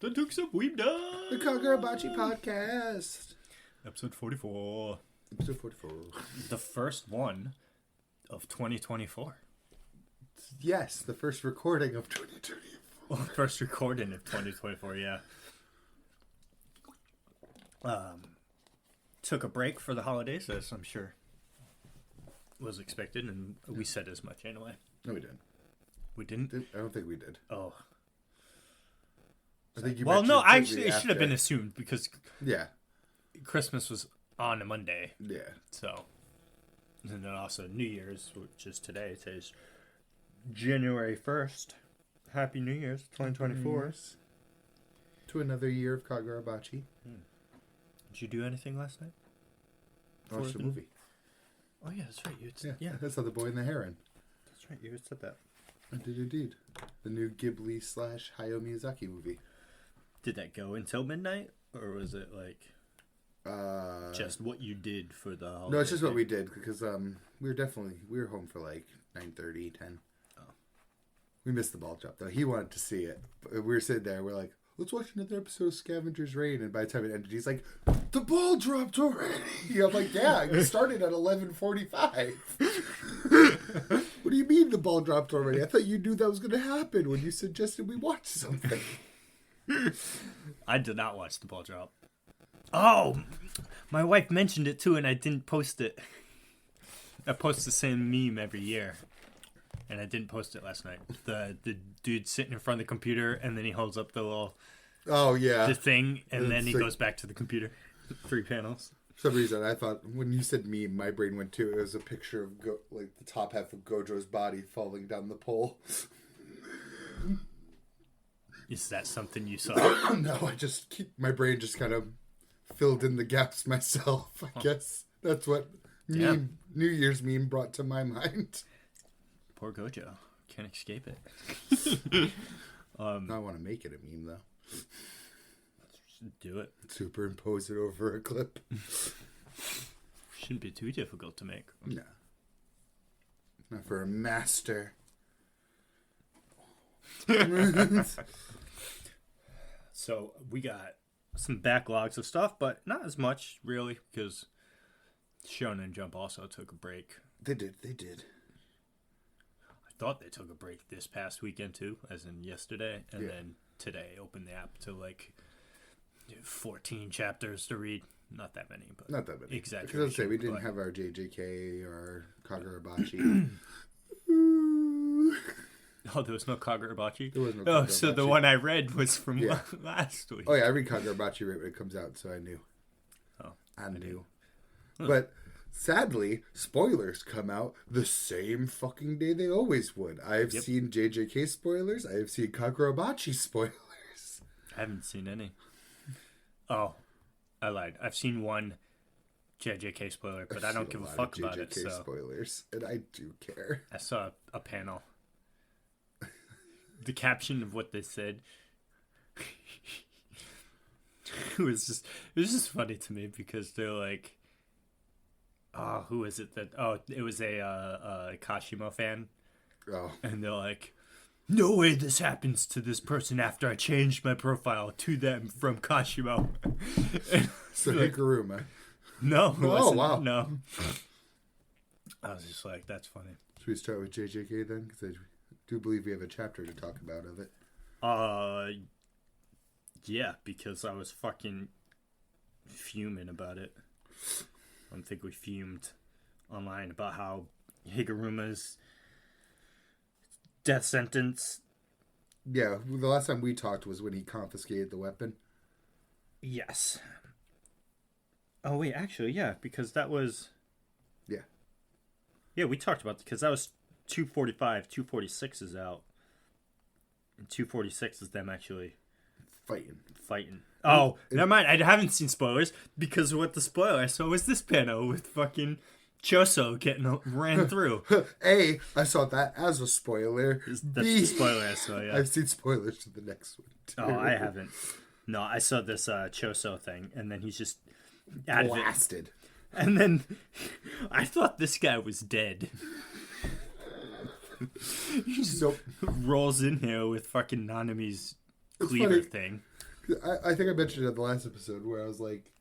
The Dukes of Weebda! The Kagura Bachi podcast. Episode 44. Episode 44. The first one of 2024. Yes, the first recording of 2024. Well, first recording of 2024, yeah. Took a break for the holidays, as I'm sure was expected, and we said as much anyway. No, we didn't. We didn't? I don't think we did. Oh. I think you well, no, actually it should have been assumed because Christmas was on a Monday. Yeah. So, and then also New Year's, which is today. Today's January 1st. Happy New Year's, 2024. To another year of Kagura Bachi. Did you do anything last night? Watched the movie. Oh, yeah, that's right. Yeah, that's how The Boy and the Heron. That's right, you said that. I did indeed. The new Ghibli / Hayao Miyazaki movie. Did that go until midnight? Or was it like just what you did for the holiday? No, it's just what we did because we were home for like 9:30, 10. Oh. We missed the ball drop though. He wanted to see it. But we were sitting there, we're like, let's watch another episode of Scavenger's Reign, and by the time it ended, he's like, the ball dropped already. I'm like, yeah, it started at 11:45. What do you mean the ball dropped already? I thought you knew that was going to happen when you suggested we watch something. I did not watch the ball drop. Oh, my wife mentioned it too, and I didn't post it. I post the same meme every year, and I didn't post it last night. The dude sitting in front of the computer, and then he holds up the little the thing, and then he goes back to the computer. 3 panels. For some reason, I thought when you said meme, my brain went to it was a picture of the top half of Gojo's body falling down the pole. Is that something you saw? No, my brain just kind of filled in the gaps myself. I guess that's what New Year's meme brought to my mind. Poor Gojo. Can't escape it. I want to make it a meme, though. Do it. Superimpose it over a clip. Shouldn't be too difficult to make. No. Not for a master. So we got some backlogs of stuff, but not as much, really, because Shonen Jump also took a break. They did. I thought they took a break this past weekend, too, as in yesterday, and then today opened the app to, 14 chapters to read. Not that many, but... Not that many. Exaggeration. Because I say we didn't have our JJK or Kagura Bachi. Oh, there was no Kagura Bachi? There was no Kagura Bachi. So the one I read was from last week. Oh, yeah, I read Kagura Bachi right when it comes out, so I knew. Oh. I knew. But... sadly, spoilers come out the same fucking day they always would. I have seen JJK spoilers. I have seen Kagura Bachi spoilers. I haven't seen any. Oh, I lied. I've seen one JJK spoiler, but I don't give a fuck about it. JJK spoilers, and I do care. I saw a panel. The caption of what they said. It was just funny to me because they're like, oh, who is it that? Oh, it was a Kashimo fan. Oh. And they're like, no way this happens to this person after I changed my profile to them from Kashimo. So Higuruma. No. Oh, wow. No. I was just like, that's funny. Should we start with JJK then? Because I do believe we have a chapter to talk about of it. Yeah, because I was fucking fuming about it. I don't think we fumed online about how Higuruma's death sentence. Yeah, the last time we talked was when he confiscated the weapon. Yes. Oh, wait, actually, yeah, because that was... Yeah. Yeah, we talked about it, because that was 245, 246 is out. And 246 is them actually... Fighting. Oh, never mind. I haven't seen spoilers because what the spoiler I saw was this panel with fucking Choso getting ran through. A, I saw that as a spoiler. That's the spoiler I saw, yeah. I've seen spoilers to the next one, too. Oh, I haven't. No, I saw this Choso thing, and then he's just blasted. And then I thought this guy was dead. He just rolls in here with fucking Nanami's cleaver thing. I think I mentioned it in the last episode where I was like,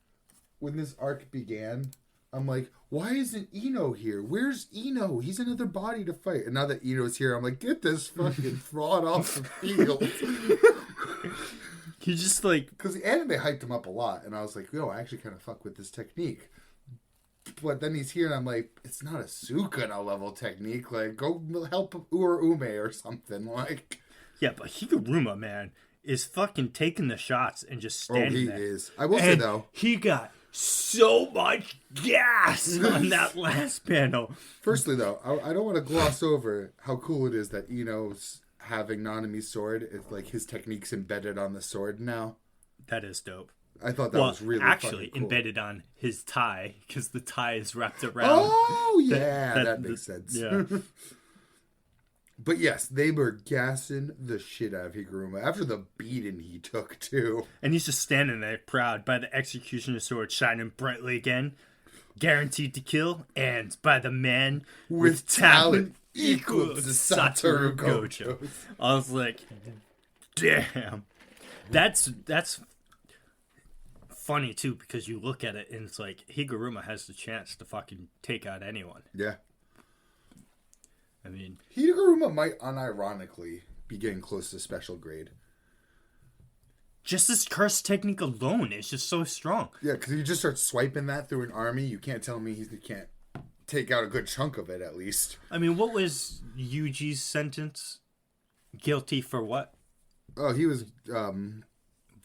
when this arc began, I'm like, why isn't Ino here? Where's Ino? He's another body to fight. And now that Ino's here, I'm like, get this fucking fraud off the field. He just like... Because the anime hyped him up a lot. And I was like, yo, I actually kind of fuck with this technique. But then he's here and I'm like, it's not a Sukuna level technique. Like, go help Ume or something. Like... Yeah, but Higuruma, man, is fucking taking the shots and just standing there. Oh, he is. I will say, though. He got so much gas on that last panel. Firstly, though, I don't want to gloss over how cool it is that Ino's having Nanami's sword. It's like his technique's embedded on the sword now. That is dope. I thought that was really actually cool. embedded on his tie, because the tie is wrapped around. Oh, yeah, that makes sense. Yeah. But yes, they were gassing the shit out of Higuruma after the beating he took, too. And he's just standing there proud by the executioner sword shining brightly again. Guaranteed to kill, and by the man with talent equal to Satoru Gojo. I was like, damn. That's funny, too, because you look at it and it's like, Higuruma has the chance to fucking take out anyone. Yeah. I mean, Higuruma might unironically be getting close to special grade. Just this curse technique alone is just so strong. Yeah, because you just start swiping that through an army. You can't tell me he can't take out a good chunk of it, at least. I mean, what was Yuji's sentence? Guilty for what? Oh, he was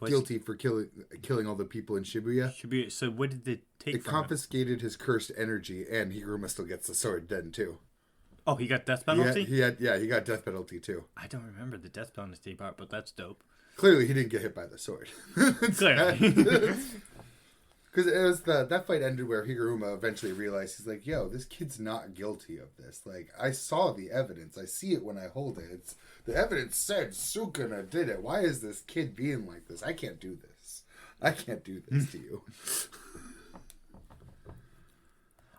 guilty for killing all the people in Shibuya. So what did they take It from him? confiscated his cursed energy, and Higuruma still gets the sword then, too. Oh, he got death penalty? He got death penalty, too. I don't remember the death penalty part, but that's dope. Clearly, he didn't get hit by the sword. Clearly. Because it was that fight ended where Higuruma eventually realized, he's like, yo, this kid's not guilty of this. Like, I saw the evidence. I see it when I hold it. The evidence said Sukuna did it. Why is this kid being like this? I can't do this. I can't do this to you.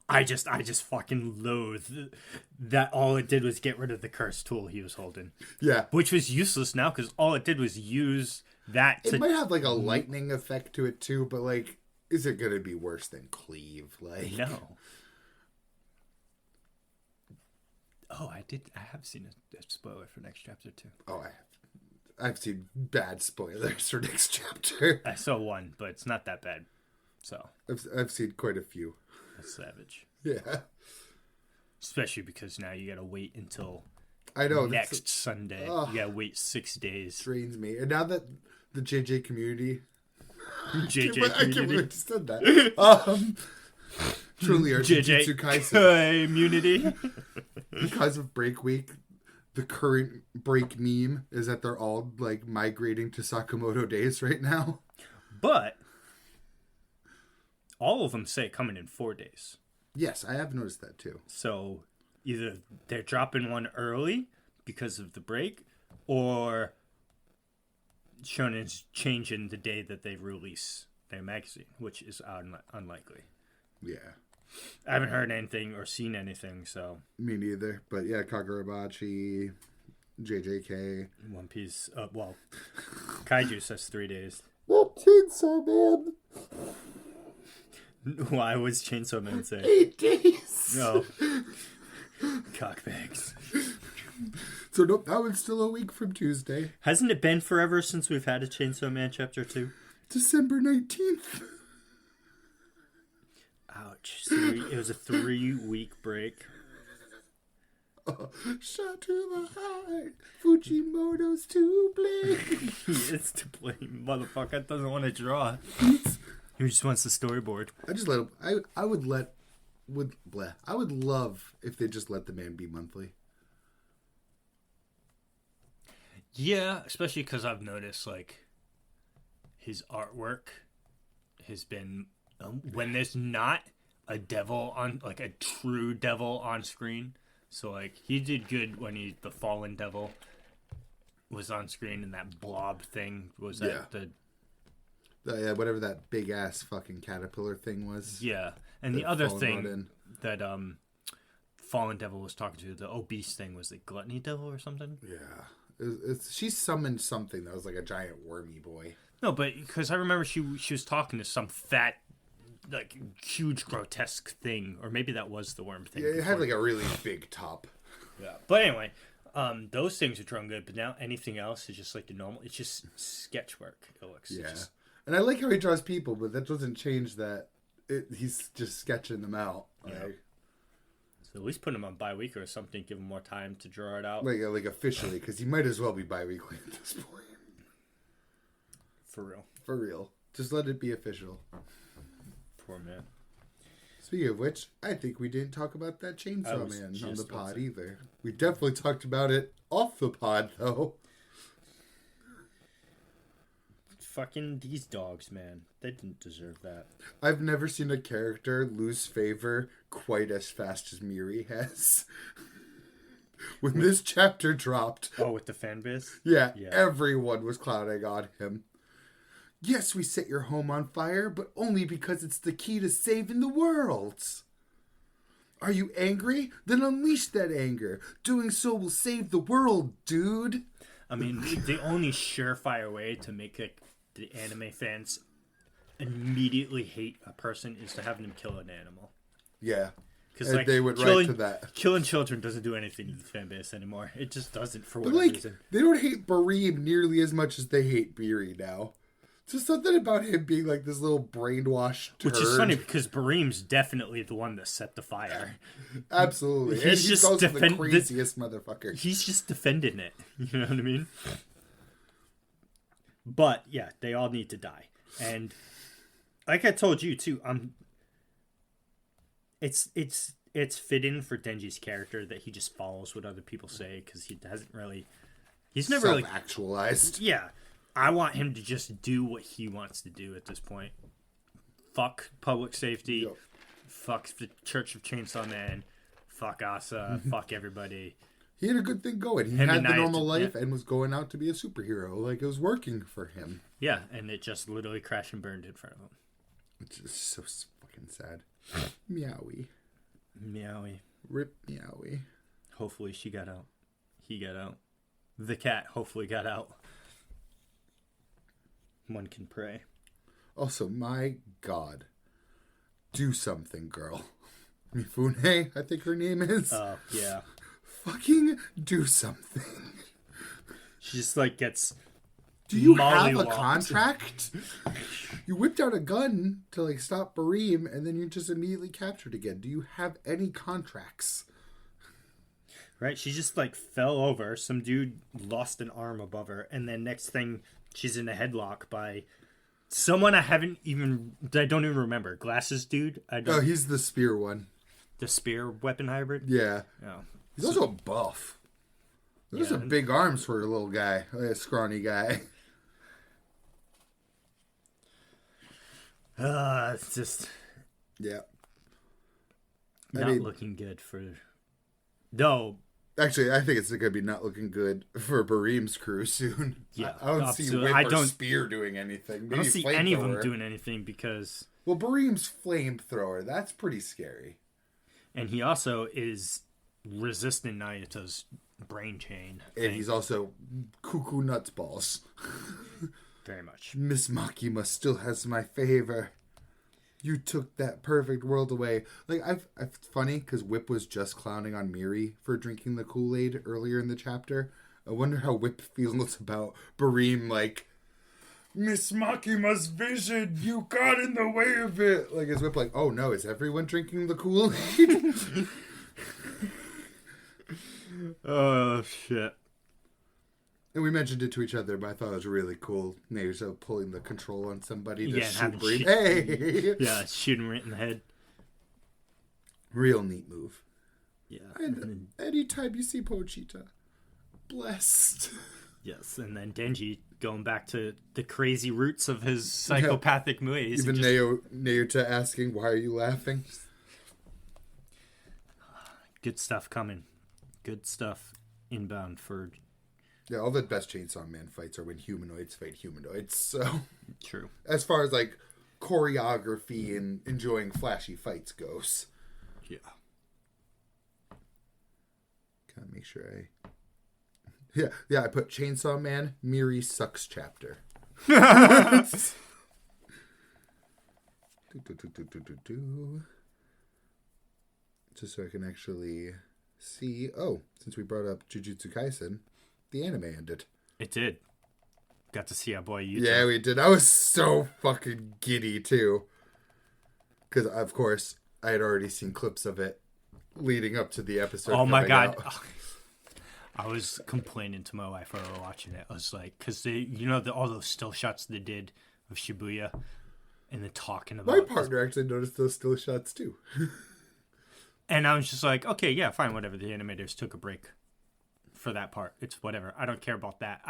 I just fucking loathe that all it did was get rid of the curse tool he was holding. Yeah. Which was useless now, because all it did was use that to... It might have, like, a lightning effect to it, too, but, like, is it going to be worse than Cleave? Like, no. Oh, I have seen a spoiler for next chapter, too. Oh, I've seen bad spoilers for next chapter. I saw one, but it's not that bad. So I've seen quite a few. That's savage. Yeah. Especially because now you gotta wait until next Sunday. You gotta wait 6 days. Drains me. And now that the JJ community... I can't believe I just said that. Truly our JJ Jujutsu Kaisen. Immunity. Because of Break Week, the current break meme is that they're all, like, migrating to Sakamoto Days right now. But all of them say coming in 4 days. Yes, I have noticed that too. So either they're dropping one early because of the break, or Shonen's changing the day that they release their magazine, which is unlikely. Yeah. I haven't heard anything or seen anything, so... Me neither. But yeah, Kagura Bachi, JJK. One Piece. Kaiju says 3 days. Not Chainsaw Man. Why was Chainsaw Man saying? 8 days. No. Cockbags. So nope, that one's still a week from Tuesday. Hasn't it been forever since we've had a Chainsaw Man chapter 2? December 19th. Ouch. It was a 3-week break. Shot to the heart. Fujimoto's to blame. He is to blame. Motherfucker doesn't want to draw. He just wants the storyboard. I just let him. I would love if they just let the man be monthly. Yeah, especially because I've noticed, like, his artwork has been... when there's not a devil on... like, a true devil on screen. So, like, he did good when the Fallen Devil was on screen, and that blob thing was whatever that big ass fucking caterpillar thing was. Yeah, and the other thing that Fallen Devil was talking to, the obese thing, was the Gluttony Devil or something. Yeah, She summoned something that was like a giant wormy boy. No, but because I remember she was talking to some fat, like, huge grotesque thing, or maybe that was the worm thing. Yeah, it had like a really big top. Yeah. But anyway, those things are drawn good, but now anything else is just like the normal. It's just sketch work. It looks. Yeah. Just... And I like how he draws people, but that doesn't change that he's just sketching them out. Yeah. So at least put him on bi-weekly or something, give him more time to draw it out. Like officially, because he might as well be bi-weekly at this point. For real. For real. Just let it be official. Poor man. Speaking of which, I think we didn't talk about that Chainsaw Man on the pod either. We definitely talked about it off the pod, though. Fucking these dogs, man. They didn't deserve that. I've never seen a character lose favor quite as fast as Miri has. When this chapter dropped... Oh, with the fan base? Yeah, everyone was clowning on him. Yes, we set your home on fire, but only because it's the key to saving the world. Are you angry? Then unleash that anger. Doing so will save the world, dude. I mean, the only surefire way to make the anime fans immediately hate a person is to have them kill an animal. Yeah. Because like, they went right to that. Killing children doesn't do anything to the fan base anymore. It just doesn't for whatever reason. They don't hate Bareem nearly as much as they hate Beery now. Just something about him being like this little brainwashed turd. Which is funny because Bareem's definitely the one that set the fire. Absolutely. He's just also the craziest motherfucker. He's just defending it. You know what I mean? But yeah, they all need to die. And like I told you too, it's fitting for Denji's character that he just follows what other people say because he's never really self-actualized. Yeah. I want him to just do what he wants to do at this point. Fuck public safety. Yep. Fuck the Church of Chainsaw Man. Fuck Asa. Fuck everybody. He had a good thing going. He had the normal life and was going out to be a superhero. Like, it was working for him. Yeah, and it just literally crashed and burned in front of him. It's just so fucking sad. Meowie. Meowie. Rip Meowie. Hopefully she got out. He got out. The cat hopefully got out. One can pray. Also, my God. Do something, girl. Mifune, I think her name is. Oh, yeah. Fucking do something. She just, like, gets... Do you have a contract? You whipped out a gun to, like, stop Bareem, and then you're just immediately captured again. Do you have any contracts? Right? She just, like, fell over. Some dude lost an arm above her, and then next thing... She's in a headlock by someone I don't even remember. Glasses dude? Oh, he's the spear one. The spear weapon hybrid? Yeah. Oh. He's also buff. Those are big arms for a little guy, a scrawny guy. It's just... Yeah. Not looking good for... No. Actually, I think it's going to be not looking good for Bareem's crew soon. Yeah, I don't see Whip or Spear doing anything. Maybe I don't see any of them doing anything because... Well, Bareem's flamethrower, that's pretty scary. And he also is resisting Nayuta's brain chain. And he's also cuckoo nuts balls. Very much. Miss Makima still has my favor. You took that perfect world away. Like, it's funny because Whip was just clowning on Miri for drinking the Kool-Aid earlier in the chapter. I wonder how Whip feels about Bareem, like, Miss Makima's vision, you got in the way of it. Like, is Whip like, oh no, is everyone drinking the Kool-Aid? Oh, shit. And we mentioned it to each other, but I thought it was really cool. Naruto pulling the control on somebody to shoot Bareem. Hey! Yeah, shoot him right in the head. Real neat move. Yeah. And anytime you see Pochita, blessed. Yes, and then Denji going back to the crazy roots of his psychopathic ways. Even Naruto asking, why are you laughing? Good stuff coming. Good stuff inbound for... Yeah, all the best Chainsaw Man fights are when humanoids fight humanoids, so... True. As far as, like, choreography and enjoying flashy fights goes. Yeah. Gotta make sure I Yeah. I put Chainsaw Man, Miri sucks chapter. Just so I can actually see. Oh, since we brought up Jujutsu Kaisen, the anime ended. It did. Got to see our boy Yuta. Yeah, we did. I was so fucking giddy too. Because, of course, I had already seen clips of it leading up to the episode. Oh my god. Out. I was complaining to my wife while we were watching it. I was like, because they, all those still shots they did of Shibuya and then talking about My partner actually noticed those still shots too. And I was just like, okay, yeah, fine, whatever. The animators took a break for that part. It's whatever. I don't care about that.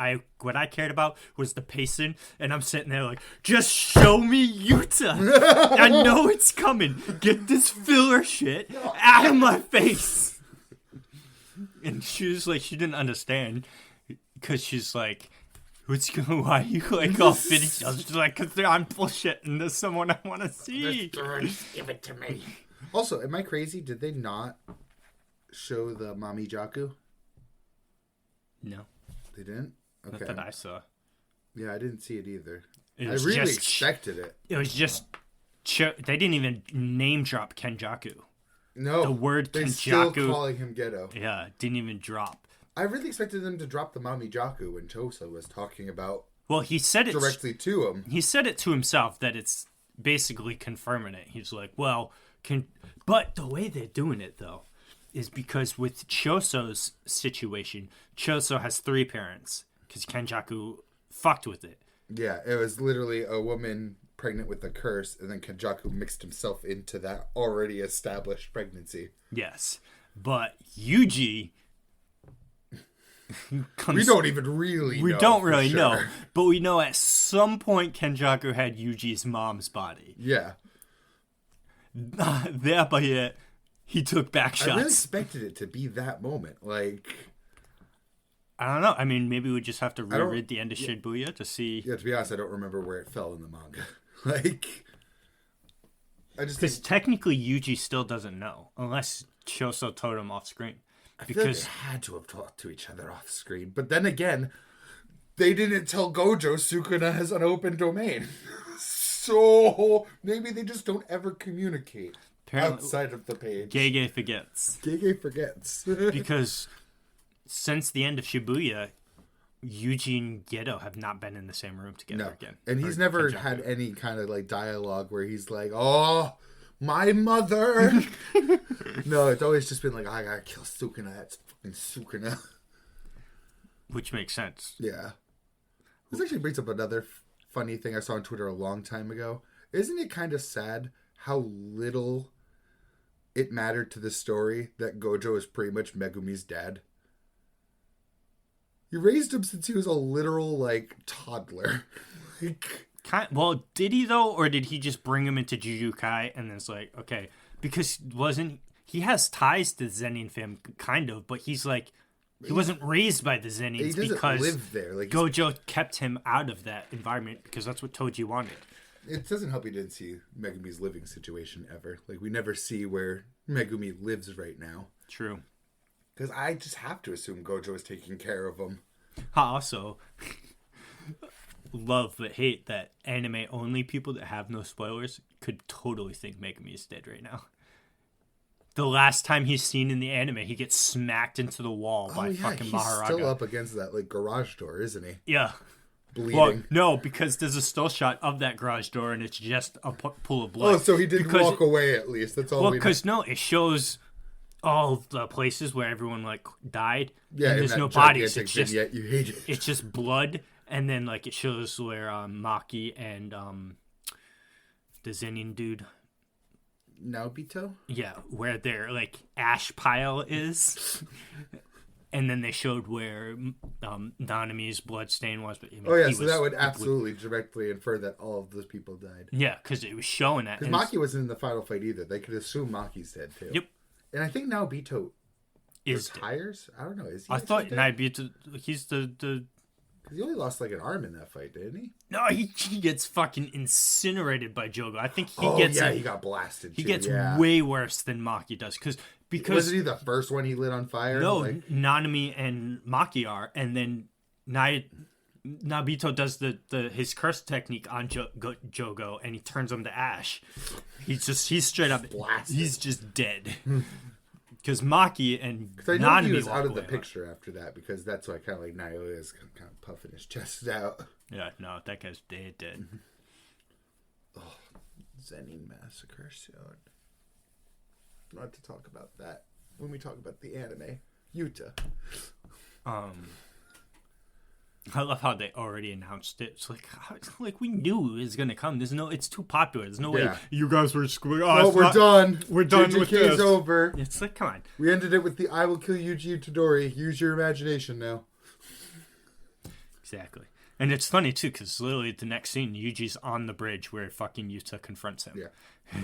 What I cared about was the pacing, and I'm sitting there like, just show me Yuta. I know it's coming. Get this filler shit out of my face. And she was like, she didn't understand because she's like, what's going? Why are you like all finished? I was just like, because I'm bullshitting. There's someone I want to see. Give it to me. Also, am I crazy? Did they not show the Mami Jaku? No. They didn't? Okay. Not that I saw. Yeah, I didn't see it either. I It was really just expected it. It was just... They didn't even name drop Kenjaku. No. The word they're Kenjaku... still calling him Ghetto. Yeah, didn't even drop. I really expected them to drop the Mami Jaku when Chosa was talking about... Well, he said it... directly to him. He said it to himself that it's basically confirming it. He's like, well... But the way they're doing it, though, is because with Choso's situation, Choso has 3 parents because Kenjaku fucked with it. Yeah, it was literally a woman pregnant with a curse, and then Kenjaku mixed himself into that already established pregnancy. Yes. But Yuji... we don't even really know. We don't really sure. know. But we know at some point Kenjaku had Yuji's mom's body. Yeah. Thereby, he took back shots. I really expected it to be that moment. Like, I don't know. I mean, maybe we just have to reread the end of Shibuya to see. Yeah, to be honest, I don't remember where it fell in the manga. Like, I just because technically Yuji still doesn't know unless Choso told him off screen. Because they had to have talked to each other off screen. But then again, they didn't tell Gojo Sukuna has an open domain. So maybe they just don't ever communicate outside of the page. Gege forgets. Gege forgets. Because since the end of Shibuya, Yuji and Gedo have not been in the same room together again. And he's never had any kind of like dialogue where he's like, oh, my mother. No, it's always just been like, I gotta kill Sukuna. That's fucking Sukuna. Which makes sense. Yeah. This actually brings up another funny thing I saw on Twitter a long time ago. Isn't it kind of sad how little it mattered to the story that Gojo is pretty much Megumi's dad? He raised him since he was a literal, like, toddler. Well, did he, though? Or did he just bring him into Jujukai and then it's like, okay. Because he has ties to the Zenin fam, kind of, but he's like, he wasn't raised by the Zenins because live there. Like, Gojo kept him out of that environment because that's what Toji wanted. It doesn't help he didn't see Megumi's living situation ever. Like, we never see where Megumi lives right now. True. Because I just have to assume Gojo is taking care of him. I also love but hate that anime-only people that have no spoilers could totally think Megumi is dead right now. The last time he's seen in the anime, he gets smacked into the wall by fucking Maharaga. He's still up against that like garage door, isn't he? Yeah. Bleeding. Well, no, because there's a still shot of that garage door, and it's just a pool of blood. Oh, so he didn't walk away at least. That's all. Well, because no, it shows all the places where everyone like died. Yeah, and there's no bodies. It's just yet you hate it. It's just blood, and then like it shows where Maki and the Zenin dude. Naobito? Yeah, where their like ash pile is. And then they showed where Nanami's blood stain was. But so that would absolutely directly infer that all of those people died. Yeah, because it was showing that. Because Maki wasn't in the final fight either. They could assume Maki's dead too. Yep. And I think Naobito retires. I don't know. Is he? I thought Naobito. He's the. Because he only lost like an arm in that fight, didn't he? No, he gets fucking incinerated by Jogo. I think he he got blasted. He gets way worse than Maki does. Because because wasn't he the first one he lit on fire? no, Nanami and Maki are, and then Nabito does his curse technique on Jogo, and he turns him to ash. He's straight up blasted. He's just dead. Because Maki and I know Nanami he was walk out of the away. picture after that, because that's why kind of like Naoya's kind of puffing his chest out. Yeah, no, that guy's dead. Oh, Zenin Massacre soon. Not to talk about that when we talk about the anime. Yuta. I love how they already announced it. It's like we knew it was gonna come. It's too popular. There's no way you guys were just going. Oh, we're done. We're done with this. Over. It's like, come on. We ended it with the "I will kill Yuji Todori." Use your imagination now. Exactly. And it's funny too, because literally the next scene, Yuji's on the bridge where fucking Yuta confronts him. Yeah.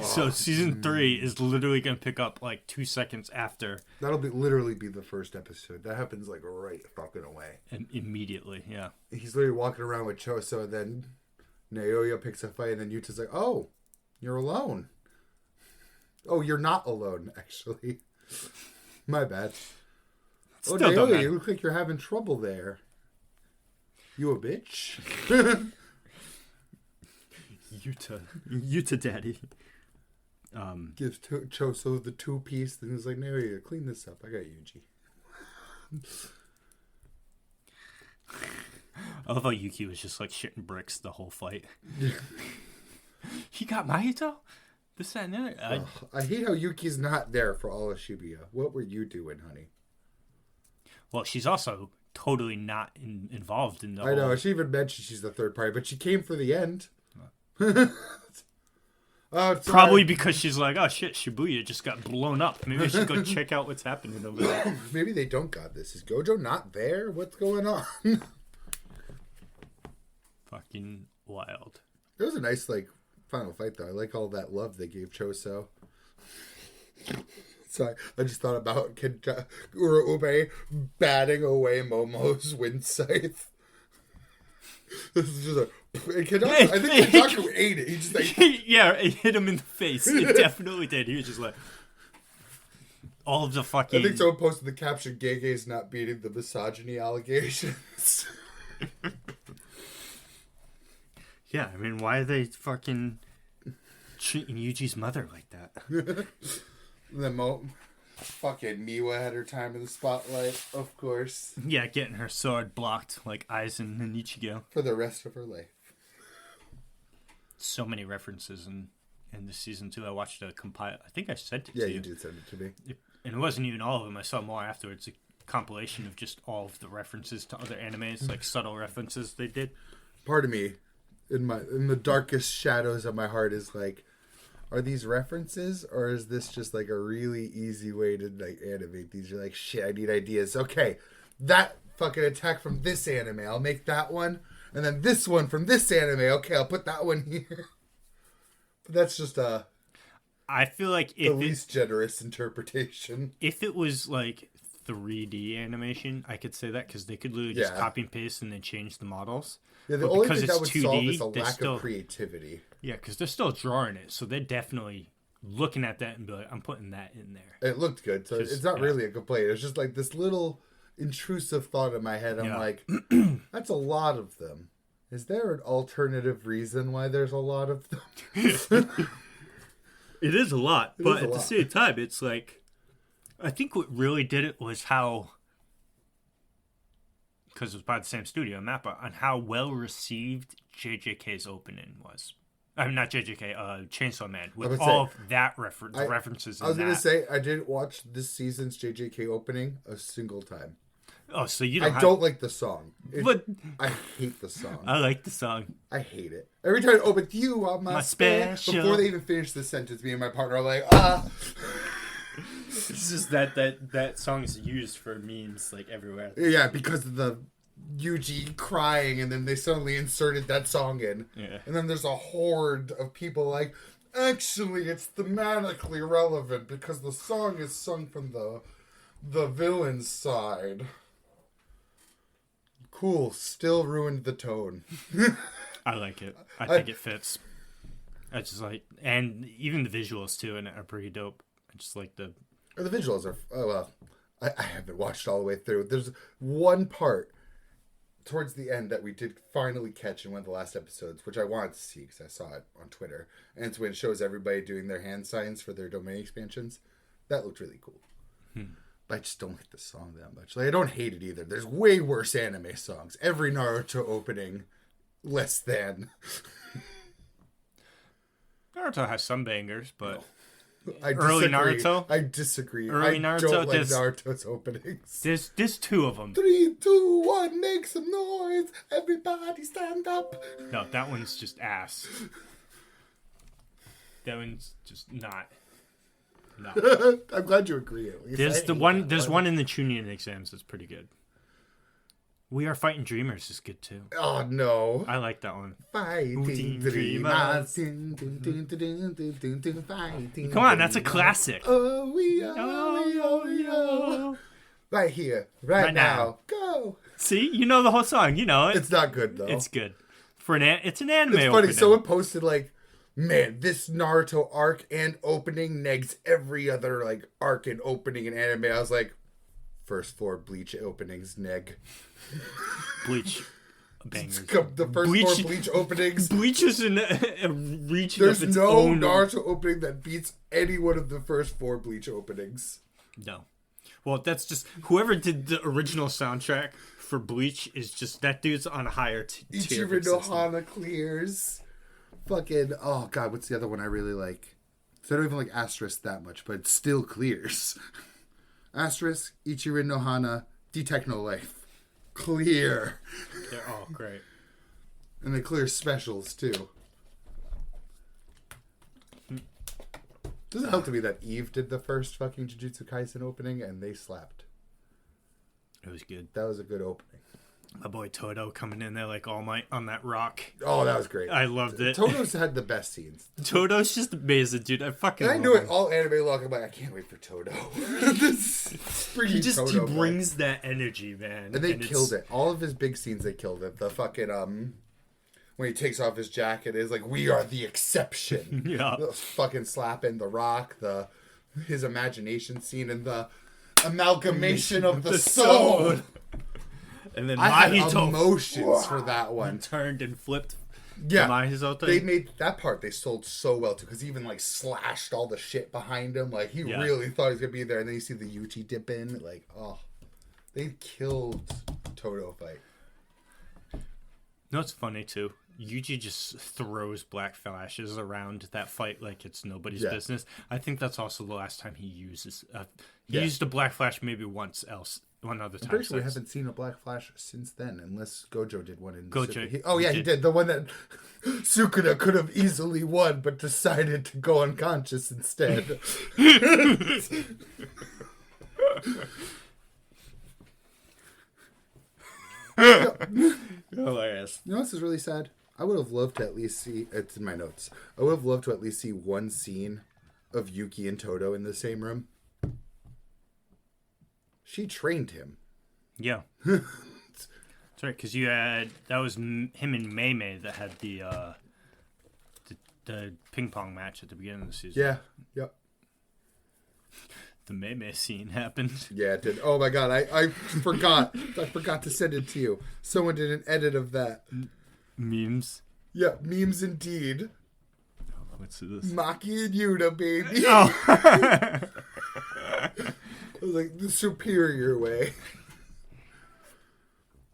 So season 3 is literally gonna pick up like 2 seconds after. That'll literally be the first episode. That happens like right fucking away. And immediately, yeah. He's literally walking around with Choso, and then Naoya picks a fight, and then Yuta's like, "Oh, you're alone." Oh, you're not alone, actually. My bad. Still Naoya, don't matter. you look like you're having trouble there. You a bitch? Yuta daddy. Gives Choso the 2-piece, then he's like, "Naoya, clean this up. I got Yuji." I love how Yuki was just like shitting bricks the whole fight. He got Mahito? This, that, and the other. I hate how Yuki's not there for all of Shibuya. What were you doing, honey? Well, she's also totally not involved in the I know. whole... She even mentioned she's the third party, but she came for the end. Probably because she's like, oh shit, Shibuya just got blown up. Maybe I should go check out what's happening over there. Maybe they don't got this. Is Gojo not there? What's going on? Fucking wild. It was a nice, like, final fight, though. I like all that love they gave Choso. So I just thought about Kagura Ube batting away Momo's wind scythe. This is just I think Kenjaku ate it. He just like... Yeah, it hit him in the face. It definitely did. He was just like... All of the fucking... I think someone posted the caption, Gege's not beating the misogyny allegations. Yeah, I mean, why are they fucking treating Yuji's mother like that? Then fucking Miwa had her time in the spotlight, of course. Yeah, getting her sword blocked like Aizen and Ichigo. For the rest of her life. So many references in this season, too. I watched a compile. I think I sent it to you. Yeah, you did send it to me. And it wasn't even all of them. I saw more afterwards. A compilation of just all of the references to other animes, like subtle references they did. Part of me, in the darkest shadows of my heart, is like, are these references, or is this just like a really easy way to like animate these? You're like, shit, I need ideas. Okay, that fucking attack from this anime, I'll make that one, and then this one from this anime. Okay, I'll put that one here. But that's just I feel like the least generous interpretation. If it was like 3D animation, I could say that because they could literally just copy and paste and then change the models. Yeah, the but only because thing that would 2D, solve is a lack of creativity. Yeah, because they're still drawing it, so they're definitely looking at that and be like, I'm putting that in there. It looked good, so it's not really a complaint. It's just like this little intrusive thought in my head. I'm like, that's a lot of them. Is there an alternative reason why there's a lot of them? It is a lot, but at the same time, it's like, I think what really did it was how, because it was by the same studio, Mappa, on how well received JJK's opening was. I mean, not JJK, Chainsaw Man, with all of that references. I was going to say, I didn't watch this season's JJK opening a single time. Oh, so you don't like the song. But I hate the song. I like the song. I hate it. Every time I open, you are my special. Before they even finish the sentence, me and my partner are like, It's just that song is used for memes like everywhere. Yeah, because of the Yuji crying, and then they suddenly inserted that song in. Yeah. And then there's a horde of people like, actually, it's thematically relevant because the song is sung from the villain's side. Cool. Still ruined the tone. I like it. I think it fits. I just like, and even the visuals too, and are pretty dope. I just like the Or the visuals are... Oh, well, I haven't watched all the way through. There's one part towards the end that we did finally catch in one of the last episodes, which I wanted to see because I saw it on Twitter. And it's when it shows everybody doing their hand signs for their domain expansions. That looked really cool. But I just don't like the song that much. Like, I don't hate it either. There's way worse anime songs. Every Naruto opening, less than. Naruto has some bangers, but Early Naruto? I disagree. Early I Naruto, don't like Naruto's openings. There's two of them. 3, 2, 1, make some noise. Everybody stand up. No, that one's just ass. That one's just not. No. I'm glad you agree at least. There's one in the Chunin exams that's pretty good. We Are Fighting Dreamers is good too. Oh no. I like that one. Fighting dreamers. Come on, that's a classic. Oh, we are. Right here, right now. Go. See, you know the whole song. You know it. It's not good though. It's good. It's an anime. It's funny. Opening. Someone posted like, man, this Naruto arc and opening negs every other like arc and opening in anime. I was like, first 4 Bleach openings neg. Bleach bangers. The first 4 Bleach openings. Bleach is a region There's of its no own. Naruto opening that beats any one of the first 4 Bleach openings. No. Well, that's just whoever did the original soundtrack for Bleach is just that dude's on a higher tier. Ichiro no Hana clears. Fucking, oh god, what's the other one I really like? So I don't even like Asterisk that much, but it still clears. Asterisk, Ichiro no Hana, Detect No Life. Clear. They're all great. And they clear specials too. Doesn't help to me that Eve did the first fucking Jujutsu Kaisen opening and they slapped. It was good. That was a good opening. My boy Toto coming in there like All Might on that rock. Oh, that was great. I loved it. Toto's had the best scenes. Toto's just amazing, dude. I fucking And I love knew him. it all anime long. I'm like, I can't wait for Toto. He brings that energy, man. And they killed it. All of his big scenes, they killed it. The fucking when he takes off his jacket, is like, we are the exception. Yeah. The fucking slapping the rock, his imagination scene, and the amalgamation of the soul. And then I had Mahito emotions for that one. Turned and flipped. Yeah, Mahizote. they made that part. They sold so well too, because he even like slashed all the shit behind him. Like he really thought he was gonna be there, and then you see the Yuchi dip in. Like, oh, they killed Toto fight. No, it's funny too. Yuji just throws black flashes around that fight like it's nobody's business. I think that's also the last time he uses. He used a black flash maybe one other time. I'm pretty sure we haven't seen a black flash since then, unless Gojo did one in Gojo. He did. The one that Sukuna could have easily won, but decided to go unconscious instead. Hilarious. You know this is really sad? I would have loved to at least see, it's in my notes, I would have loved to at least see one scene of Yuki and Toto in the same room. She trained him. Yeah. That's right, because that was him and Mei Mei that had the ping pong match at the beginning of the season. Yeah, yep. The Mei Mei scene happened. Yeah, it did. Oh my god, I forgot. I forgot to send it to you. Someone did an edit of that. Memes. Yeah, memes indeed. Oh, let's see this. Maki and Yuta, baby. Oh. It was like the superior way.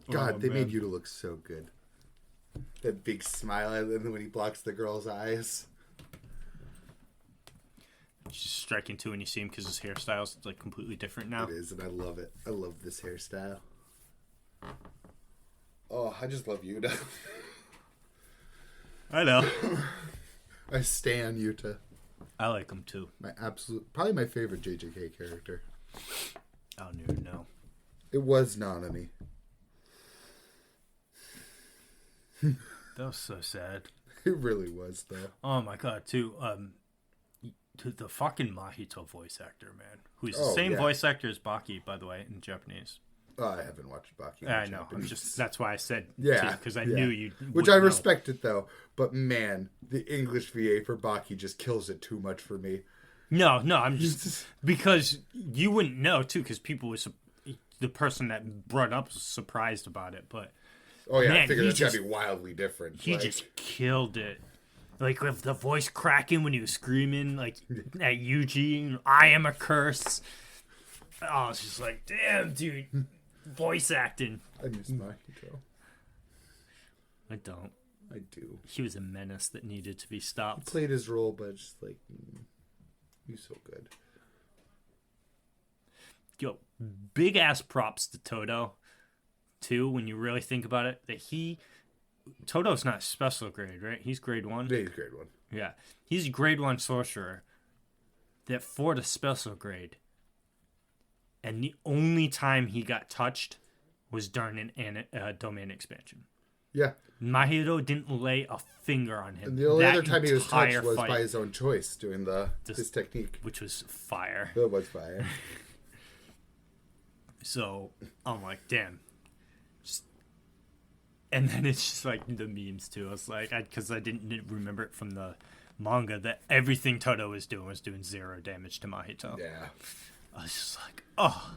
God, they man. made Yuta look so good. That big smile, and then when he blocks the girl's eyes. Just striking too when you see him because his hairstyle's like completely different now. It is, and I love it. I love this hairstyle. Oh, I just love Yuta. I know. I stan Yuta. I like him too. Probably my favorite JJK character. I don't even know. It was Nanami. That was so sad. It really was, though. Oh my god, too. The fucking Mahito voice actor, man, who's the same voice actor as Baki, by the way, in Japanese. Oh, I haven't watched Baki. I know. That's why I said because I knew you. Which I respect it though, but man, the English VA for Baki just kills it too much for me. No, I'm just because you wouldn't know too, because people was the person that brought up was surprised about it, but Oh yeah, man, I figured he that's gotta just- be wildly different. he just killed it. Like with the voice cracking when he was screaming, like at Yuji, "I am a curse." Oh, it's just like, damn, dude, voice acting. I miss Mahito. I don't. I do. He was a menace that needed to be stopped. Played his role, but just like he's so good. Yo, big ass props to Todo, too. When you really think about it, that Todo's not special grade, right? He's grade 1. Yeah, he's grade 1. Yeah, he's grade 1 sorcerer. That for the special grade, and the only time he got touched was during an domain expansion. Yeah. Mahito didn't lay a finger on him. And the only that other time he was touched entire was fight, by his own choice, doing his technique. which was fire. That was fire. So I'm like, damn. And then it's just like the memes too. I was like, because I didn't remember it from the manga that everything Todo was doing 0 damage to Mahito. Yeah. I was just like, oh.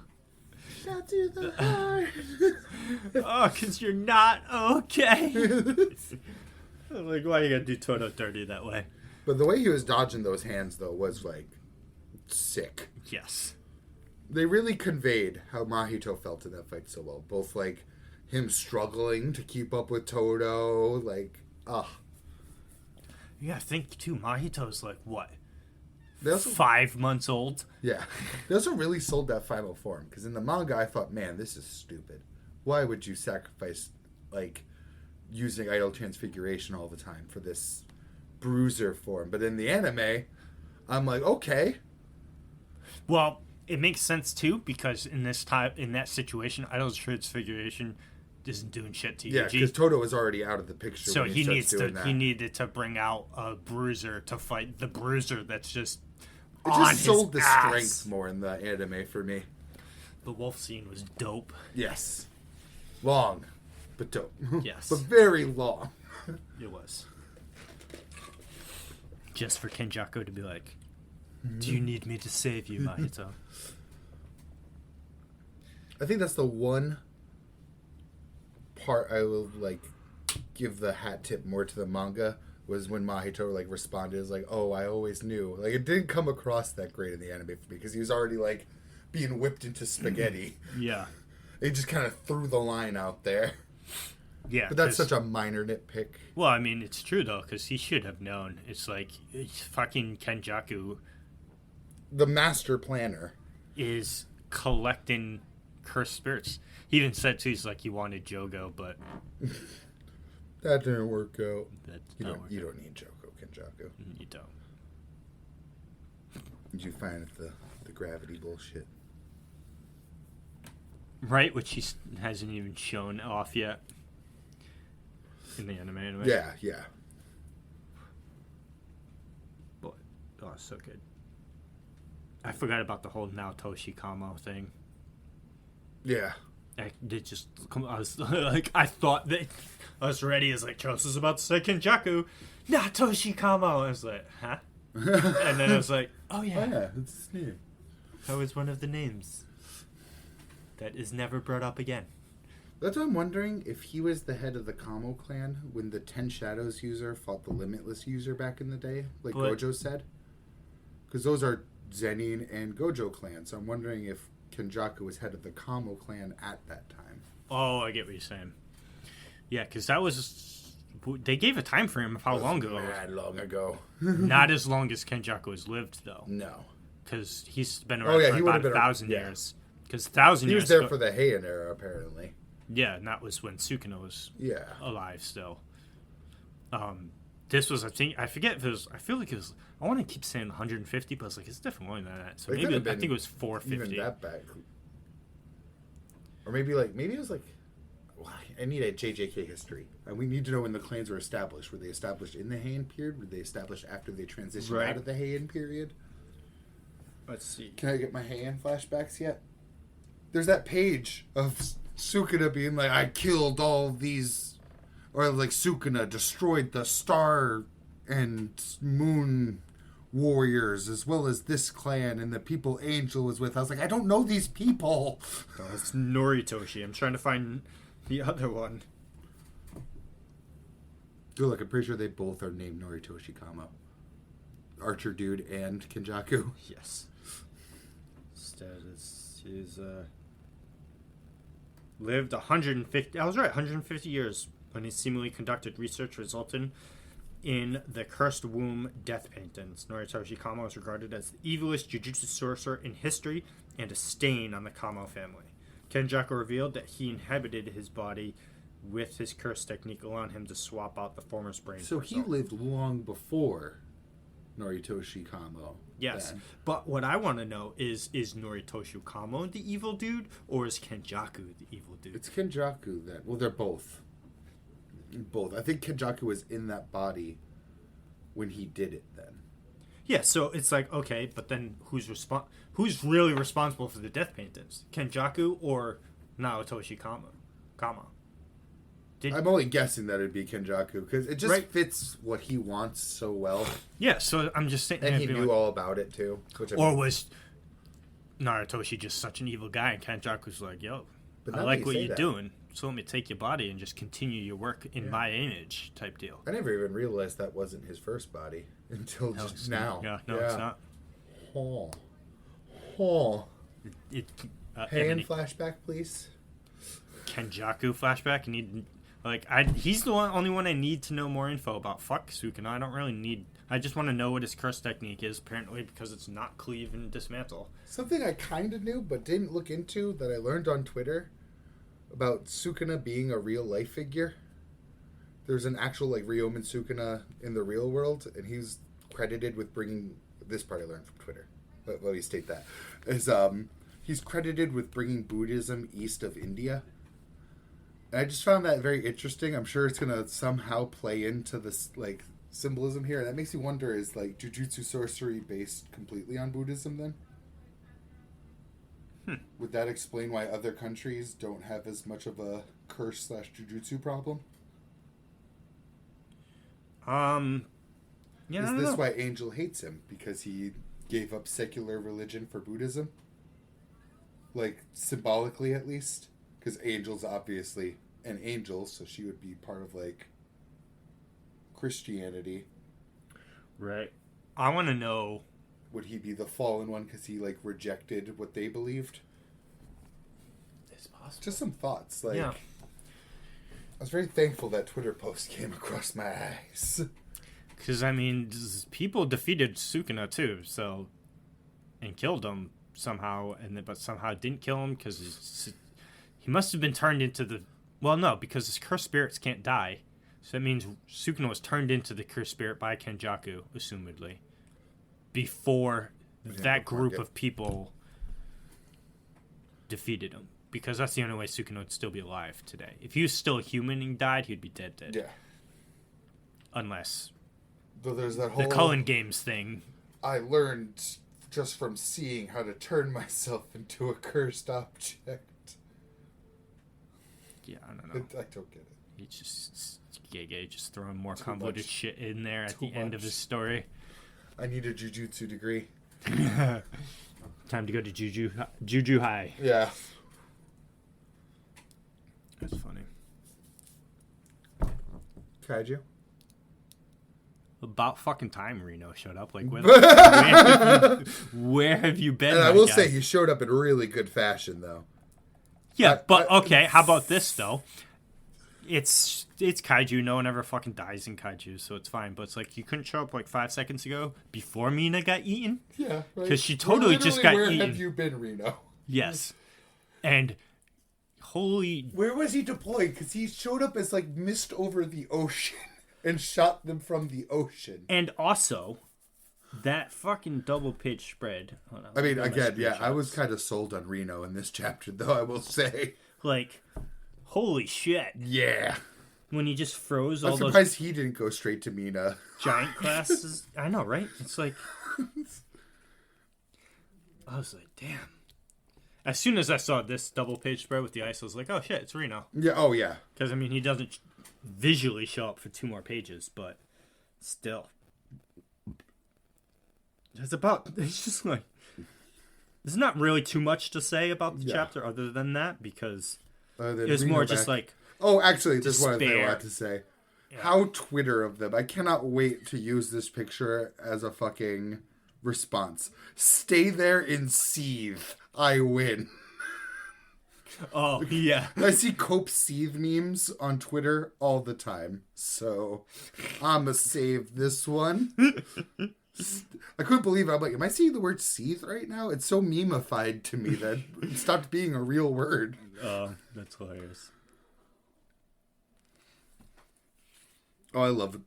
Shot to the heart. Oh, because you're not okay. I'm like, why you gotta do Todo dirty that way? But the way he was dodging those hands, though, was like sick. Yes. They really conveyed how Mahito felt in that fight so well. Both like him struggling to keep up with Todo, like, Yeah, I think too, Mahito's like, what? They also, 5 months old? yeah. They also really sold that final form. Because in the manga, I thought, man, this is stupid. Why would you sacrifice, like, using idol transfiguration all the time for this bruiser form? But in the anime, I'm like, okay. Well, it makes sense too, because in that situation, idol transfiguration isn't doing shit to Yeah, Yuji. because Todo was already out of the picture. So when he starts doing that. needed to bring out a bruiser to fight the bruiser that's just It on just sold the his ass. strength more in the anime for me. The wolf scene was dope. Yes. Long, but dope. Yes. But very long. It was. Just for Kenjaku to be like, do you need me to save you, Mahito? I think that's the one part I will, like, give the hat tip more to the manga, was when Mahito, like, responded as, like, oh, I always knew. Like, it didn't come across that great in the anime for me, because he was already, like, being whipped into spaghetti. Yeah. They just kind of threw the line out there. Yeah. But that's such a minor nitpick. Well, I mean, it's true, though, because he should have known. It's like, fucking Kenjaku The master planner. is collecting cursed spirits. He even said, too, he's like, he wanted Jogo, but That didn't work out. that You not don't, work you out. don't need Joko Kenjaku. You don't. Did you find the gravity bullshit? Right, which he hasn't even shown off yet in the anime, anyway. Yeah, yeah. But, oh, so good. I forgot about the whole Naotoshi Kamo thing. Yeah. I was like, I thought that I was ready as like Charles was about to say Kenjaku, Naotoshi Kamo. I was like, huh? And then I was like, oh yeah, Yeah, that's his name. that was one of the names that is never brought up again. That's what I'm wondering, if he was the head of the Kamo clan when the 10 Shadows user fought the Limitless user back in the day, like But- Gojo said. Because those are Zenin and Gojo clans. So I'm wondering if Kenjaku was head of the Kamo clan at that time. Oh, I get what you're saying. Yeah, because that was they gave a time frame of how long ago. Mad long ago. Not as long as Kenjaku has lived, though, No. because he's been Oh, around yeah, for he about would've been 1,000 yeah. years. Because 1,000 He years. was there for the Heian era, apparently. Yeah, and that was when Sukuna was Yeah. alive still. This was, I forget if it was, I feel like it was, I want to keep saying 150, but it's like, it's definitely more than that. So It maybe, could've I been think it was 450. Even that back. Or maybe it was like, I need a JJK history. And we need to know when the clans were established. Were they established in the Heian period? Were they established after they transitioned Right. out of the Heian period? Let's see. Can I get my Heian flashbacks yet? There's that page of Sukuna being like, I killed all these, or like Sukuna destroyed the star and moon warriors as well as this clan and the people Angel was with. I was like, I don't know these people. Oh, it's Noritoshi. I'm trying to find the other one. Dude, look, I'm pretty sure they both are named Noritoshi Kamo. Archer dude and Kenjaku. Yes. Status is lived 150. I was right. 150 years when he seemingly conducted research resulting in the Cursed Womb death paintings. Noritoshi Kamo is regarded as the evilest jujutsu sorcerer in history and a stain on the Kamo family. Kenjaku revealed that he inhabited his body with his curse technique, allowing him to swap out the former's brain. So he lived long before Noritoshi Kamo. Yes, then. but what I want to know is Noritoshi Kamo the evil dude, or is Kenjaku the evil dude? It's Kenjaku then. Well, they're both. Both. I think Kenjaku was in that body when he did it then. Yeah, so it's like, okay, but then who's really responsible for the death paintings? Kenjaku or Naotoshi Kama? I'm only guessing that it'd be Kenjaku because it just fits what he wants so well. Yeah, so I'm just saying. And he knew all about it too. Was Narutoshi just such an evil guy and Kenjaku's like, yo, I like what you're doing, so let me take your body and just continue your work in my image type deal. I never even realized that wasn't his first body until just now. Yeah, no, it's not. Hand flashback, please. Kenjaku flashback. He's the only one I need to know more info about. Fuck Sukuna. I don't really need. I just want to know what his curse technique is. Apparently, because it's not cleave and dismantle. Something I kind of knew but didn't look into that I learned on Twitter about Sukuna being a real life figure. There's an actual Ryomen Sukuna in the real world, and he's credited with bringing this part. I learned from Twitter. Let me state that is he's credited with bringing Buddhism east of India. And I just found that very interesting. I'm sure it's gonna somehow play into this symbolism here. And that makes me wonder: is jujutsu sorcery based completely on Buddhism then? Would that explain why other countries don't have as much of a curse/jujutsu problem? Yeah. Is this why Angel hates him? Because he gave up secular religion for Buddhism? Symbolically at least? Because Angel's obviously an angel, so she would be part of Christianity. Right. I want to know. Would he be the fallen one because he rejected what they believed? It's possible. Just some thoughts. Yeah. I was very thankful that Twitter post came across my eyes. Because people defeated Sukuna too, so and killed him somehow, but somehow didn't kill him because he must have been turned into the. Well, no, because his cursed spirits can't die, so that means Sukuna was turned into the cursed spirit by Kenjaku, assumedly. Before that group of people defeated him. Because that's the only way Sukuna would still be alive today. If he was still a human and died, he'd be dead. Yeah. Unless Though there's that whole... the Cullen Games thing. I learned just from seeing how to turn myself into a cursed object. Yeah, I don't know. I don't get it. He's just gay, just throwing more Too convoluted much. shit in there at the end of his story. I need a jujutsu degree. Time to go to Juju High. Yeah. That's funny. Kaiju? About fucking time Reno showed up. Where have you been? And I will say he showed up in really good fashion, though. Yeah, okay. How about this though? It's kaiju. No one ever fucking dies in kaiju, so it's fine. But it's you couldn't show up 5 seconds ago before Mina got eaten. Yeah, because she totally just got eaten. Where have you been, Reno? Yes, and where was he deployed? Because he showed up as mist over the ocean and shot them from the ocean. And also, that fucking double page spread. Hold on, again, yeah, I was kind of sold on Reno in this chapter, though. I will say, holy shit. Yeah. When he just froze I'm all surprised he didn't go straight to Mina. Giant classes. I know, right? It's I was like, damn. As soon as I saw this double page spread with the ice, I was like, oh shit, it's Reno. Yeah, oh yeah. Because, he doesn't visually show up for 2 more pages, but still. It's just like, there's not really too much to say about the Yeah. chapter other than that, because Then it was Reno more back. just like, Oh, actually, there's one thing I despair. want to say. Yeah. How Twitter of them. I cannot wait to use this picture as a fucking response. Stay there and seethe. I win. oh, yeah. I see Cope seethe memes on Twitter all the time. So, I'ma save this one. I couldn't believe it. I'm like, am I seeing the word seethe right now? It's so memeified to me that it stopped being a real word. That's hilarious. Oh, I love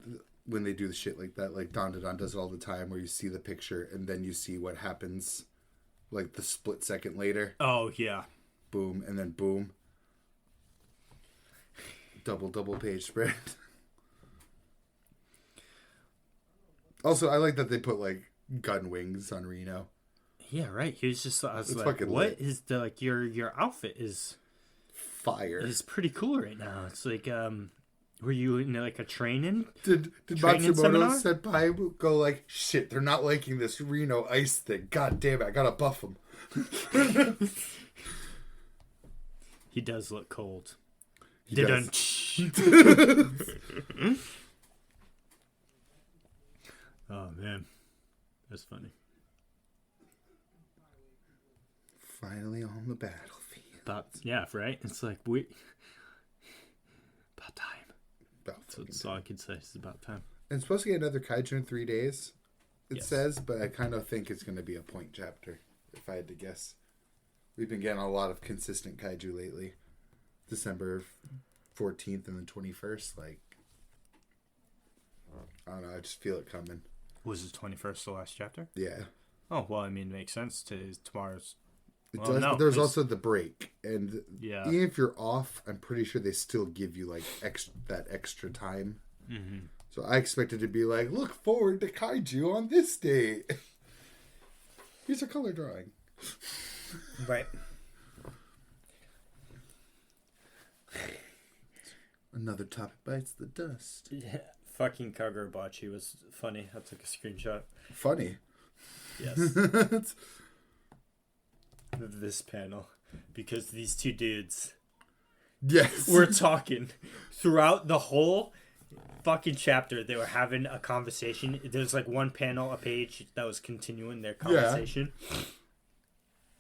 when they do the shit like that. Like Dandadan does it all the time, where you see the picture and then you see what happens, like the split second later. Oh, yeah. Boom, and then boom. Double page spread. Also, I like that they put like gun wings on Reno. Yeah, right. He was just, I was It's like, fucking what lit. is the, like, your outfit is Fire. pretty cool right now. It's like, were you in like a training? Did Training Matsumoto seminar? Senpai go like, shit, they're not liking this Reno ice thing. God damn it, I gotta buff them. He does look cold. He They does. done. Oh man, that's funny. Finally on the battlefield. Yeah, right. It's like about time. That's all I can say. It's about time. And it's supposed to get another kaiju in 3 days, it Yes. says, but I kind of think it's going to be a point chapter, if I had to guess. We've been getting a lot of consistent kaiju lately. December 14th and the 21st, like, I don't know, I just feel it coming. Was the 21st the last chapter? Yeah. Oh well, I mean, it makes sense to tomorrow's. It Well, does, no, but there's 'cause- also the break, and Yeah. even if you're off, I'm pretty sure they still give you, like, that extra time. Mm-hmm. So I expected to be like, look forward to kaiju on this date. Here's a color drawing. Right. Another topic bites the dust. Yeah. Fucking Kagura Bachi was funny. I took a screenshot. Funny. Yes. This panel, because these two dudes Yes. were talking throughout the whole fucking chapter. They were having a conversation. There's like one panel a page that was continuing their conversation.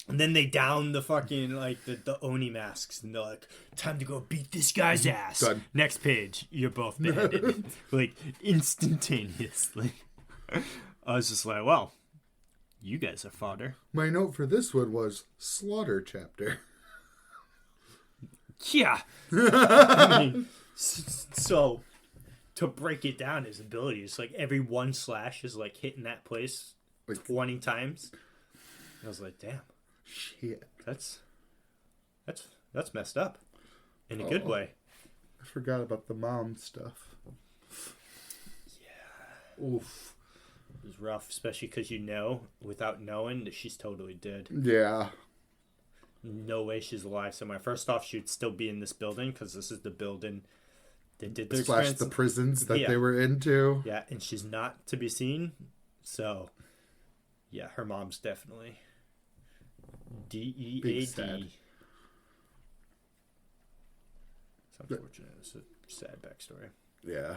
And then they down the fucking like the Oni masks and they're like, time to go beat this guy's ass. Done. Next page, you're both beheaded. Like instantaneously. I was just like, well, you guys are fodder. My note for this one was slaughter chapter. Yeah. I mean, so to break it down, his ability is like every one slash is like hitting that place Like- 20 times. I was like, damn, Shit. that's messed up in a good Oh. way. I forgot about the mom stuff. Yeah. Oof. It was rough, especially because without knowing, that she's totally dead. Yeah. No way she's alive somewhere. First off, she'd still be in this building because this is the building they did their Slash experiments. the prisons that Yeah. they were into. Yeah, and she's not to be seen. So, yeah, her mom's definitely Big DEAD. sad. It's unfortunate. It's a sad backstory. Yeah.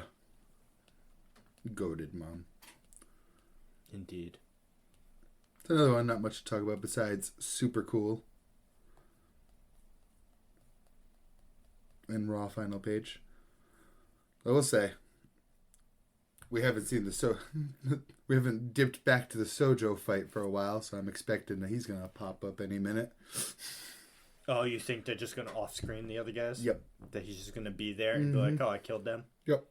Goated mom. Indeed. It's another one, not much to talk about besides super cool. And raw final page. I will say, we haven't seen we haven't dipped back to the Sojo fight for a while, so I'm expecting that he's gonna pop up any minute. Oh, you think they're just going to off-screen the other guys? Yep. That he's just going to be there and be like, oh, I killed them? Yep.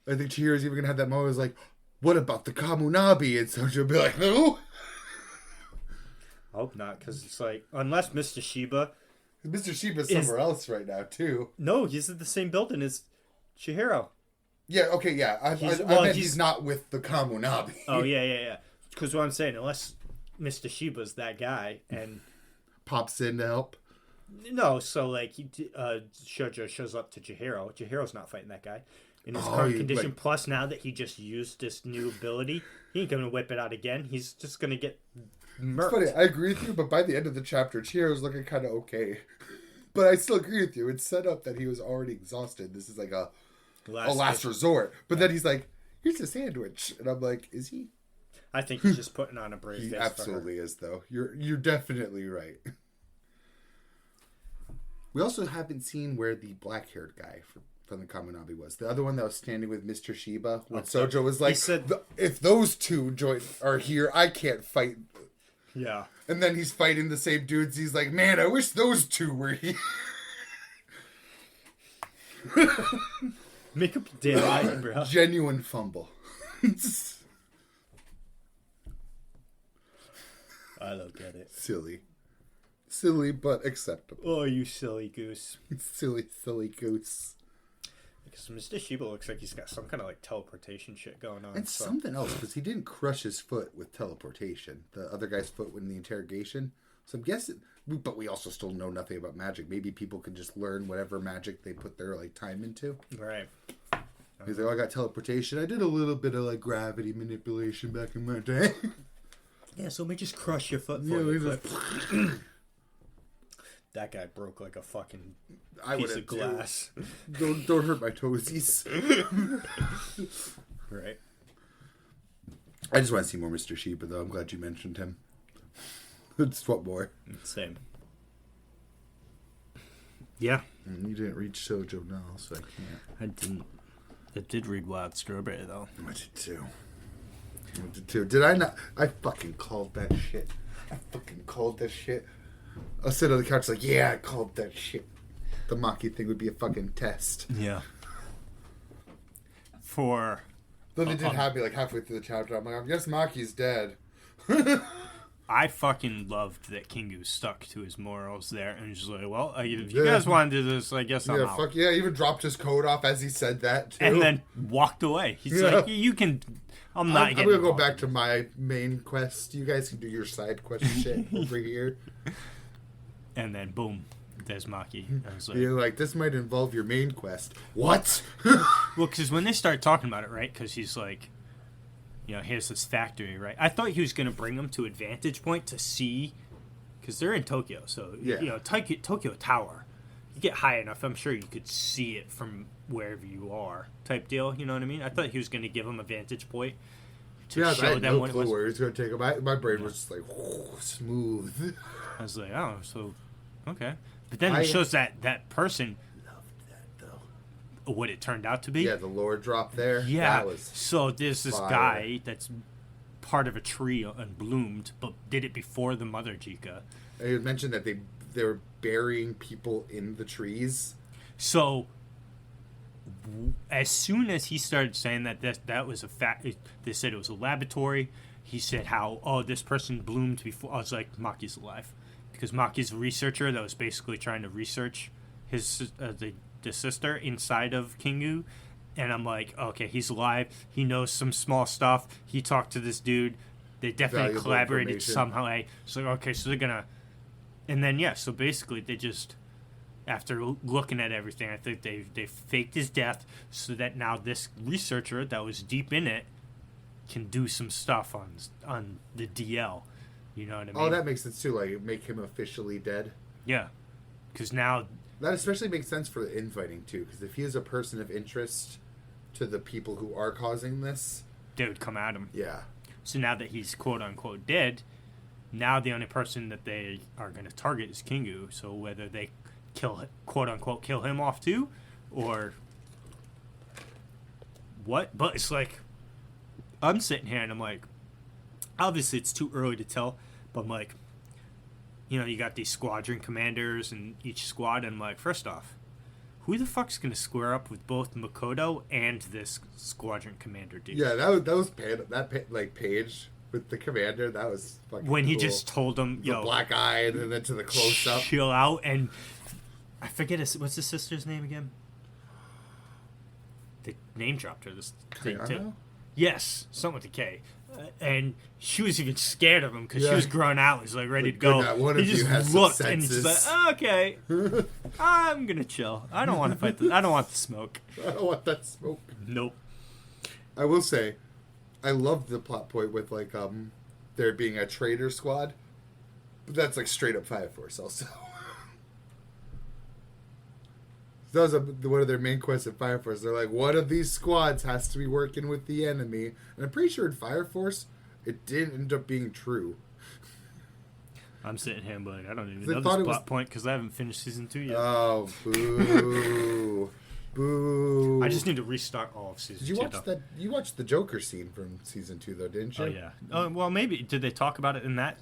I think Chihiro's even gonna have that moment. It's like, what about the Kamunabi? And Sojo will be like, no. I hope not, because it's like, unless Mr. Shiba... Mr. Shiba's somewhere else right now too. No, he's in the same building as Chihiro. Yeah. Okay. Yeah. I meant he's not with the Kamunabi. Oh, yeah. Because what I'm saying, unless Mr. Shiba's that guy, and... Pops in to help. No, so like Shoujo shows up to Chihiro. Chihiro's not fighting that guy. in his current condition. like- Plus, now that he just used this new ability, he ain't gonna whip it out again. He's just gonna get murked. It's funny, I agree with you, but by the end of the chapter, Chihiro's looking kind of okay. But I still agree with you. It's set up that he was already exhausted. This is like a last resort. But then he's like, here's a sandwich. And I'm like, is he? I think he's just putting on a brave He face absolutely is, though. You're definitely right. We also haven't seen where the black-haired guy from the Kaminabi was. The other one that was standing with Mr. Shiba. When Sojo was like, if those two are here, I can't fight. Yeah. And then he's fighting the same dudes. He's like, man, I wish those two were here. Make up your damn mind, bro. Genuine fumble. I don't get it. Silly. Silly, but acceptable. Oh, you silly goose. Silly goose. Because Mr. Shiba looks like he's got some kind of like teleportation shit going on. And something else, because he didn't crush his foot with teleportation. The other guy's foot in the interrogation. So I'm guessing, but we also still know nothing about magic. Maybe people can just learn whatever magic they put their like time into. Right. He's like, oh, I got teleportation. I did a little bit of like gravity manipulation back in my day. Yeah, so let me just crush your foot. That guy broke like a fucking piece of glass. Don't hurt my toesies. Right. I just want to see more Mr. Shiba, though. I'm glad you mentioned him. Just what more? Same. Yeah. You didn't read Shoujo now, so I can't. I didn't. I did read Wild Strawberry, though. I did too. Did I not? I fucking called that shit. I'll sit on the couch like, yeah, I called that shit. The Maki thing would be a fucking test. Yeah. For... Then they did have me like halfway through the chapter. I'm like, I guess Maki's dead. I fucking loved that Kingu stuck to his morals there and just like, well, if you guys want to do this, I guess I'm out. Fuck yeah, even dropped his coat off as he said that, too. And then walked away. He's like, you can... I'm going to go back to my main quest. You guys can do your side quest shit over here. And then, boom, there's Maki. I was like, you're like, this might involve your main quest. What? Well, because when they start talking about it, right, because he's like, here's this factory, right? I thought he was going to bring them to a vantage point to see, because they're in Tokyo, so, Tokyo Tower. You get high enough, I'm sure you could see it from wherever you are, type deal, you know what I mean? I thought he was going to give them a vantage point to show them what it was. Where he's going to take them. My brain was just like, smooth. I was like, oh, so, okay. But then it shows that person... Loved that, though. What it turned out to be. Yeah, the lore drop there. Yeah. That was so there's this guy that's part of a tree and bloomed, but did it before the mother Jika. I had mentioned that they were burying people in the trees. So as soon as he started saying that was a fact, they said it was a laboratory. He said how, this person bloomed before. I was like, Maki's alive. Because Maki's a researcher that was basically trying to research his the sister inside of Kingu. And I'm like, okay, he's alive. He knows some small stuff. He talked to this dude. They definitely Valuable collaborated somehow. So, okay, so they're going to... And then, so basically they just... After looking at everything, I think they faked his death so that now this researcher that was deep in it can do some stuff on the DL. You know what I mean? Oh, that makes sense too. Like, make him officially dead. Yeah. Because now... That especially makes sense for the infighting too. Because if he is a person of interest to the people who are causing this... They would come at him. Yeah. So now that he's quote-unquote dead, now the only person that they are going to target is Kingu. So whether they... quote-unquote kill him off too, or what? But it's like, I'm sitting here and I'm like, obviously it's too early to tell, but I'm like, you got these squadron commanders in each squad, and I'm like, first off, who the fuck's gonna square up with both Makoto and this squadron commander dude? Yeah, that page with the commander, that was fucking when he cool. just told him, the black eye, and then to the close up, chill out. And I forget what's his sister's name again? They name dropped her this thing too. Yes, something with a K. And she was even scared of him because she Yeah. was grown out and was like ready to Good, go. now one of He you just has some looked and she's like, senses. oh, okay, I'm gonna chill. I don't want to fight. I don't want the smoke. I don't want that smoke. Nope. I will say, I loved the plot point with like there being a traitor squad, but that's like straight up Fire Force also. That was one of their main quests in Fire Force. They're like, one of these squads has to be working with the enemy, and I'm pretty sure in Fire Force it didn't end up being true. I'm sitting here and like, I don't even They know thought this it was- plot point because I haven't finished season 2 yet. Oh, boo, boo! I just need to restart all of season Did you 2. watch though. that? You watched the Joker scene from season 2, though, didn't you? Oh yeah. Oh well, maybe did they talk about it in that?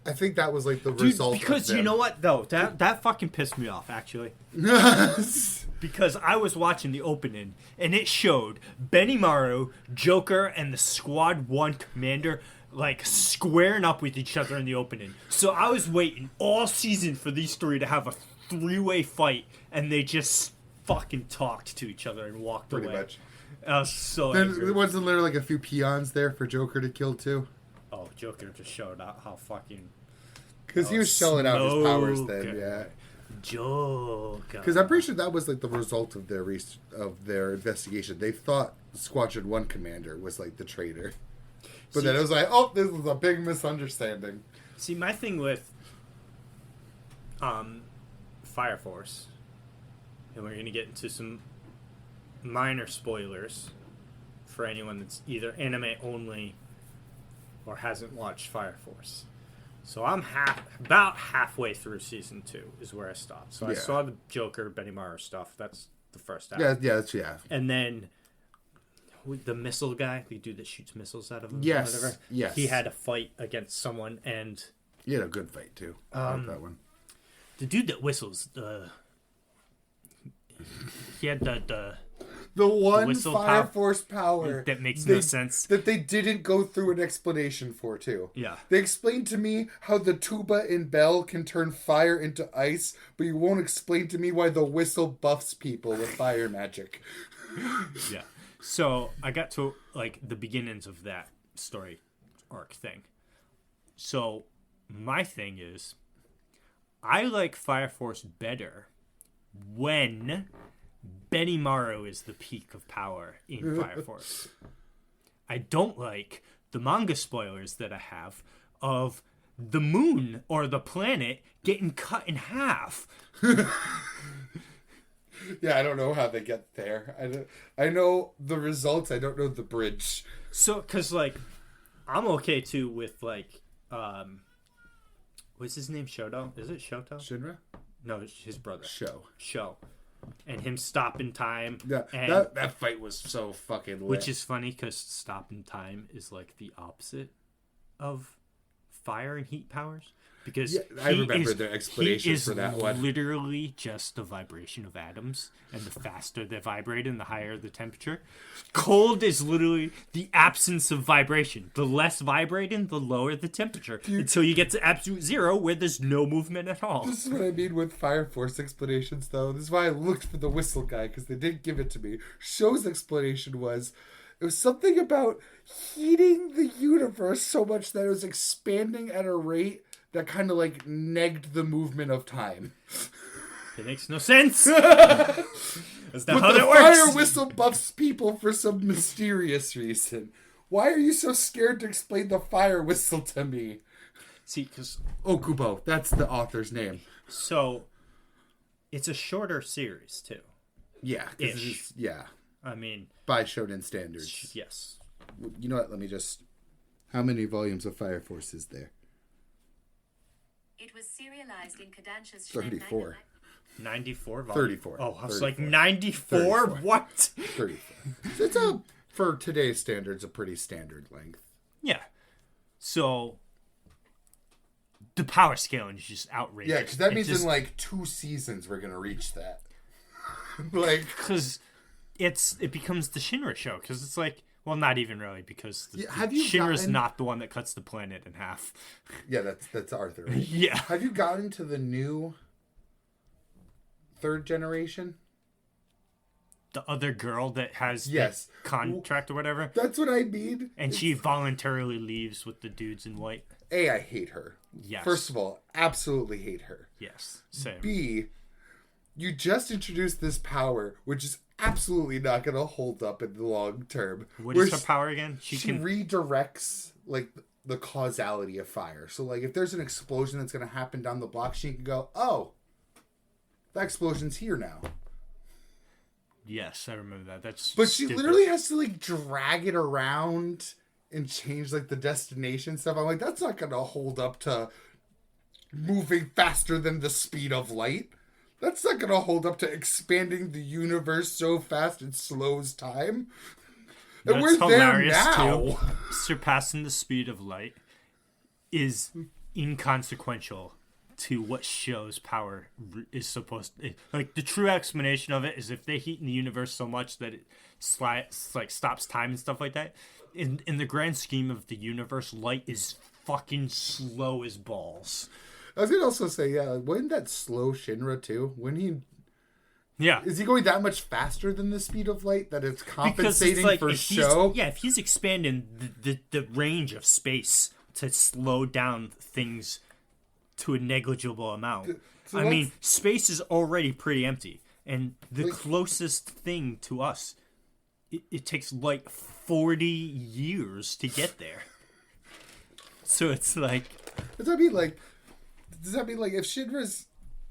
I think that was like the Dude, result. because of you know what though, that fucking pissed me off actually. what? Because I was watching the opening and it showed Benimaru, Joker, and the Squad 1 commander like squaring up with each other in the opening. So I was waiting all season for these three to have a 3-way fight, and they just fucking talked to each other and walked Pretty away. much. I was so Then angry. wasn't there like a few peons there for Joker to kill too? Oh, Joker just showed out how fucking Because he was shelling out his powers then, Smoker. yeah. Joker. Because I'm pretty sure that was like the result of their investigation. They thought Squadron 1 commander was like the traitor. But See- then it was like, oh, this is a big misunderstanding. See, my thing with Fire Force, and we're going to get into some minor spoilers for anyone that's either anime only or hasn't watched Fire Force. So I'm about halfway through season 2 is where I stopped. So I Yeah. saw the Joker, Benimaru stuff. That's the first half. Yeah. And then with the missile guy, the dude that shoots missiles out of him, Yes, or whatever, yes. he had a fight against someone, and He had a good fight too. I like that one. the dude that whistles, he had The one whistle Fire pow- Force power that makes no sense. that they didn't go through an explanation for too. Yeah. They explained to me how the tuba in Bell can turn fire into ice, but you won't explain to me why the whistle buffs people with fire magic. Yeah. So I got to like the beginnings of that story arc thing. So my thing is, I like Fire Force better when Benimaru is the peak of power in Fire Force. I don't like the manga spoilers that I have of the moon or the planet getting cut in half. Yeah, I don't know how they get there. I know the results. I don't know the bridge. So, because, like, I'm okay, too, with, like, what's his name? Shoto? Is it Shoto? Shinra? No, it's his brother. Show. And him stopping time. Yeah, and, that fight was so fucking lit. which is funny, because stopping time is, like, the opposite of fire and heat powers. Because Yeah, I remember the explanation for that one. Literally just the vibration of atoms, and the faster they vibrate and the higher the temperature. Cold is literally the absence of vibration. The less vibrating, the lower the temperature, until you get to absolute zero, where there's no movement at all. This is what I mean with Fire Force explanations, though. This is why I looked for the whistle guy, because they didn't give it to me. Show's explanation was, it was something about heating the universe so much that it was expanding at a rate that kind of like negged the movement of time. It makes no sense. That's not But how the that works. fire whistle buffs people for some mysterious reason. Why are you so scared to explain the fire whistle to me? See, because Okubo, that's the author's name. so it's a shorter series too. Yeah, Ish. yeah, I mean, by Shonen standards. yes. You know what? Let me just. How many volumes of Fire Force is there? It was serialized in Kodansha's 34. 94 volumes. 34. Oh, I was 34. like 94? 34. What? 34. It's a, for today's standards, a pretty standard length. Yeah. So the power scaling is just outrageous. Yeah, because that It means just, in like 2 seasons we're gonna reach that. Like, because it becomes the Shinra show, because it's like, well, not even really, because Yeah, have you Shinra's gotten- not the one that cuts the planet in half. yeah, that's Arthur. Right? Yeah. Have you gotten to the new 3rd generation? the other girl that has Yes. the contract or whatever, That's what I mean. and she voluntarily leaves with the dudes in white. A, I hate her. Yes. First of all, absolutely hate her. Yes. Same. B, you just introduced this power, which is absolutely not going to hold up in the long term. What is her power again? She can redirects, like, the causality of fire. So, like, if there's an explosion that's going to happen down the block, she can go, oh, that explosion's here now. Yes, I remember that. That's But stupid. she literally has to, like, drag it around and change, like, the destination stuff. I'm like, that's not going to hold up to moving faster than the speed of light. That's not going to hold up to expanding the universe so fast it slows time. And That's we're there hilarious now. too. Surpassing the speed of light is inconsequential to what show's power is supposed to. Like, the true explanation of it is if they heat in the universe so much that it like stops time and stuff like that. In the grand scheme of the universe, light is fucking slow as balls. I was going to also say, yeah, wasn't that slow Shinra too? Yeah. Is he going that much faster than the speed of light that it's Because compensating it's like for if show? if he's expanding the range of space to slow down things to a negligible amount. So I mean, space is already pretty empty. And the closest thing to us, it takes like 40 years to get there. So it's like... Does that mean like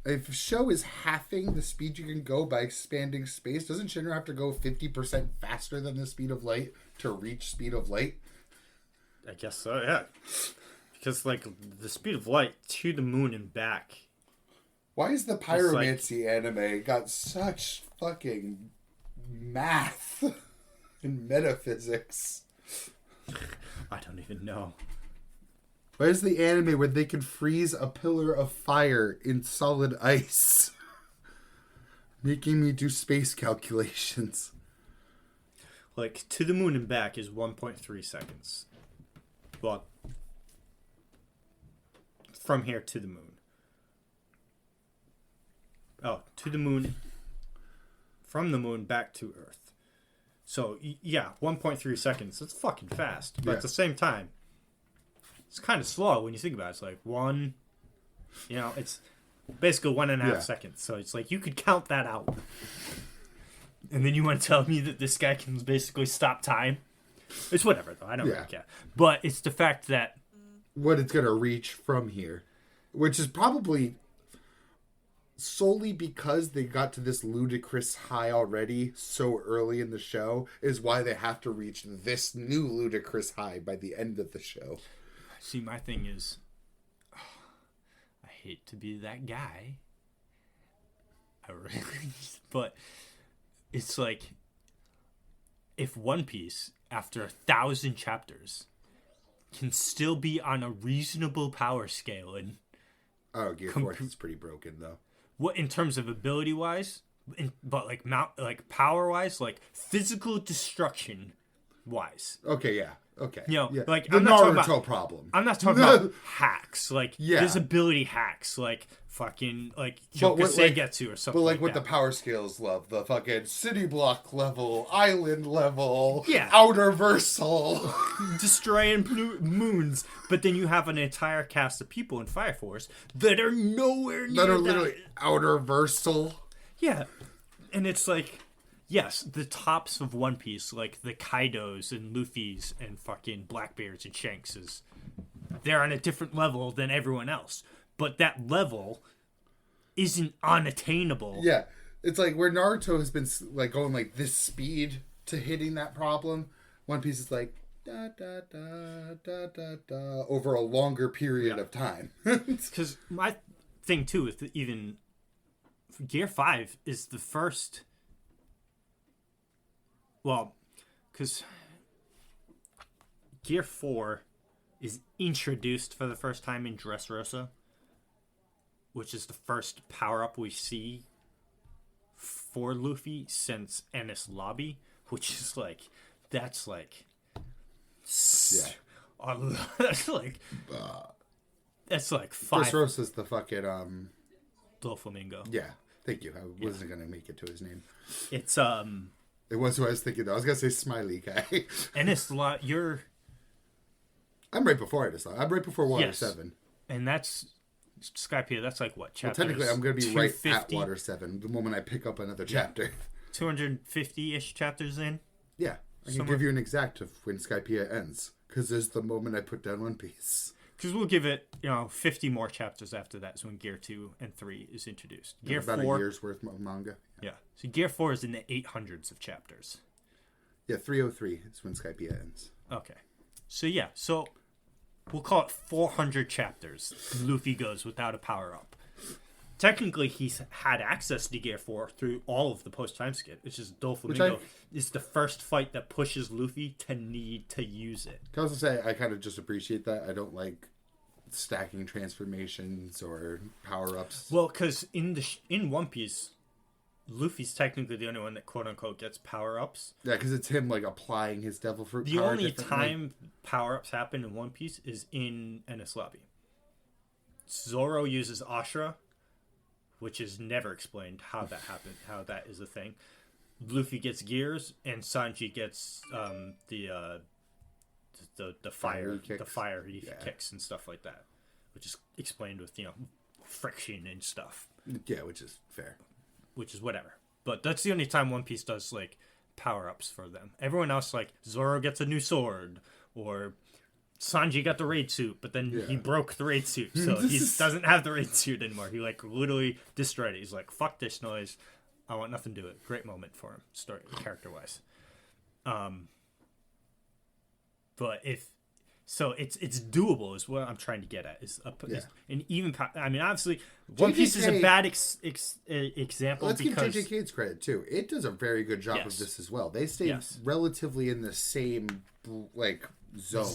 if show is halving the speed you can go by expanding space, doesn't Shinra have to go 50% faster than the speed of light to reach speed of light? I guess so, yeah. Because, like, the speed of light to the moon and back. Why is the pyromancy anime got such fucking math and metaphysics? I don't even know. Why is the anime where they can freeze a pillar of fire in solid ice? Making me do space calculations. Like, to the moon and back is 1.3 seconds. Well, from here to the moon. Oh, to the moon. From the moon back to Earth. So, yeah, 1.3 seconds. That's fucking fast. But at the same time, it's kind of slow when you think about it. It's like it's basically 1.5 seconds. So it's like you could count that out. And then you want to tell me that this guy can basically stop time? It's whatever, though. I don't really care. But it's the fact that... What it's going to reach from here. Which is probably solely because they got to this ludicrous high already so early in the show is why they have to reach this new ludicrous high by the end of the show. See, my thing is, I hate to be that guy. I really, but it's like, if One Piece, after 1,000 chapters, can still be on a reasonable power scale, and Gear 4 is pretty broken though. What in terms of ability wise, but like power wise, like physical destruction wise. Okay, yeah. Okay. You know, like the I'm not talking Naruto about problem. I'm not talking about hacks. Like Yeah. there's ability hacks, like fucking like But what, like- Jokusegetsu or something. But like what that. the power scales love, the fucking city block level, island level, Yeah. outer versal. destroying moons, but then you have an entire cast of people in Fire Force that are nowhere near that are that. literally outer versal. Yeah, and it's like, yes, the tops of One Piece, like the Kaidos and Luffy's and fucking Blackbeards and Shankses, they're on a different level than everyone else. But that level isn't unattainable. Yeah, it's like where Naruto has been like going like this speed to hitting that problem. One Piece is like da da da da da da over a longer period of time. Because my thing too is that even Gear 5 is the first. Well, because Gear 4 is introduced for the first time in Dressrosa, which is the first power-up we see for Luffy since Enies Lobby, which is like, that's like... that's like... That's like 5... Dressrosa's the fucking Doflamingo. yeah. Thank you. I wasn't gonna make it to his name. It's It was what I was thinking. Though. I was gonna say Smiley Guy. and it's a lot. I'm right before it. I'm right before Water 7. And that's Skypiea. That's like what chapter? Well, technically, I'm gonna be right at Water 7 the moment I pick up another chapter. 250-ish chapters in. Yeah, I can give you an exact of when Skypiea ends because there's the moment I put down One Piece. Because we'll give it, 50 more chapters after that is when Gear 2 and 3 is introduced. Gear about 4, a year's worth of manga. Yeah. So Gear 4 is in the 800s of chapters. Yeah, 303 is when Skypiea ends. Okay. So yeah, we'll call it 400 chapters. Luffy goes without a power-up. Technically, he's had access to Gear 4 through all of the post-time skip. It's just Doflamingo is the first fight that pushes Luffy to need to use it. Can I also say, I kind of just appreciate that. I don't like stacking transformations or power-ups. Well, because in One Piece, Luffy's technically the only one that quote-unquote gets power-ups. Yeah, because it's him, like, applying his Devil Fruit The power only differently. time power-ups happen in One Piece is in Enies Lobby. Zoro uses Ashura, which is never explained how that happened, how that is a thing. Luffy gets gears, and Sanji gets the fire kicks and stuff like that, which is explained with friction and stuff. Yeah, which is fair. Which is whatever. But that's the only time One Piece does like power-ups for them. Everyone else, like Zoro gets a new sword, or Sanji got the raid suit, but then he broke the raid suit, so he doesn't have the raid suit anymore. He like literally destroyed it. He's like, fuck this noise. I want nothing to do with it. Great moment for him, character-wise. But it's doable is what I'm trying to get at. And even obviously One Piece is a bad example. Let's give because JJK's credit too. It does a very good job of this as well. They stay relatively in the same zone.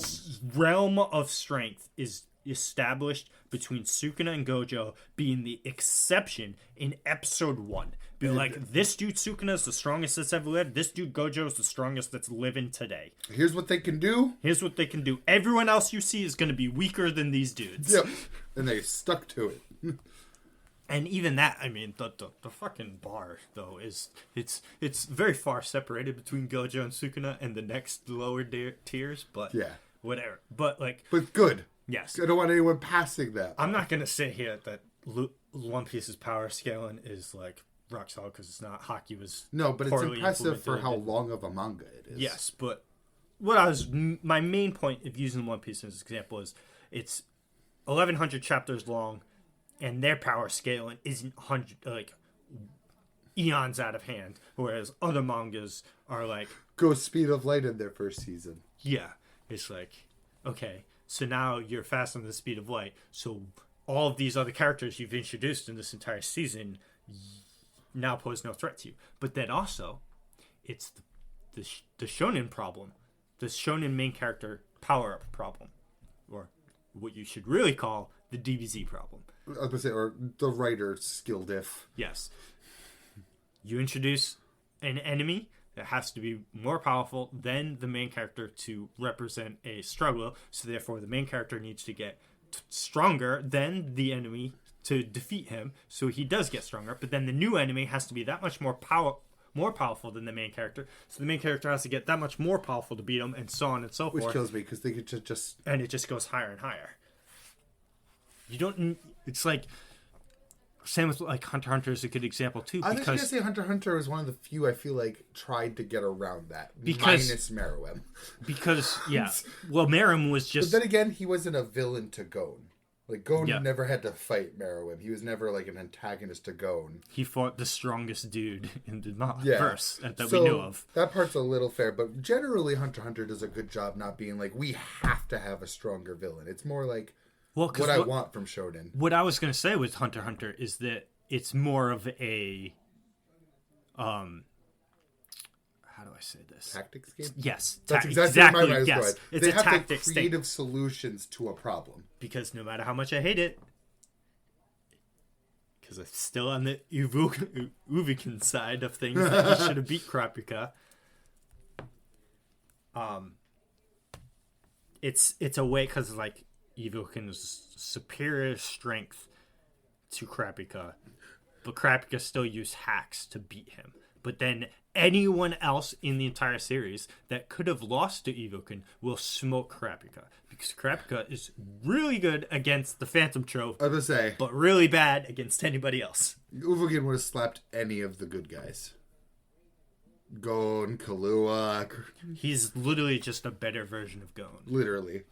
Realm of strength is established between Sukuna and Gojo being the exception in episode 1. Be like, this dude Sukuna is the strongest that's ever lived. This dude Gojo is the strongest that's living today. Here's what they can do. Everyone else you see is going to be weaker than these dudes. Yep. And they stuck to it. And even that, the fucking bar though it's very far separated between Gojo and Sukuna and the next lower tiers, but whatever. But good. Yes. I don't want anyone passing that. I'm not gonna say here that One Piece's power scaling is like rock solid because it's not. Haki was but it's impressive for how long of a manga it is. Yes, but my main point of using One Piece as an example is it's 1,100 chapters long. And their power scaling isn't eons out of hand, whereas other mangas are like go speed of light in their first season. Yeah, it's like okay, so now you're faster than the speed of light. So all of these other characters you've introduced in this entire season now pose no threat to you. But then also, it's the shonen problem, the shonen main character power up problem, or what you should really call the DBZ problem. I was going to say, or the writer's skill diff. Yes. You introduce an enemy that has to be more powerful than the main character to represent a struggle, so therefore the main character needs to get stronger than the enemy to defeat him, so he does get stronger, but then the new enemy has to be that much more powerful than the main character, so the main character has to get that much more powerful to beat him, and so on and so forth. Which kills me, because they could just... And it just goes higher and higher. You don't... It's like... Same with like Hunter x Hunter is a good example too. I was going to say Hunter x Hunter is one of the few I feel like tried to get around that. Minus Meruem. Because, yeah. Well, Meruem was just... But then again, he wasn't a villain to Gon. Like, Gon never had to fight Meruem. He was never like an antagonist to Gon. He fought the strongest dude in the verse that we knew of. That part's a little fair, but generally Hunter x Hunter does a good job not being like, we have to have a stronger villain. It's more like... what I want from Shonen. What I was going to say with Hunter x Hunter is that it's more of a, how do I say this? Tactics game? Yes. That's exactly what my mind is going. It's they a have tactics the creative solutions to a problem. Because no matter how much I hate it, because I'm still on the Uviken side of things that you should have beat Kurapika. It's a way, because like, Evoken's superior strength to Kurapika, but Kurapika still used hacks to beat him. But then anyone else in the entire series that could have lost to Evoken will smoke Kurapika. Because Kurapika is really good against the Phantom Trope, I was gonna say, but really bad against anybody else. Uvogin would have slapped any of the good guys. Gon, Kahlua. He's literally just a better version of Gon. Literally.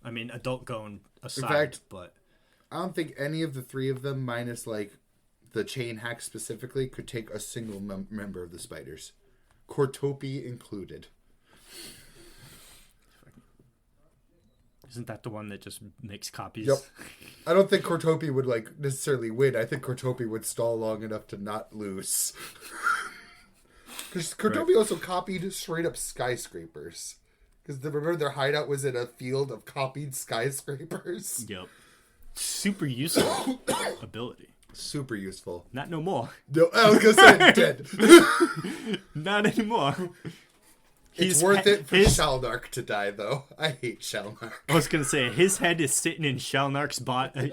I mean, adult Gon aside, In fact, but I don't think any of the three of them, minus like the chain hack specifically, could take a single member of the spiders. Cortopi included. Isn't that the one that just makes copies? Yep. I don't think Cortopi would like necessarily win. I think Cortopi would stall long enough to not lose. Because Cortopi also copied straight up skyscrapers. Because remember their hideout was in a field of copied skyscrapers? Yep. Super useful ability. Super useful. Not no more. No, I was going to say dead. Not anymore. It's worth it for Shalnark to die, though. I hate Shalnark. I was going to say, his head is sitting in Shalnark's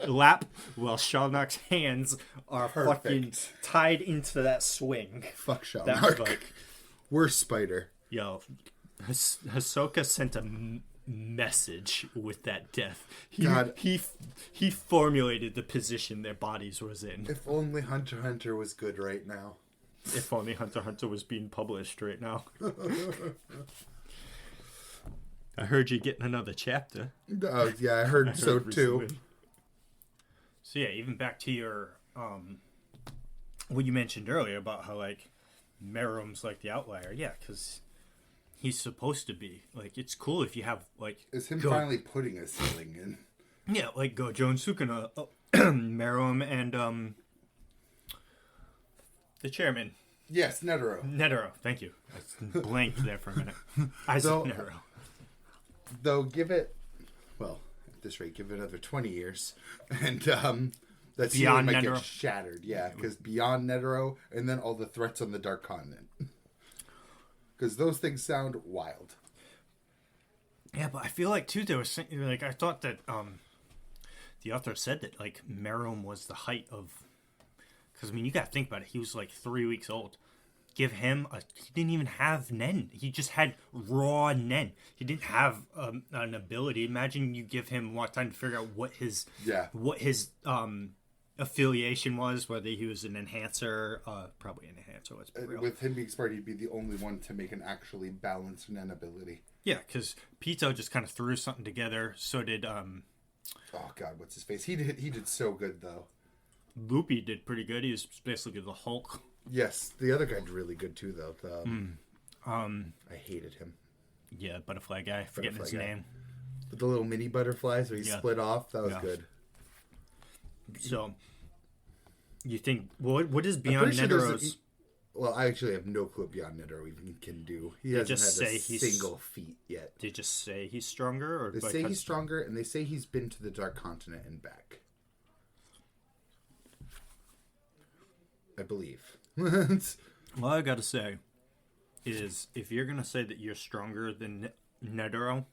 lap, while Shalnark's hands are fucking tied into that swing. Fuck Shalnark. That was like, worst spider. yo, Hisoka sent a message with that death. He formulated the position their bodies was in. If only Hunter x Hunter was good right now. If only Hunter x Hunter was being published right now. I heard you getting another chapter. Yeah, I heard so too. Recently. So yeah, even back to your what you mentioned earlier about how like Merum's like the outlier. Yeah, because he's supposed to be. Like, it's cool if you have like it's him finally putting a ceiling in. Yeah, like Gojo and Sukuna, Merum and the chairman. Yes, Netero. Thank you. I blanked there for a minute. Isaac Netero. Though give it, well, at this rate, give it another 20 years, and that ceiling might get shattered. Yeah, because beyond Netero, and then all the threats on the Dark Continent. Because those things sound wild. Yeah, but I feel like too there was like I thought that the author said that like Merum was the height of. Because, I mean, you got to think about it. He was like 3 weeks old. Give him he didn't even have Nen. He just had raw Nen. He didn't have an ability. Imagine you give him more time to figure out what his affiliation was, whether he was an enhancer, probably an enhancer. Let's be real. With him being smart, he'd be the only one to make an actually balanced Nen ability. Yeah, because Pito just kind of threw something together. So did oh God, what's his face? He did so good though. Loopy did pretty good. He was basically the Hulk. Yes, the other guy did really good too, though. I hated him. Yeah, butterfly guy. Forgetting his name. With the little mini butterflies where he split off. That was good. So, you think what is Beyond Netero's? Well, I actually have no clue what Beyond Netero even can do. He hasn't had a single feat yet. They just say he's stronger, or they say he's stronger, and they say he's been to the Dark Continent and back. I believe. All I gotta say is, if you're gonna say that you're stronger than Netero,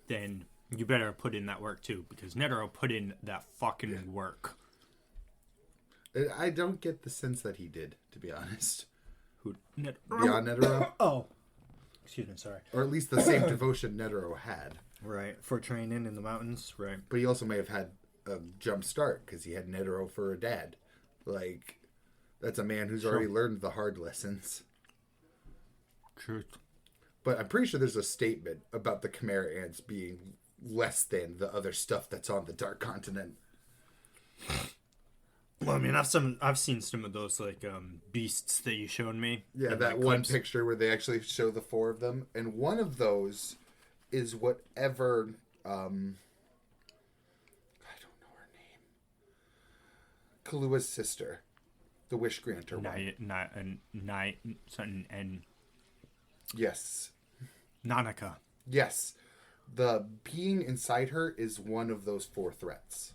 then you better put in that work too, because Netero put in that fucking work. I don't get the sense that he did, to be honest. Who? Beyond Netero? Oh. Excuse me, sorry. Or at least the same devotion Netero had. Right, for training in the mountains, right. But he also may have had a jump start, because he had Netero for a dad. Like, that's a man who's already learned the hard lessons. Truth. But I'm pretty sure there's a statement about the Chimera ants being less than the other stuff that's on the Dark Continent. Well, I mean, I've seen some of those like beasts that you showed me. Yeah, that one picture where they actually show the four of them, and one of those is whatever. I don't know her name. Kalua's sister, the wish granter one. Yes. Nanaka. Yes. The being inside her is one of those four threats.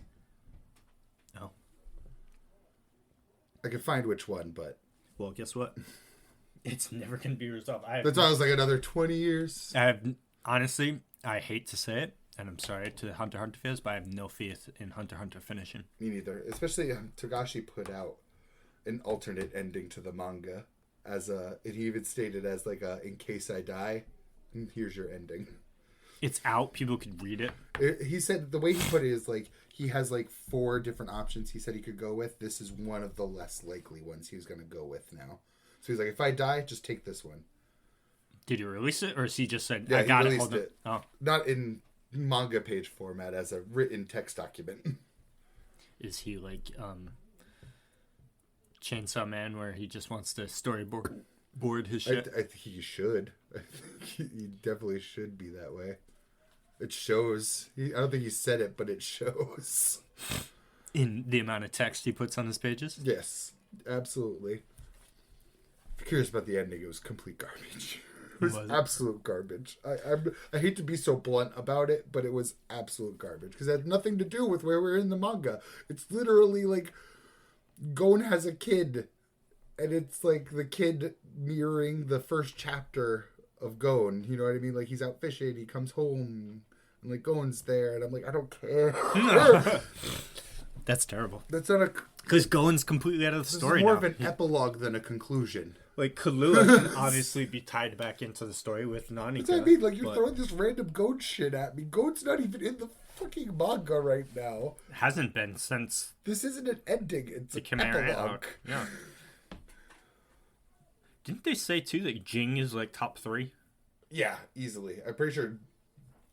Oh. I can find which one, but... Well, guess what? It's never going to be resolved. That's why I was like, another 20 years. Honestly, I hate to say it. And I'm sorry to Hunter x Hunter fans, but I have no faith in Hunter x Hunter finishing. Me neither. Especially Togashi put out an alternate ending to the manga and he even stated as like in case I die, here's your ending. It's out. People could read it. He said the way he put it is like he has like 4 different options he said he could go with. This is one of the less likely ones he was going to go with now. So he's like, if I die, just take this one. Did he release it, or has he just said, yeah, I got he it? released it. Oh. Not in manga page format, as a written text document. Is he like Chainsaw Man, where he just wants to storyboard his shit? I think he should. I think he definitely should be that way. It shows. I don't think he said it, but it shows. In the amount of text he puts on his pages? Yes, absolutely. If you're curious about the ending, it was complete garbage. It was absolute garbage. I hate to be so blunt about it, but it was absolute garbage. Because it had nothing to do with where we're in the manga. It's literally like Gon has a kid. And it's like the kid mirroring the first chapter of Gon. You know what I mean? Like he's out fishing, he comes home, and like Gon's there. And I'm like, I don't care. That's terrible. That's not a... Because Gon's completely out of the story It's more now. of an epilogue than a conclusion. Like, Kahlua can obviously be tied back into the story with Nanika. That's what I mean. Like, you're throwing this random Gon shit at me. Gon's not even in the fucking manga right now. Hasn't been since This isn't an ending. It's the an Chimera epilogue. arc. Yeah. Didn't they say, too, that Jing is, like, top 3? Yeah, easily. I'm pretty sure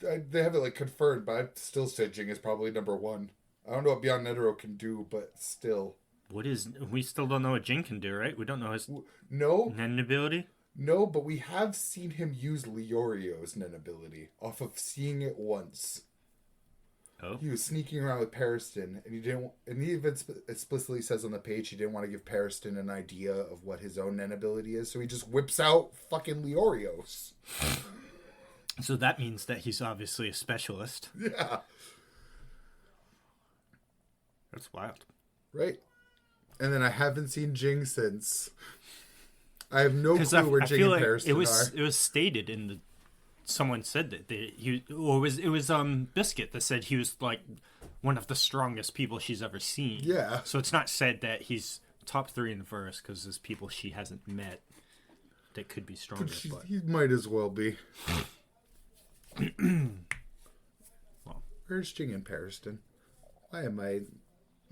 they have it, like, confirmed, but I'd still say Jing is probably number 1. I don't know what Beyond Netero can do, but still. We still don't know what Jing can do, right? We don't know his Nen ability? No, but we have seen him use Leorio's Nen ability off of seeing it once. Oh. He was sneaking around with Pariston, and he even explicitly says on the page he didn't want to give Pariston an idea of what his own Nen ability is, so he just whips out fucking Leorio's. So that means that he's obviously a specialist. Yeah. That's wild. Right. And then I haven't seen Jing since. I have no clue where Jing and Pariston are. It was stated in the... Someone said that it was Biscuit that said he was like one of the strongest people she's ever seen. Yeah. So it's not said that he's top 3 in the verse because there's people she hasn't met that could be stronger. But he might as well be. Well, where's Jing and Pariston? Why am I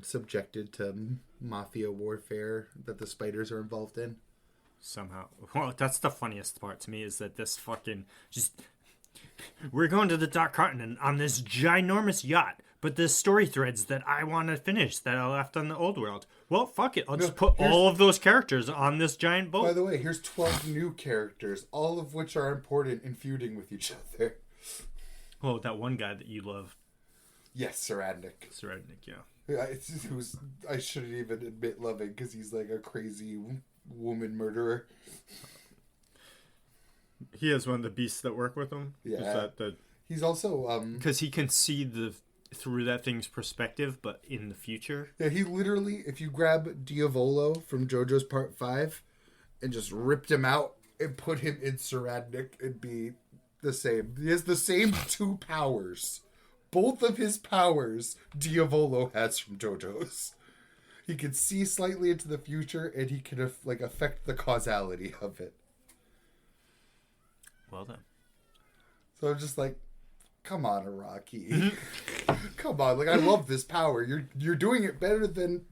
subjected to mafia warfare that the spiders are involved in? Somehow. Well, that's the funniest part to me is that this fucking we're going to the Dark Continent on this ginormous yacht, but there's story threads that I want to finish that I left on the old world. Well, fuck it. I'll just put all of those characters on this giant boat. By the way, here's 12 new characters, all of which are important in feuding with each other. Well, that one guy that you love. Yes, Saradnik. Saradnik, yeah. Yeah, I shouldn't even admit loving because he's like a crazy woman murderer. He has one of the beasts that work with him. Yeah. He's also because he can see through that thing's perspective, but in the future. Yeah, he literally, if you grab Diavolo from JoJo's Part 5 and just ripped him out and put him in Saradnik, it'd be the same. He has the same 2 powers. Both of his powers Diavolo has from JoJo's. He can see slightly into the future, and he can affect the causality of it. Well then. So I'm just like, come on, Araki. Come on, I love this power. You're doing it better than...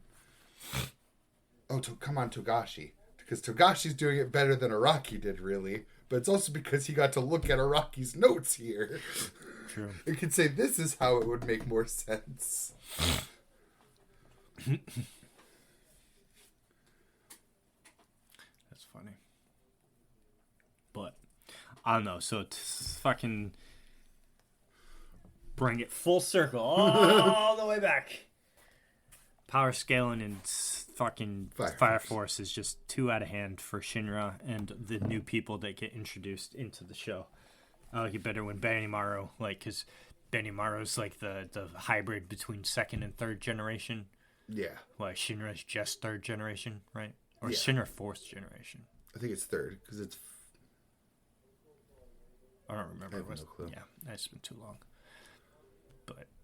come on, Togashi. Because Togashi's doing it better than Araki did, really. But it's also because he got to look at Araki's notes here. True. It could say, this is how it would make more sense. That's funny. But, I don't know, so to fucking bring it full circle, all the way back. Power scaling and fucking Fire Force is just too out of hand for Shinra and the new people that get introduced into the show. I like it better when Benimaru, because Benimaru's like the hybrid between 2nd and 3rd generation. Yeah. Why Shinra's just 3rd generation, right? Or yeah. Shinra 4th generation? I think it's 3rd because it's. I don't remember. I have no clue. Yeah, it's been too long.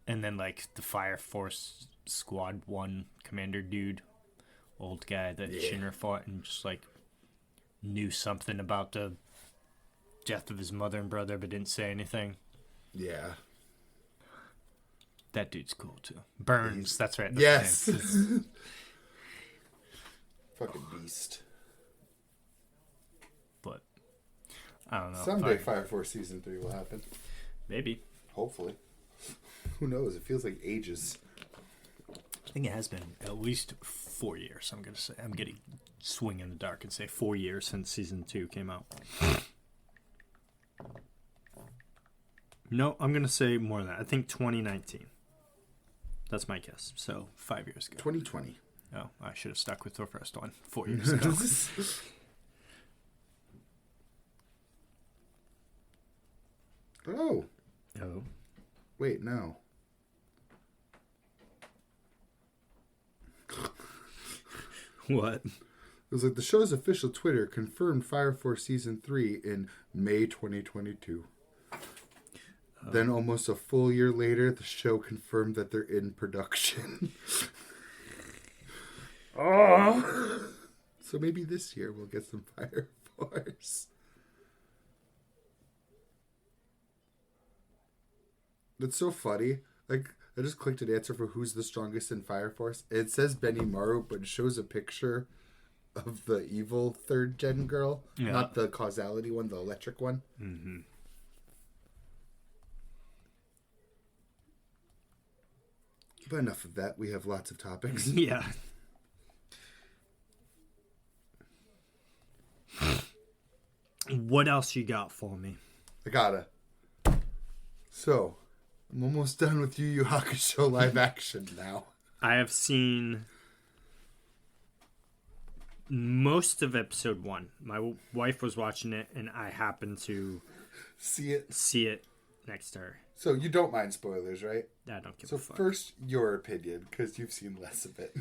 And then, like, the Fire Force Squad 1 commander dude, old guy that Shinra fought and just, like, knew something about the death of his mother and brother but didn't say anything. Yeah. That dude's cool, too. Burns, that's right. Yes. Fucking beast. But, I don't know. Someday Fire Force Season 3 will happen. Maybe. Hopefully. Who knows? It feels like ages. I think it has been at least 4 years, I'm going to say. I'm getting swing in the dark and say 4 years since Season 2 came out. No, I'm going to say more than that. I think 2019. That's my guess. So, 5 years ago. 2020. Oh, I should have stuck with the first one 4 years ago. Oh. Oh. Wait, no. What? It was like the show's official Twitter confirmed Fire Force Season 3 in May 2022. Then almost a full year later, the show confirmed that they're in production. Oh! So maybe this year we'll get some Fire Force. That's so funny. Like, I just clicked an answer for who's the strongest in Fire Force. It says Benimaru, but it shows a picture of the evil third gen girl. Yeah. Not the causality one, the electric one. Mm-hmm. But enough of that. We have lots of topics. Yeah. What else you got for me? I gotta. So, I'm almost done with YuYu Hakusho live action now. I have seen most of episode 1. My wife was watching it, and I happened to see it next to her. So you don't mind spoilers, right? I don't give a fuck. So first, your opinion, because you've seen less of it.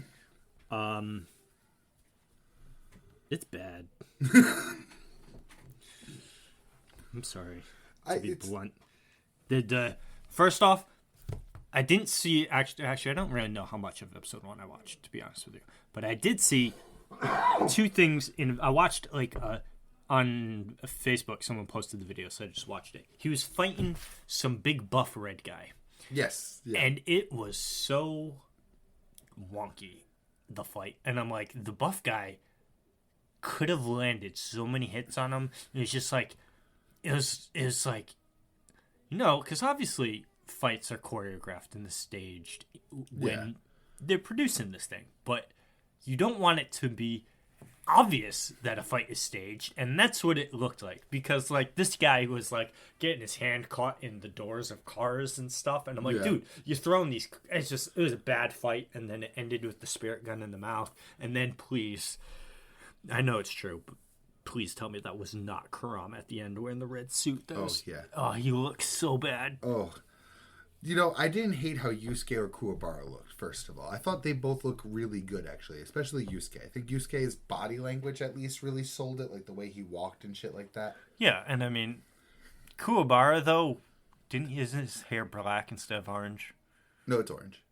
It's bad. I'm sorry to be blunt. First off, I didn't see actually I don't really know how much of episode 1 I watched, to be honest with you, but I did see 2 things. I watched on Facebook, someone posted the video, so I just watched it. He was fighting some big buff red guy. Yes. Yeah. And it was so wonky, the fight. And I'm like, the buff guy could have landed so many hits on him. It was just like, it was like, because obviously fights are choreographed and staged when they're producing this thing. But you don't want it to be obvious that a fight is staged, and that's what it looked like, because like this guy was like getting his hand caught in the doors of cars and stuff, and I'm like, dude, you're throwing these. It was a bad fight, and then it ended with the spirit gun in the mouth, and then please, I know it's true, but please tell me that was not Kurama at the end wearing the red suit. Oh, he looks so bad. Oh, I didn't hate how Yusuke or Kuwabara looked, first of all. I thought they both look really good, actually, especially Yusuke. I think Yusuke's body language, at least, really sold it, like the way he walked and shit like that. Yeah, and I mean, Kuwabara, though, isn't his hair black instead of orange? No, it's orange.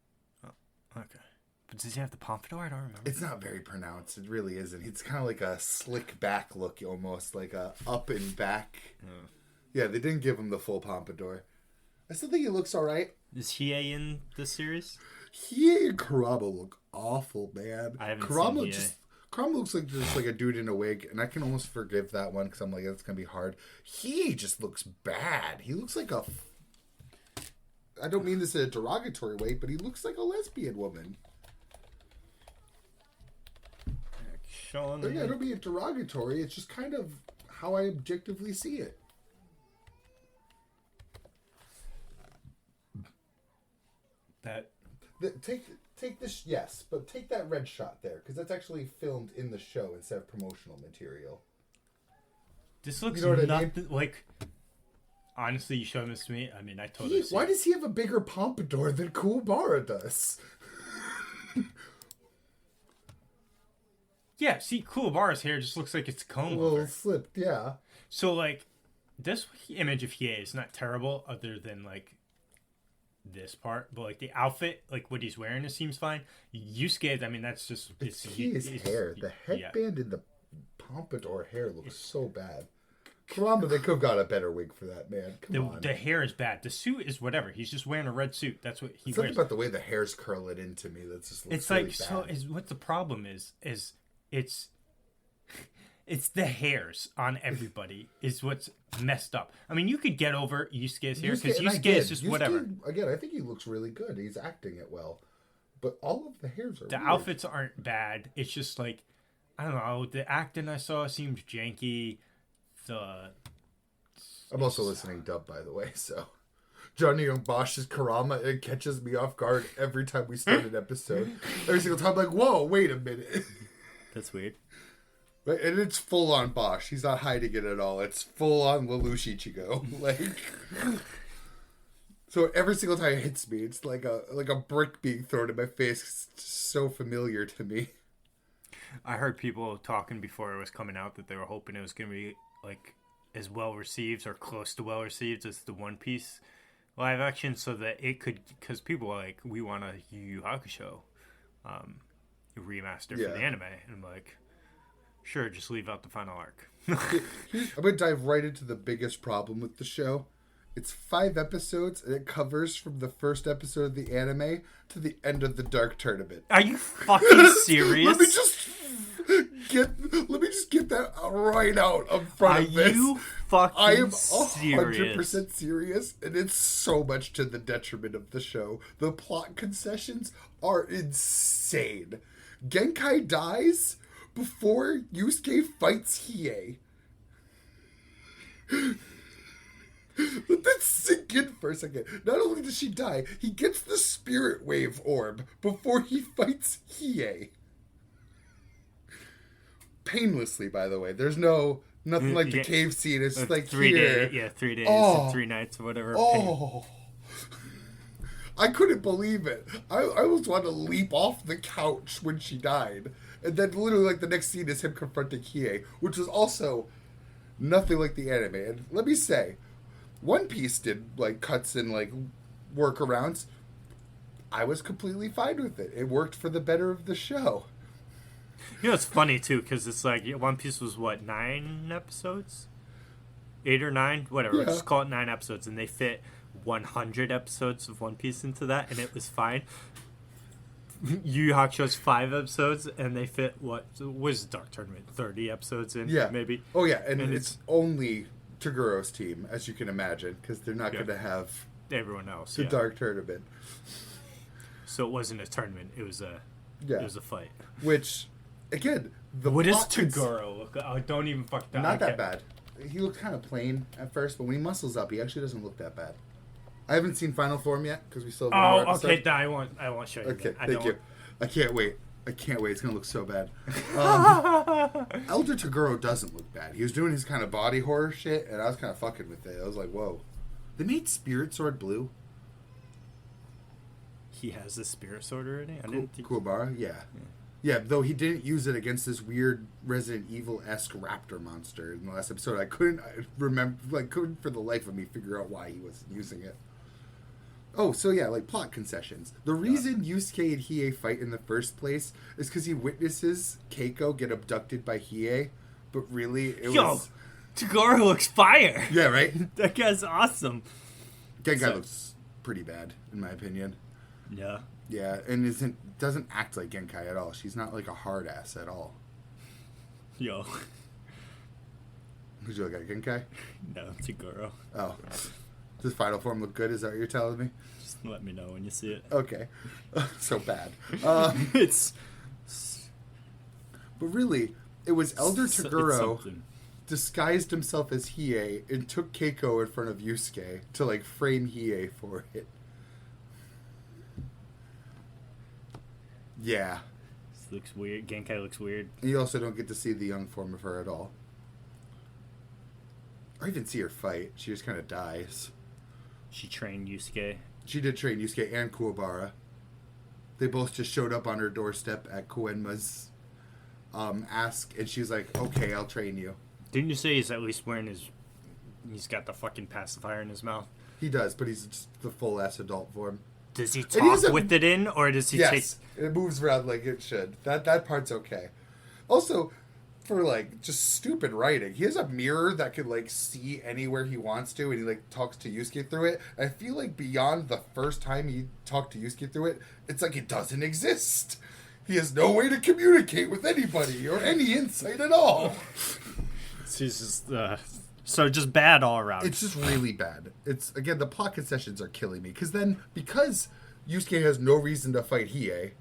Oh, okay. But does he have the pompadour? I don't remember. It's not very pronounced. It really isn't. It's kind of like a slick back look, almost, like a up and back. Oh. Yeah, they didn't give him the full pompadour. I still think he looks all right. Is Hiei in this series? Hiei and Kurama look awful, man. I haven't seen Hiei. Kurama looks like just like a dude in a wig, and I can almost forgive that one because I'm like, that's going to be hard. Hiei just looks bad. He looks like I don't mean this in a derogatory way, but he looks like a lesbian woman. I don't mean it derogatory. It's just kind of how I objectively see it. Take this, yes, but take that red shot there, because that's actually filmed in the show instead of promotional material. This looks nothing like. Honestly, you showed this to me. I mean, I totally. Why does he have a bigger pompadour than Kuwabara does? Yeah, see, Kuwabara's hair just looks like it's comb over. A little slipped, yeah. So, like, this image of Hiei is not terrible, other than, like, this part, but like the outfit, like what he's wearing, it seems fine. Yusuke, I mean, that's just It's his hair. The headband and the pompadour hair looks so bad. Kurama, they could have got a better wig for that, man. Come on. The hair is bad. The suit is whatever. He's just wearing a red suit. That's what he Something wears. about the way the hair's curling into me that's just looks It's really like bad. so. What the problem is it's the hairs on everybody is what's messed up. I mean, you could get over Yusuke's hair because Yusuke is just whatever. Again, I think he looks really good. He's acting it well, but all of the hairs are. The weird. outfits aren't bad. It's just like I don't know. The acting I saw seemed janky. I'm also listening dub, by the way, so Johnny Young Bosch's Kurama, it catches me off guard every time we start an episode. Every single time, I'm like, whoa, wait a minute. That's weird. Right, and it's full on Bosch. He's not hiding it at all. It's full on Lelouch Ichigo. Like, so every single time it hits me, it's like a brick being thrown in my face. It's so familiar to me. I heard people talking before it was coming out that they were hoping it was going to be like as well received or close to well received as the One Piece live action, so that it could, because people are like, we want a YuYu Hakusho remaster for the anime, and I'm like, sure, just leave out the final arc. I'm gonna dive right into the biggest problem with the show. It's 5 episodes, and it covers from the first episode of the anime to the end of the Dark Tournament. Are you fucking serious? Let me just get that right out in front of this. Are you fucking I am serious? 100% serious, and it's so much to the detriment of the show. The plot concessions are insane. Genkai dies before Yusuke fights Hiei. Let that sink in for a second. Not only does she die, he gets the spirit wave orb before he fights Hiei. Painlessly, by the way. There's nothing like the cave scene. It's just like 3 here. days, 3 days and 3 nights or whatever. Oh, I couldn't believe it. I almost wanted to leap off the couch when she died. And then literally like the next scene is him confronting Hiei, which is also nothing like the anime. And let me say, One Piece did like cuts and like workarounds. I was completely fine with it. It worked for the better of the show. You know, it's funny too, because it's like One Piece was what, 9 episodes? 8 or 9? Whatever. Yeah. Just call it 9 episodes, and they fit 100 episodes of One Piece into that, and it was fine. Yu Yu Hakusho's 5 episodes, and they fit what was Dark Tournament 30 episodes in, maybe. Oh yeah, and it's only Taguro's team, as you can imagine, because they're not going to have everyone else. the Dark Tournament. So it wasn't a tournament; it was a fight. Which, again, what does Taguro look like? Oh, don't even fuck that. Not that bad. He looked kind of plain at first, but when he muscles up, he actually doesn't look that bad. I haven't seen Final Form yet because we still have one more episode. Okay. I won't show you. Okay, that. thank you. I can't wait. It's gonna look so bad. Elder Taguro doesn't look bad. He was doing his kind of body horror shit, and I was kind of fucking with it. I was like, whoa. They made Spirit Sword blue. He has the Spirit Sword already. Kuwabara, yeah. Though he didn't use it against this weird Resident Evil-esque raptor monster in the last episode. I couldn't for the life of me figure out why he was using it. Oh, so yeah, like plot concessions. The reason Yusuke and Hiei fight in the first place is because he witnesses Keiko get abducted by Hiei, but really it was... Taguro looks fire. Yeah, right? That guy's awesome. Genkai looks pretty bad, in my opinion. Yeah. Yeah, and doesn't act like Genkai at all. She's not like a hard ass at all. Yo. Would you look at Genkai? No, Taguro. Oh. Does Final Form look good? Is that what you're telling me? Just let me know when you see it. Okay. So bad. It's... But really, it was Elder Taguro disguised himself as Hiei and took Keiko in front of Yusuke to like frame Hiei for it. Yeah. This looks weird. Genkai looks weird. And you also don't get to see the young form of her at all. Or even see her fight. She just kind of dies. She trained Yusuke. She did train Yusuke and Kuwabara. They both just showed up on her doorstep at Koenma's ask, and she was like, okay, I'll train you. Didn't you say he's at least wearing his... He's got the fucking pacifier in his mouth? He does, but he's just the full ass adult form. Does he And he has talk a- with it in, or does he Yes, it moves around like it should. That part's okay. Also, for like just stupid writing, he has a mirror that can like see anywhere he wants to, and he like talks to Yusuke through it. I feel like beyond the first time he talked to Yusuke through it, it's like it doesn't exist. He has no way to communicate with anybody or any insight at all. He's just, so just bad all around. It's just really bad. It's again, the plot concessions are killing me because Yusuke has no reason to fight Hiei,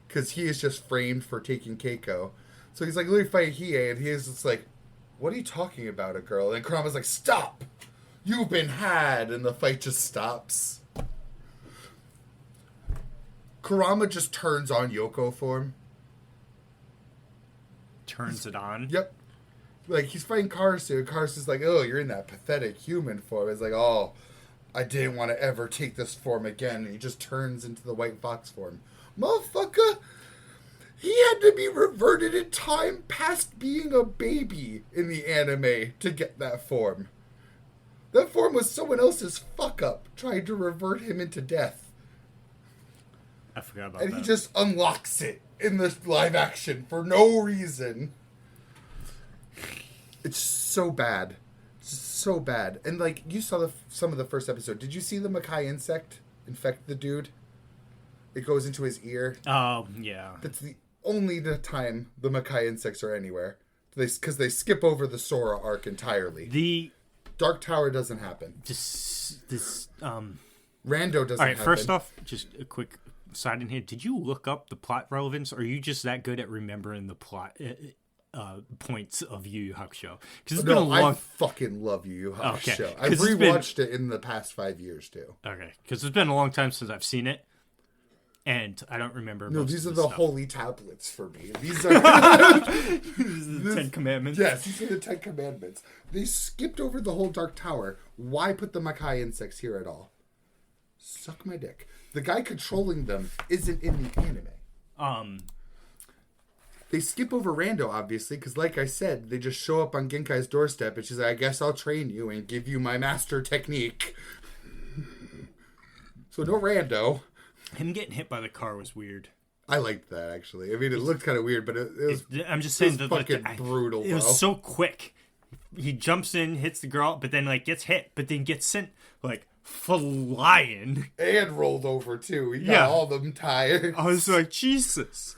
because he is just framed for taking Keiko. So he's like, let me fight Hiei, and he is just like, what are you talking about, a girl? And Kurama's like, stop! You've been had! And the fight just stops. Kurama just turns on Yoko form. Turns it on. Yep. Like, he's fighting Karasu, and Karasu's like, oh, you're in that pathetic human form. It's like, oh, I didn't want to ever take this form again. And he just turns into the white fox form. Motherfucker! He had to be reverted in time past being a baby in the anime to get that form. That form was someone else's fuck-up trying to revert him into death. I forgot about And that. he just unlocks it in this live action for no reason. It's so bad. It's just so bad. And, like, you saw some of the first episode. Did you see the Makai insect infect the dude? It goes into his ear. Oh, yeah. That's the only time the Makai insects are anywhere. Because they skip over the Sora arc entirely. The Dark Tower doesn't happen. this Rando doesn't all right, happen. first off, just a quick side in here. Did you look up the plot relevance, or are you just that good at remembering the plot points of Yu Yu Hakusho? Because it's been a No, long... I fucking love Yu Yu Hakusho. Okay, I've 'cause it's been- rewatched it in the past 5 years, too. Okay, because it's been a long time since I've seen it, and I don't remember. No, most these are of the stuff. holy tablets for me. These are... the Ten Commandments. Yes, these are the 10 Commandments. They skipped over the whole Dark Tower. Why put the Makai insects here at all? Suck my dick. The guy controlling them isn't in the anime. They skip over Rando, obviously, because like I said, they just show up on Genkai's doorstep, and she's like, I guess I'll train you and give you my master technique. So no Rando. Him getting hit by the car was weird. I liked that, actually. I mean, it looked kind of weird, but it was... I'm just saying that fucking like, brutal, It was bro. so quick. He jumps in, hits the girl, but then like gets hit, but then gets sent like flying. And rolled over, too. He got Yeah. all them tired. I was like, Jesus.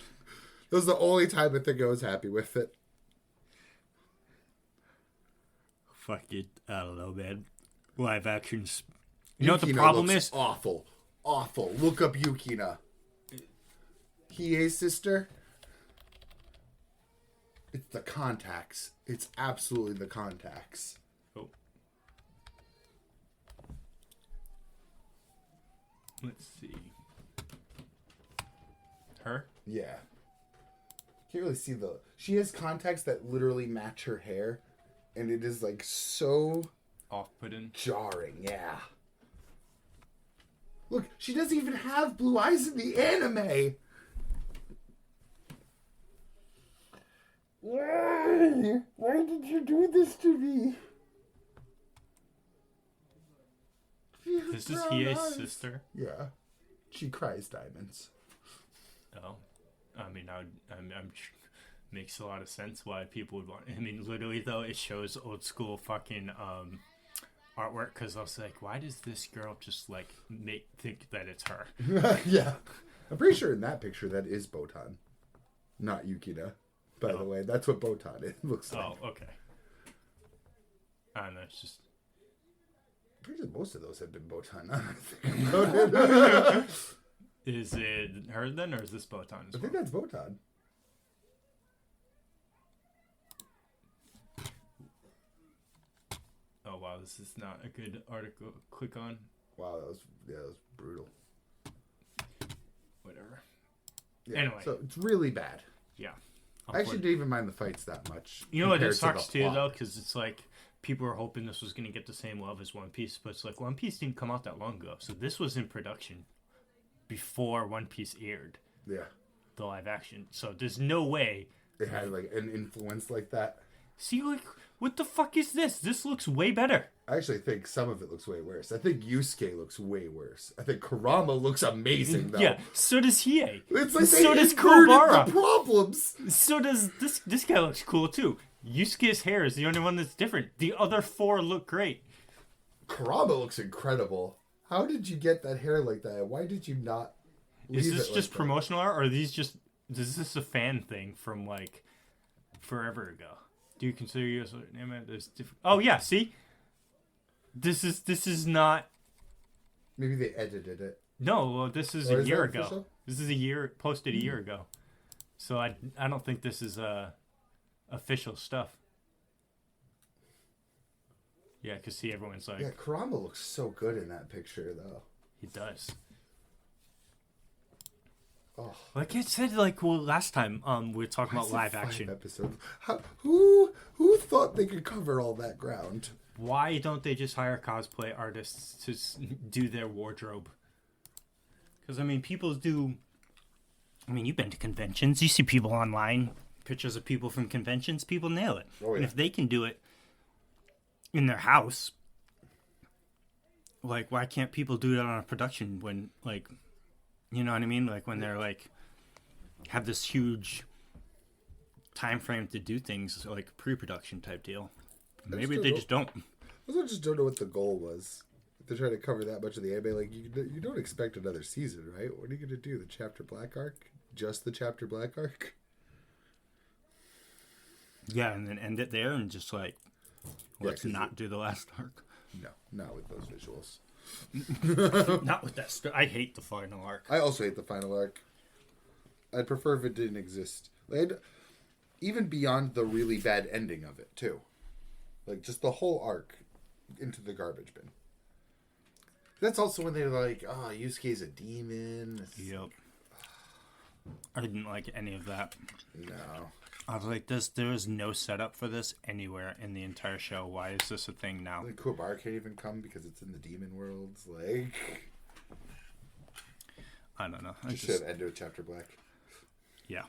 That was the only time I think I was happy with it. Fuck it. I don't know, man. Live actions. You know what the Yukina problem looks is? awful. Awful. Look up Yukina. Hiei's sister. It's the contacts. It's absolutely the contacts. Oh. Let's see. Her? Yeah. Can't really see the... She has contacts that literally match her hair. And it is like so Off-putting. jarring. Yeah. Look, she doesn't even have blue eyes in the anime. Why? Why did you do this to me? She has This is brown Hiei's eyes. sister. Yeah. She cries diamonds. Oh. I mean, I'm makes a lot of sense why people would want. I mean, literally though, it shows old school fucking artwork. Because I was like, why does this girl just like think that it's her? Yeah. I'm pretty sure in that picture that is Botan. Not Yukina. By the way, that's what Botan looks like. Oh, okay. I don't know. It's just. I'm pretty sure most of those have been Botan. Now that I think about it. Is it her then, or is this Botan? I think that's Botan. Oh wow, this is not a good article. Click on. Wow, that was brutal. Whatever. Yeah, Anyway. so it's really bad. Yeah. I actually didn't even mind the fights that much. You know what compared it to sucks the too plot. though, because it's like people were hoping this was going to get the same love as One Piece, but it's like One Piece didn't come out that long ago, so this was in production before One Piece aired Yeah, the live action. So there's no way. it had like an influence like that. See, like, what the fuck is this? This looks way better. I actually think some of it looks way worse. I think Yusuke looks way worse. I think Kurama looks amazing, though. Yeah, so does Hiei. It's like So they does inverted Kuwabara. the problems. So does this guy looks cool too. Yusuke's hair is the only one that's different. The other 4 look great. Kurama looks incredible. How did you get that hair like that? Why did you not leave Is this it just like promotional art, or are these just... Is this a fan thing from, like, forever ago? Do you consider US anime? There's different... Oh, yeah, see? This is not... that? Maybe they edited it. No, well, this is Or a is year that ago. official? This is posted a year ago. So I don't think this is official stuff. Yeah, because see, everyone's like... Yeah, Kurama looks so good in that picture, though. He does. Oh. Like I said, like, well, last time we were talking Why about is it live 5 action. episodes? Who thought they could cover all that ground? Why don't they just hire cosplay artists to do their wardrobe? Because, I mean, people do... I mean, you've been to conventions. You see people online, pictures of people from conventions. People nail it. Oh, yeah. And if they can do it in their house, like, why can't people do that on a production when, like... You know what I mean? Like, when they're, like... Have this huge time frame to do things, like, pre-production type deal. Maybe they just don't. I also just don't know what the goal was. If they're trying to cover that much of the anime, like, you don't expect another season, right? What are you going to do? The Chapter Black arc? Just the Chapter Black arc? Yeah, and then end it there and just, like, let's 'cause not do the last arc. No, not with those visuals. Not with that. I hate the final arc. I also hate the final arc. I'd prefer if it didn't exist. Even beyond the really bad ending of it, too. Like, just the whole arc into the garbage bin. That's also when they're like, oh, Yusuke's a demon. Yep. I didn't like any of that. No. I was like, there is no setup for this anywhere in the entire show. Why is this a thing now? Like, Kuwabara can't even come because it's in the demon worlds. Like, I don't know. just should have ended with Chapter Black. Yeah.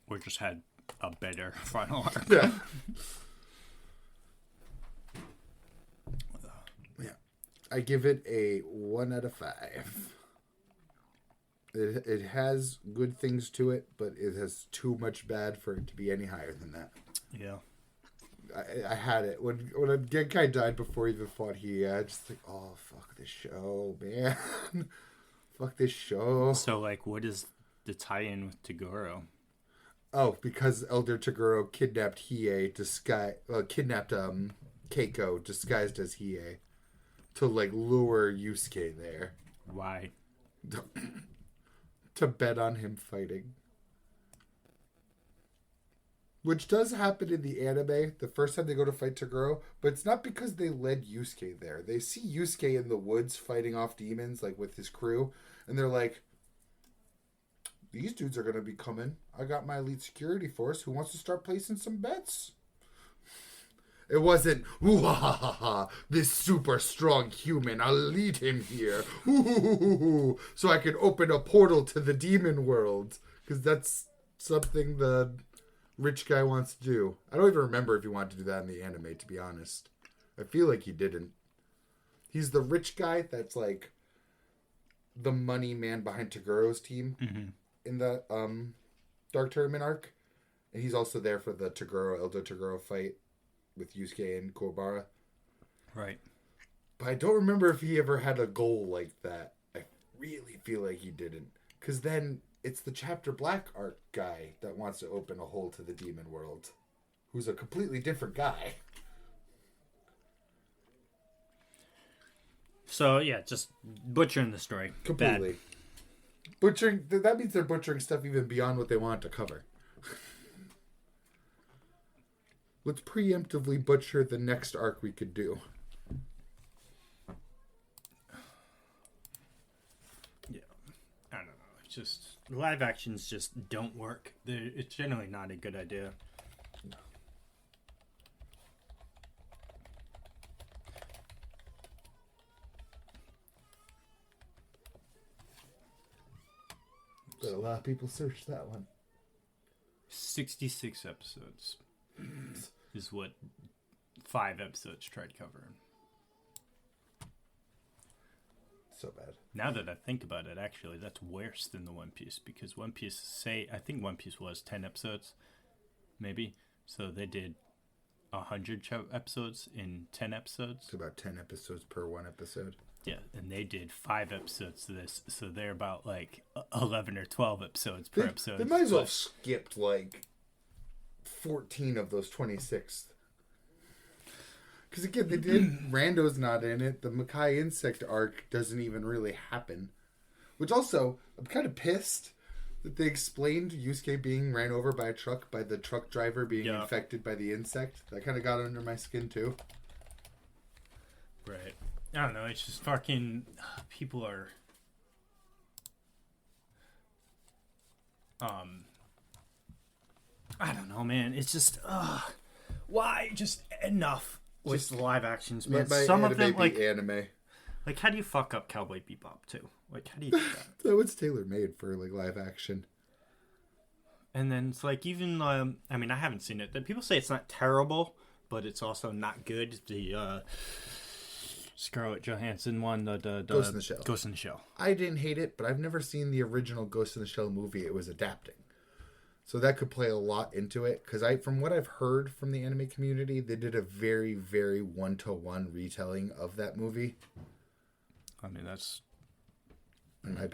Or just had a better final arc. Yeah. Yeah. I give it a 1 out of 5. It has good things to it, but it has too much bad for it to be any higher than that. Yeah. I had it. When a Genkai died before he even fought I just like, oh, fuck this show, man. Fuck this show. So, like, what is the tie-in with Toguro? Oh, because Elder Toguro kidnapped kidnapped Keiko disguised as Hiei to, like, lure Yusuke there. Why? To bet on him fighting. Which does happen in the anime, the first time they go to fight Toguro, but it's not because they led Yusuke there. They see Yusuke in the woods fighting off demons, like, with his crew, and they're like, these dudes are going to be coming. I got my elite security force who wants to start placing some bets. It wasn't, ooh ha ha ha ha, this super strong human, I'll lead him here, ooh, so I can open a portal to the demon world. Because that's something the rich guy wants to do. I don't even remember if he wanted to do that in the anime, to be honest. I feel like he didn't. He's the rich guy that's like the money man behind Toguro's team in the Dark Tournament arc. And he's also there for the Elder Toguro fight with Yusuke and Kuwabara. Right. But I don't remember if he ever had a goal like that. I really feel like he didn't. Because then it's the Chapter Black arc guy that wants to open a hole to the demon world. Who's a completely different guy. So, yeah, just butchering the story. Completely. Bad. Butchering, that means they're butchering stuff even beyond what they want to cover. Let's preemptively butcher the next arc we could do. Yeah. I don't know. It's just, live actions just don't work. It's generally not a good idea. No. But a lot of people searched that one. 66 episodes is what 5 episodes tried covering. So bad. Now that I think about it, actually, that's worse than the One Piece, because One Piece, I think One Piece was 10 episodes, maybe. So they did 100 episodes in 10 episodes. It's about 10 episodes per one episode. Yeah, and they did 5 episodes to this, so they're about like 11 or 12 episodes per episode. They might as well have skipped like 14 of those 26. Because again, they did. Rando's not in it. The Makai insect arc doesn't even really happen. Which also, I'm kind of pissed that they explained Yusuke being ran over by a truck by the truck driver being infected by the insect. That kind of got under my skin too. Right. I don't know. It's just fucking people are. I don't know, man. It's just why just enough with the live actions, man. Some of them like anime. Like, how do you fuck up Cowboy Bebop too? Like, how do you do that? That was tailor made for like live action. And then it's like even I mean, I haven't seen it. People say it's not terrible, but it's also not good. The Scarlett Johansson one, the Ghost in the Shell. Ghost in the Shell. I didn't hate it, but I've never seen the original Ghost in the Shell movie it was adapting. So that could play a lot into it. Because from what I've heard from the anime community, they did a very, very one-to-one retelling of that movie. I mean, that's...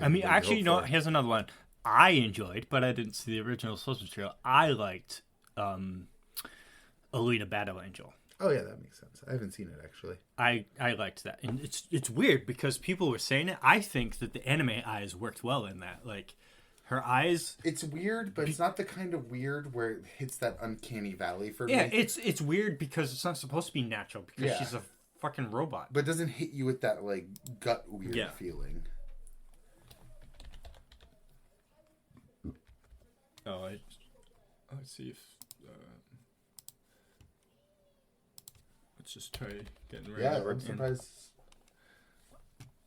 I mean, actually, you know, here's another one I enjoyed, but I didn't see the original source material. I liked Alita Battle Angel. Oh yeah, that makes sense. I haven't seen it actually. I liked that, and it's weird because people were saying it. I think that the anime eyes worked well in that. Like her eyes. It's weird, but it's not the kind of weird where it hits that uncanny valley for me. Yeah, it's weird because it's not supposed to be natural because she's a fucking robot. But it doesn't hit you with that like gut weird feeling. Oh, let's see if. Let's just try getting rid of it. Yeah, I'm surprised.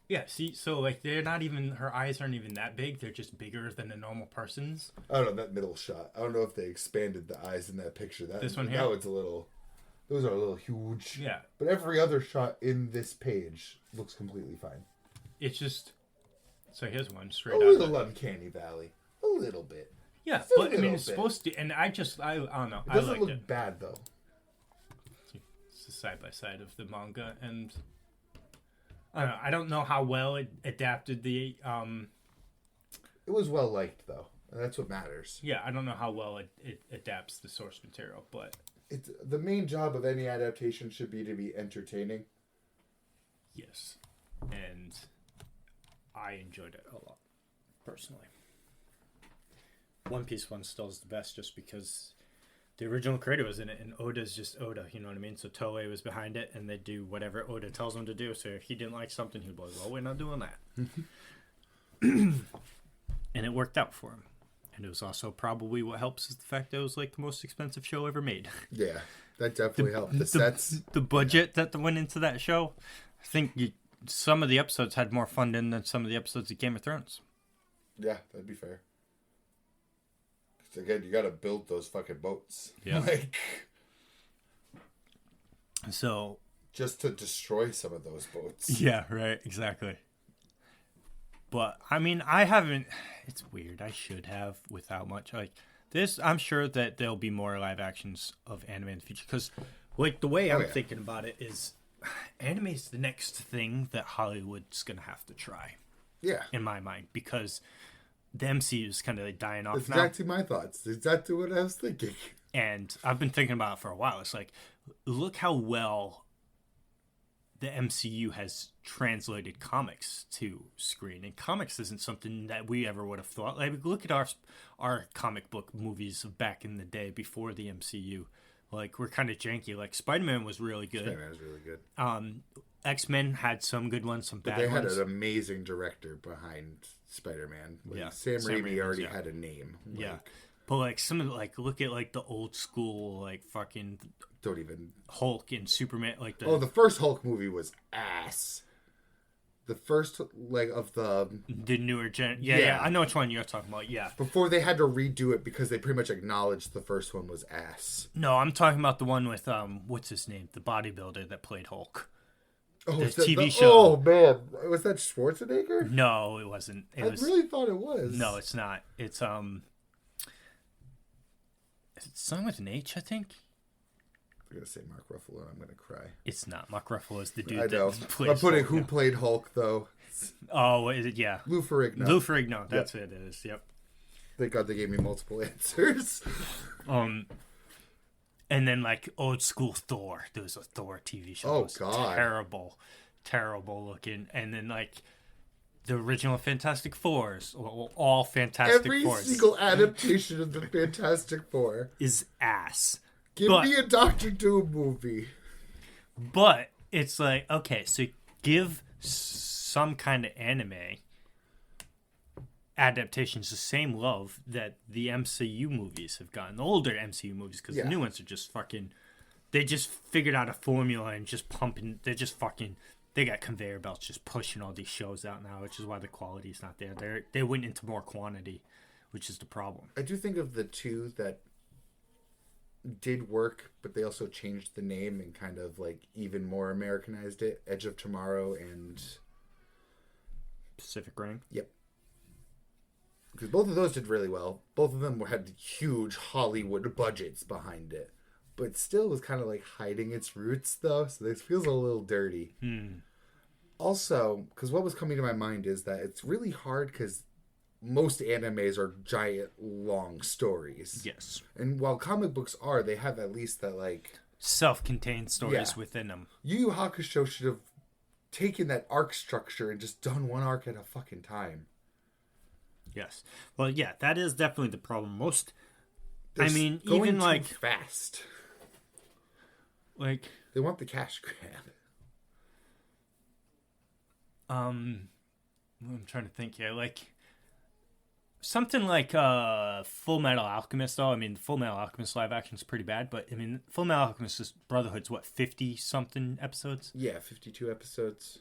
Yeah, see, so like they're not even, her eyes aren't even that big. They're just bigger than a normal person's. I don't know, that middle shot. I don't know if they expanded the eyes in that picture. This one here? That one's a little, those are a little huge. Yeah. But every other shot in this page looks completely fine. It's just, so here's one straight out. A little uncanny valley. A little bit. Yeah, but I mean, it's supposed to, and I don't know. It doesn't look bad though. It's the side by side of the manga, and I don't know how well it adapted the. It was well liked though. And that's what matters. Yeah, I don't know how well it adapts the source material, but it's the main job of any adaptation should be to be entertaining. Yes, and I enjoyed it a lot personally. One Piece one still is the best just because the original creator was in it and Oda's just Oda, you know what I mean? So Toei was behind it and they do whatever Oda tells them to do. So if he didn't like something, he'd be like, well, we're not doing that. And it worked out for him. And it was also probably what helps is the fact that it was like the most expensive show ever made. Yeah, that definitely helped. The sets. The budget that went into that show, I think some of the episodes had more fun in than some of the episodes of Game of Thrones. Yeah, that'd be fair. Again, you got to build those fucking boats. Yeah. So. Just to destroy some of those boats. Yeah, right. Exactly. But, I mean, I haven't. It's weird. I should have without much. Like, this, I'm sure that there'll be more live actions of anime in the future. Because, like, the way I'm thinking about it is anime is the next thing that Hollywood's going to have to try. Yeah. In my mind. Because the MCU is kind of like dying off That's now. exactly my thoughts. Exactly what I was thinking. And I've been thinking about it for a while. It's like, look how well the MCU has translated comics to screen. And comics isn't something that we ever would have thought. Like, look at our comic book movies back in the day before the MCU. Like, we're kind of janky. Like, Spider-Man was really good. Spider-Man was really good. X-Men had some good ones, some bad ones. But they had an amazing director behind Spider-Man. Like, Sam Raimi already had a name. Yeah. But, like, some of the, like, look at, like, the old school, like, fucking... Don't even... Hulk and Superman, like the... Oh, the first Hulk movie was ass. the first leg of the newer gen. Yeah, I know which one you're talking about. Yeah. Before they had to redo it because they pretty much acknowledged the first one was ass. No, I'm talking about the one with what's his name, the bodybuilder that played Hulk. Oh, The is that TV show. Oh man, was that Schwarzenegger? No, it wasn't. I really thought it was. No, it's not. It's something with an H, I think. I'm gonna say Mark Ruffalo. I'm gonna cry. It's not. Mark Ruffalo is the dude I know. that plays. I'm putting Hulk, who played Hulk though. Oh, is it? Yeah. Lou Ferrigno. Lou Ferrigno. That's what it is. Yep. Thank God they gave me multiple answers. And then like old school Thor. There was a Thor TV show. Oh it was God. Terrible looking. And then like the original Fantastic Fours, all Fantastic Every Fours. single adaptation of the Fantastic Four is ass. Give me a Doctor Doom movie. But it's like, okay, so give some kind of anime adaptations the same love that the MCU movies have gotten. The older MCU movies, because the new ones are just fucking... They just figured out a formula and just pumping... They're just fucking... They got conveyor belts just pushing all these shows out now, which is why the quality's not there. They went into more quantity, which is the problem. I do think of the two that did work, but they also changed the name and kind of like even more Americanized it. Edge of Tomorrow and Pacific Rim. Yep. Because both of those did really well. Both of them had huge Hollywood budgets behind it. But still was kind of like hiding its roots though. So this feels a little dirty. Also, because what was coming to my mind is that it's really hard because most animes are giant, long stories. Yes. And while comic books are, they have at least that, like... self-contained stories within them. YuYu Hakusho should have taken that arc structure and just done one arc at a fucking time. Yes. Well, yeah, that is definitely the problem. They're even too like... fast. Like... They want the cash grab. I'm trying to think here. Like... Something like Full Metal Alchemist, though. I mean, Full Metal Alchemist live action is pretty bad, but I mean, Full Metal Alchemist Brotherhood's what, 50-something episodes? Yeah, 52 episodes.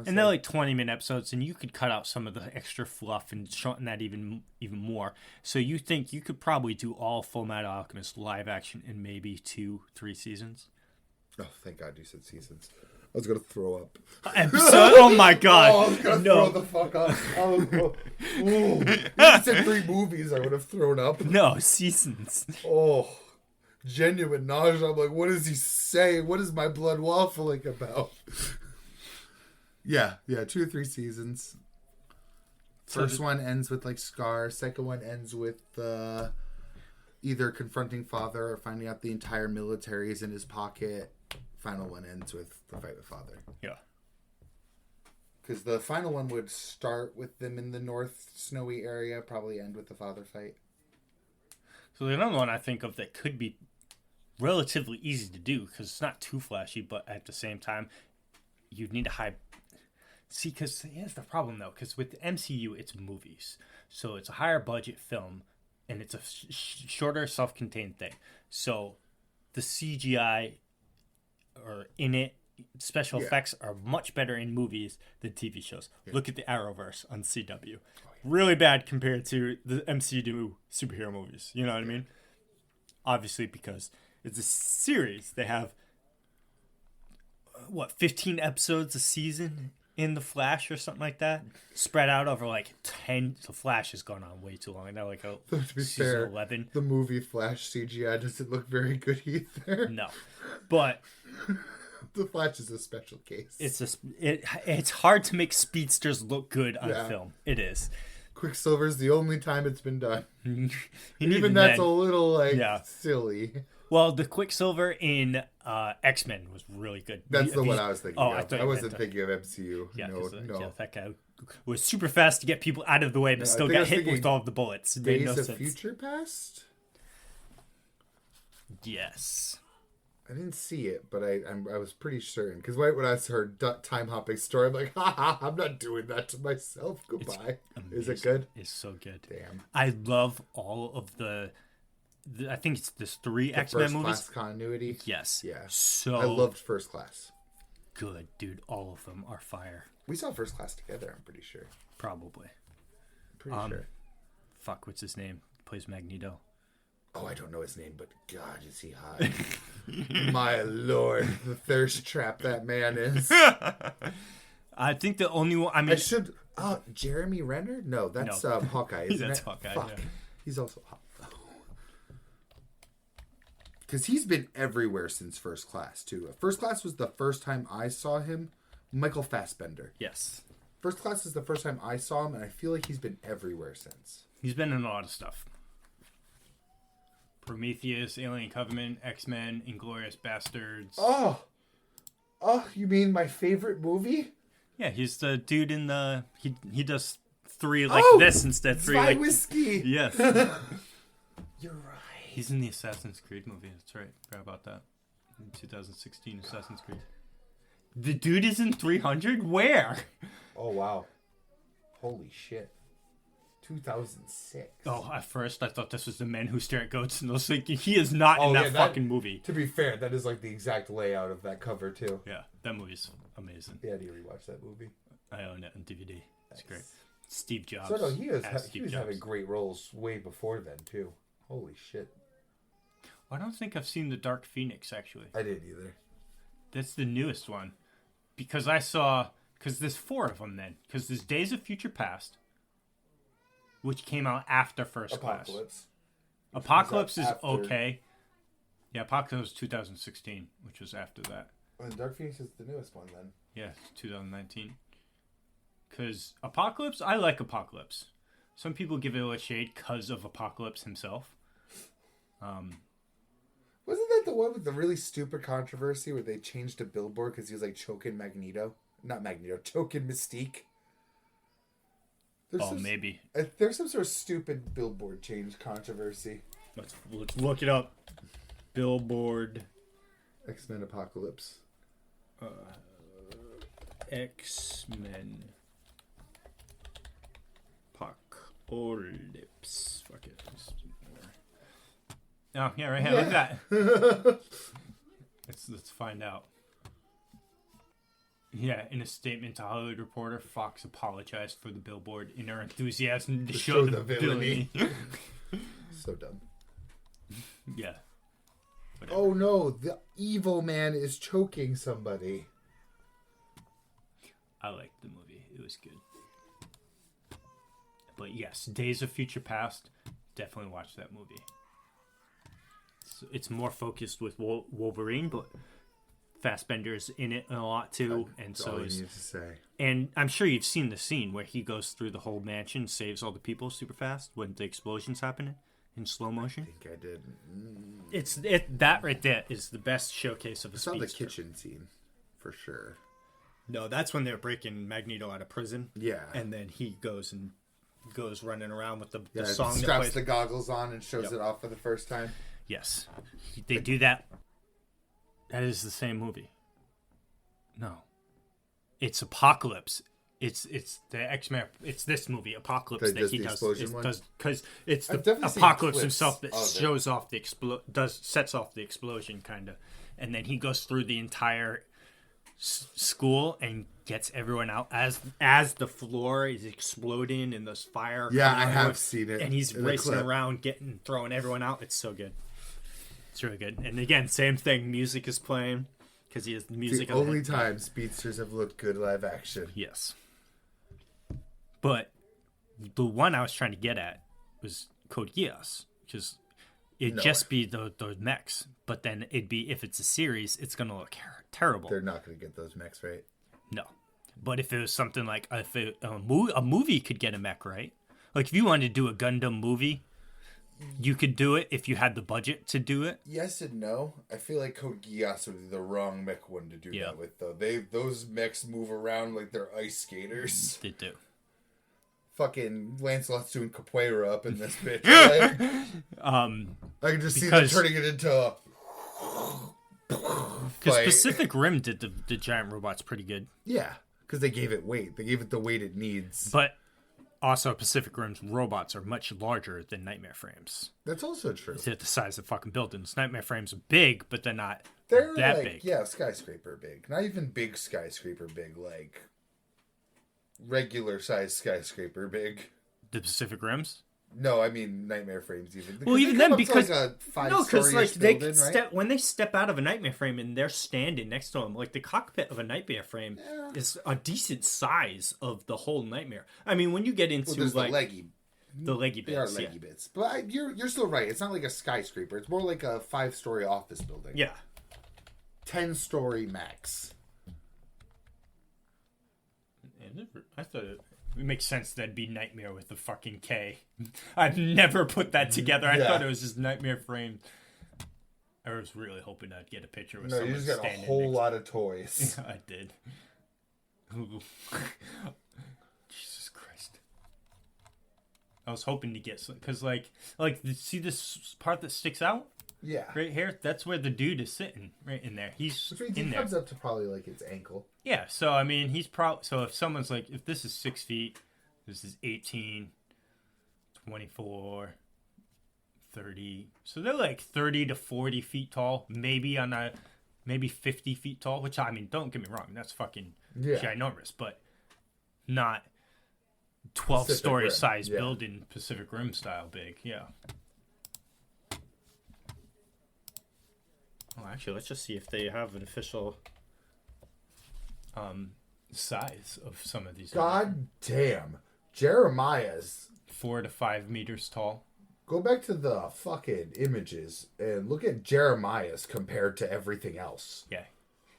And they're like 20-minute episodes, and you could cut out some of the extra fluff and shorten that even more. So you think you could probably do all Full Metal Alchemist live action in maybe 2-3 seasons? Oh, thank God you said seasons. I was going to throw up. Episode? Oh my God. Oh, I was going to throw the fuck up. If you said 3 movies, I would have thrown up. No, seasons. Oh, genuine nausea. I'm like, what does he say? What is my blood waffling about? Yeah, 2 or 3 seasons. First one ends with like Scar. Second one ends with either confronting father or finding out the entire military is in his pocket. Final one ends with the fight with father. Yeah. Because the final one would start with them in the north snowy area, probably end with the father fight. So the other one I think of that could be relatively easy to do because it's not too flashy, but at the same time, you'd need a high... See, because here's the problem, though, because with the MCU, it's movies. So it's a higher budget film, and it's a shorter, self-contained thing. So the CGI... or in it, special effects are much better in movies than TV shows. Look at the Arrowverse on CW. Really bad compared to the MCU superhero movies. You know what I mean? Obviously, because it's a series. They have, 15 episodes a season in The Flash or something like that? Spread out over like 10. The Flash has gone on way too long. Now like to be season fair, 11. The movie Flash CGI doesn't look very good either. No. But... The Flash is a special case. It's hard to make speedsters look good on film. It is. Quicksilver's the only time it's been done. Even that's then, a little silly. Well, the Quicksilver in X-Men was really good. That's the one I was thinking of. I wasn't meant thinking of MCU. Yeah, no. Yeah, that guy was super fast to get people out of the way, but still got hit with all of the bullets. It made no sense. Future Past? Yes. I didn't see it, but I was pretty certain. Because when I heard time hopping story, I'm like, I'm not doing that to myself. Goodbye. Is it good? It's so good. Damn. I love all of the I think it's this 3 X-Men movies. First Class continuity? Yes. Yeah. So I loved First Class. Good, dude. All of them are fire. We saw First Class together, I'm pretty sure. Probably. Pretty sure. Fuck, what's his name? Plays Magneto. Oh, I don't know his name, but God, is he hot. My lord, the thirst trap that man is. I think the only one... I mean... Jeremy Renner? No, that's No. Hawkeye, isn't That's it? Hawkeye, Fuck. yeah. He's also hot. Because he's been everywhere since First Class, too. First Class was the first time I saw him. Michael Fassbender. Yes. First Class is the first time I saw him, and I feel like he's been everywhere since. He's been in a lot of stuff. Prometheus, Alien Covenant, X-Men, Inglourious Bastards. Oh, you mean my favorite movie? Yeah, he's the dude in the... He does 3 like this instead. 3 Spy like... Whiskey. Yes. You're right. He's in the Assassin's Creed movie. That's right. Forgot about that. In 2016 Assassin's Creed. The dude is in 300? Where? Oh, wow. Holy shit. 2006. Oh, at first I thought this was the Men Who Stare at Goats, and I was thinking, he is not in that fucking movie. To be fair, that is like the exact layout of that cover, too. Yeah, that movie's amazing. Yeah, do you rewatch that movie? I own it on DVD. It's great. Steve Jobs. So, no, he was Jobs. having great roles way before then, too. Holy shit. I don't think I've seen The Dark Phoenix, actually. I didn't either. That's the newest one. Because there's 4 of them then. Because there's Days of Future Past, which came out after First Class. Apocalypse is okay. Yeah, Apocalypse was 2016, which was after that. And Dark Phoenix is the newest one then. Yeah, 2019. Because Apocalypse, I like Apocalypse. Some people give it a shade because of Apocalypse himself. Wasn't that the one with the really stupid controversy where they changed a billboard because he was like choking Magneto? Not Magneto, choking Mystique. Maybe. There's some sort of stupid billboard change controversy. Let's look it up. Billboard. X-Men Apocalypse. X-Men Apocalypse. Fuck it. Oh, yeah, right here. Look at that. Let's find out. Yeah, in a statement to Hollywood Reporter, Fox apologized for the billboard in her enthusiasm to show the villainy. So dumb. Yeah. Whatever. Oh no, the evil man is choking somebody. I liked the movie. It was good. But yes, Days of Future Past, definitely watch that movie. It's more focused with Wolverine, but Fassbender's in it a lot too, and That's so all you is. need to say. And I'm sure you've seen the scene where he goes through the whole mansion, saves all the people super fast when the explosion's happening in slow motion. I think I did. That right there is the best showcase of a I saw the speedster. kitchen scene, for sure. No, that's when they're breaking Magneto out of prison. Yeah. And then he goes running around with the Yeah, song that straps plays. the goggles on and shows it off for the first time. Yes. They do that. That is the same movie. No. It's Apocalypse. It's the X-Men. It's this movie, Apocalypse, that he does. Because it's I've the definitely seen Apocalypse clips himself that of it. shows off the sets off the explosion, kind of. And then he goes through the entire school and gets everyone out as the floor is exploding and there's fire. Yeah, coming I out. have seen it. And he's in the racing clip. around, throwing everyone out. It's so good. It's really good. And again, same thing. Music is playing because he has the music. The on only head. time speedsters have looked good live action. Yes. But the one I was trying to get at was Code Geass, because it'd just be the mechs. But then it'd be, if it's a series, it's going to look terrible. They're not going to get those mechs right. No. But if it was something like, a movie could get a mech right. Like if you wanted to do a Gundam movie, you could do it if you had the budget to do it. Yes and no. I feel like Code Geass would be the wrong mech one to do Yeah. that with, though. Those mechs move around like they're ice skaters. They do. Fucking Lancelot's doing capoeira up in this bitch. Like, I can just see them turning it into a... Because Pacific Rim did the giant robots pretty good. Yeah, because they gave it weight. They gave it the weight it needs. But also Pacific Rim's robots are much larger than Nightmare Frames. That's also true. They're the size of fucking buildings. Nightmare Frames are big, but they're not They're that like, big. yeah, skyscraper big. Not even big skyscraper big, like regular size skyscraper big. The Pacific Rims. No, I mean Nightmare Frames even. Well, even they then, come up to, because like, a no, because like they building, could right? step when they step out of a Nightmare Frame and they're standing next to them. Like the cockpit of a Nightmare Frame is a decent size of the whole Nightmare. I mean, when you get into there's like the leggy bits, they are leggy bits. But you're still right. It's not like a skyscraper. It's more like a 5-story office building. Yeah. 10-story max. I thought it makes sense that'd be Nightmare with the fucking K. I've never put that together. I thought it was just Nightmare Frame. I was really hoping I'd get a picture with someone you just got a standing whole lot of toys. I did. Jesus Christ. I was hoping to get some, because like see this part that sticks out Yeah. right here? That's where the dude is sitting, right in there. He's Which means in he there. comes up to probably like its ankle. Yeah, so I mean, he's probably, so if someone's like, if this is 6 feet, this is 18, 24, 30. So they're like 30 to 40 feet tall, maybe 50 feet tall, which I mean, don't get me wrong, that's fucking ginormous, but not 12-story size building Pacific Rim style big, yeah. Oh, actually, let's just see if they have an official size of some of these. God damn. Jeremiah's. 4 to 5 meters tall. Go back to the fucking images and look at Jeremiah's compared to everything else. Yeah.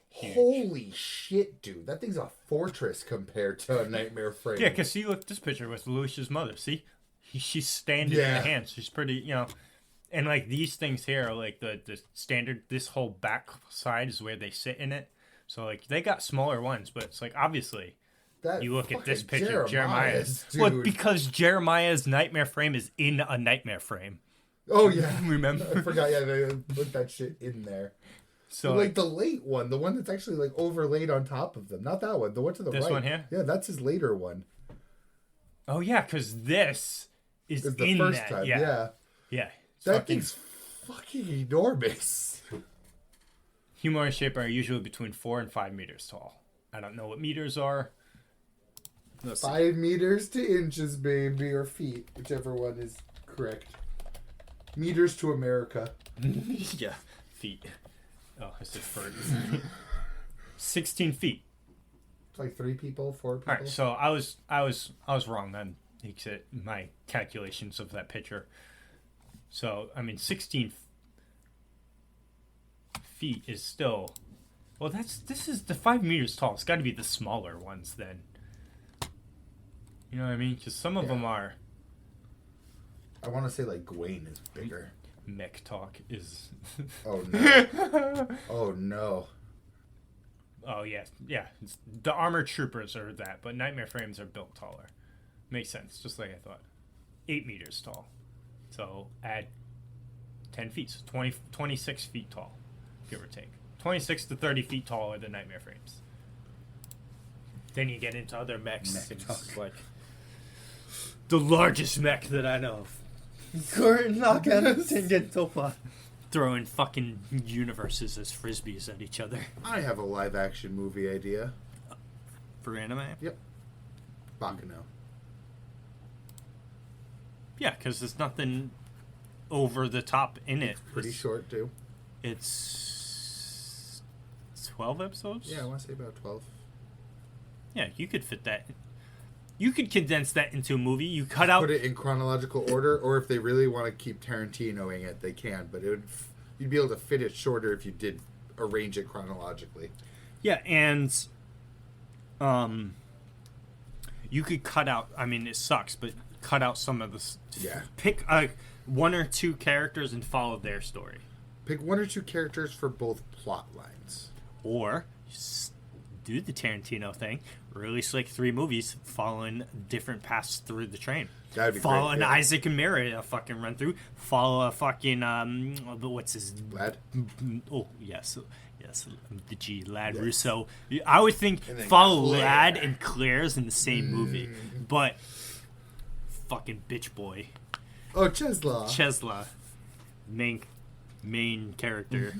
Huge. Holy shit, dude. That thing's a fortress compared to a Nightmare Frame. Yeah, because see, look, this picture with Lucia's mother. See? She's standing in the hands. She's pretty, you know. And, like, these things here are, like, the standard. This whole back side is where they sit in it. So, like, they got smaller ones. But it's, like, obviously, that you look at this picture, Jeremiah's, dude. Well, because Jeremiah's Nightmare Frame is in a Nightmare Frame. Oh, yeah. Remember? I forgot, yeah, they put that shit in there. So, like the late one, the one that's actually like overlaid on top of them. Not that one, the one to the right. This one here? Yeah, that's his later one. Oh, yeah, because this is It's the in first that. time, Yeah. that Fucking, thing's fucking enormous. humanoid shape are usually between 4 and 5 meters tall. I don't know what meters are. 5 meters to inches, baby, or feet, whichever one is correct. Meters to America. Yeah, feet. Oh, I said fur. 16 feet. It's like 3 people, 4 people. All right, so I was wrong then. My calculations of that picture. So I mean, 16 feet is still. Well, this is the 5 meters tall. It's got to be the smaller ones then. You know what I mean? Because some of them are. I want to say like Gawain is bigger. Mech talk is. Oh no! Oh no! Oh yeah. The armored troopers are that, but Nightmare Frames are built taller. Makes sense, just like I thought. 8 meters tall. So add 10 feet, so 26 feet tall, give or take. 26 to 30 feet taller than Nightmare Frames. Then you get into other mechs. It's like the largest mech that I know of. Throwing fucking universes as frisbees at each other. I have a live action movie idea. For anime? Yep. Baccano. Yeah, because there's nothing over the top in it. Pretty short too. It's 12 episodes? Yeah, I want to say about 12. Yeah, you could fit that. You could condense that into a movie. You cut out. Put it in chronological order, or if they really want to keep Tarantinoing it, they can. But you'd be able to fit it shorter if you did arrange it chronologically. Yeah, and you could cut out. I mean, it sucks, but cut out some of this. Yeah. Pick one or two characters and follow their story. Pick 1 or 2 characters for both plot lines. Or do the Tarantino thing. Release like 3 movies following different paths through the train. That'd be follow great, an yeah. Isaac and Mary a fucking run through. Follow a fucking what's his Lad? Oh yes, the G Lad Russo. I would think And then follow Claire. Lad and Claire's in the same movie, but fucking bitch boy Oh, Chesla. Chesla, main character.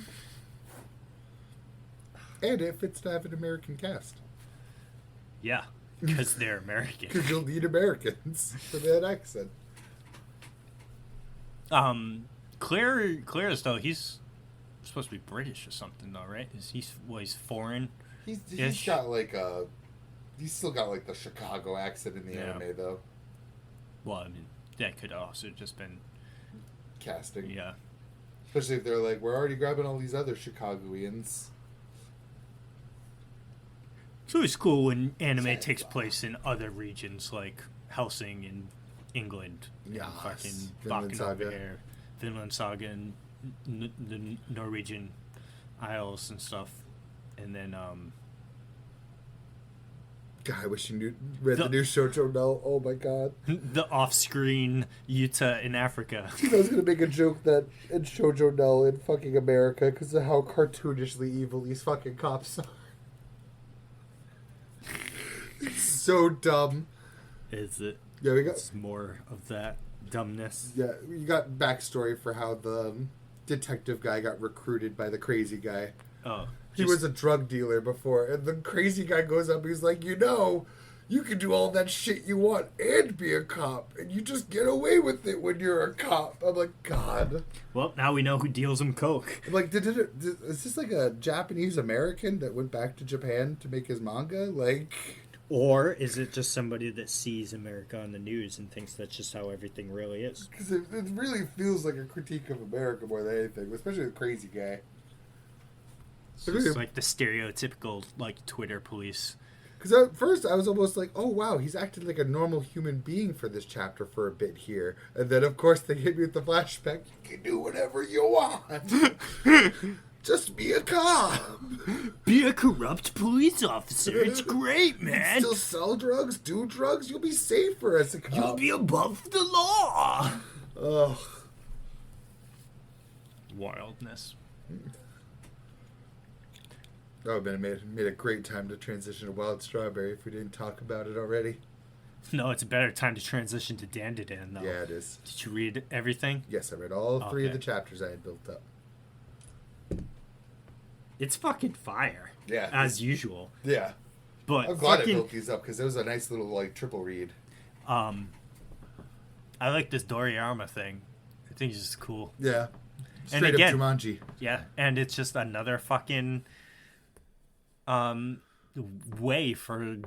And it fits to have an American cast. Yeah, Because they're American. Because you'll need Americans for that accent. Claire's though, he's supposed to be British or something though, right? He's foreign? He's got like a... He's still got like the Chicago accent in the anime though. Well, I mean, that could also just been... Casting. Yeah. Especially if they're like, we're already grabbing all these other Chicagoans. It's always cool when anime takes place in other regions, like Helsing in England, Yes. and fucking Vinland Baccano over Saga. here, Vinland Saga, and the Norwegian Isles and stuff, and then God, I wish you read the new Shoujo no. Oh my god. the off-screen Utah in Africa. I was gonna make a joke that in Shoujo no in fucking America because of how cartoonishly evil these fucking cops are. It's so dumb. Is it? Yeah, we got It's more of that dumbness. Yeah, you got backstory for how the detective guy got recruited by the crazy guy. Oh, He was a drug dealer before, and the crazy guy goes up, he's like, you can do all that shit you want and be a cop, and you just get away with it when you're a cop. I'm like, God. Well, now we know who deals him coke. I'm like, is this like a Japanese American that went back to Japan to make his manga? Like... Or is it just somebody that sees America on the news and thinks that's just how everything really is? Because it really feels like a critique of America more than anything, especially the crazy guy. It's like the stereotypical, like, Twitter police. Because at first I was almost like, oh wow, he's acting like a normal human being for this chapter for a bit here. And then of course they hit me with the flashback, you can do whatever you want. Just be a cop. Be a corrupt police officer. It's great, man. Still sell drugs, do drugs, you'll be safer as a cop. You'll be above the law. Ugh. Wildness. Oh man, it made a great time to transition to Wild Strawberry if we didn't talk about it already. No, it's a better time to transition to Dandadan, though. Yeah, it is. Did you read everything? Yes, I read all three of Okay. the chapters I had built up. It's fucking fire. Yeah. As usual. Yeah. But I'm glad fucking, I built these up because it was a nice little like triple read. I like this Doriyama thing. I think it's just cool. Yeah. And Straight again- up Jumanji. Yeah, and it's just another fucking way for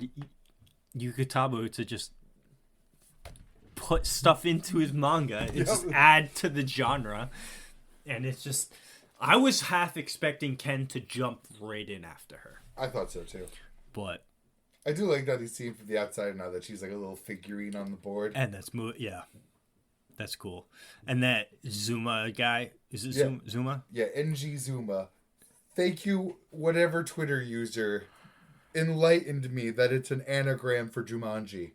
Yukutabo to just put stuff into his manga. It's just add to the genre. And it's just... I was half expecting Ken to jump right in after her. I thought so too. But... I do like that he's seen from the outside now that she's like a little figurine on the board. And that's... Yeah. That's cool. And that Zuma guy... Is it Yeah. Zuma? Yeah, NG Zuma. Thank you, whatever Twitter user enlightened me that it's an anagram for Jumanji.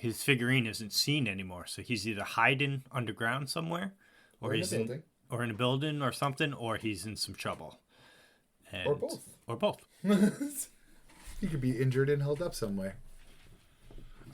His figurine isn't seen anymore, so he's either hiding underground somewhere, or Or in a he's building. or in a building or something, or he's in some trouble. And, Or both. Or both. He could be injured and held up somewhere.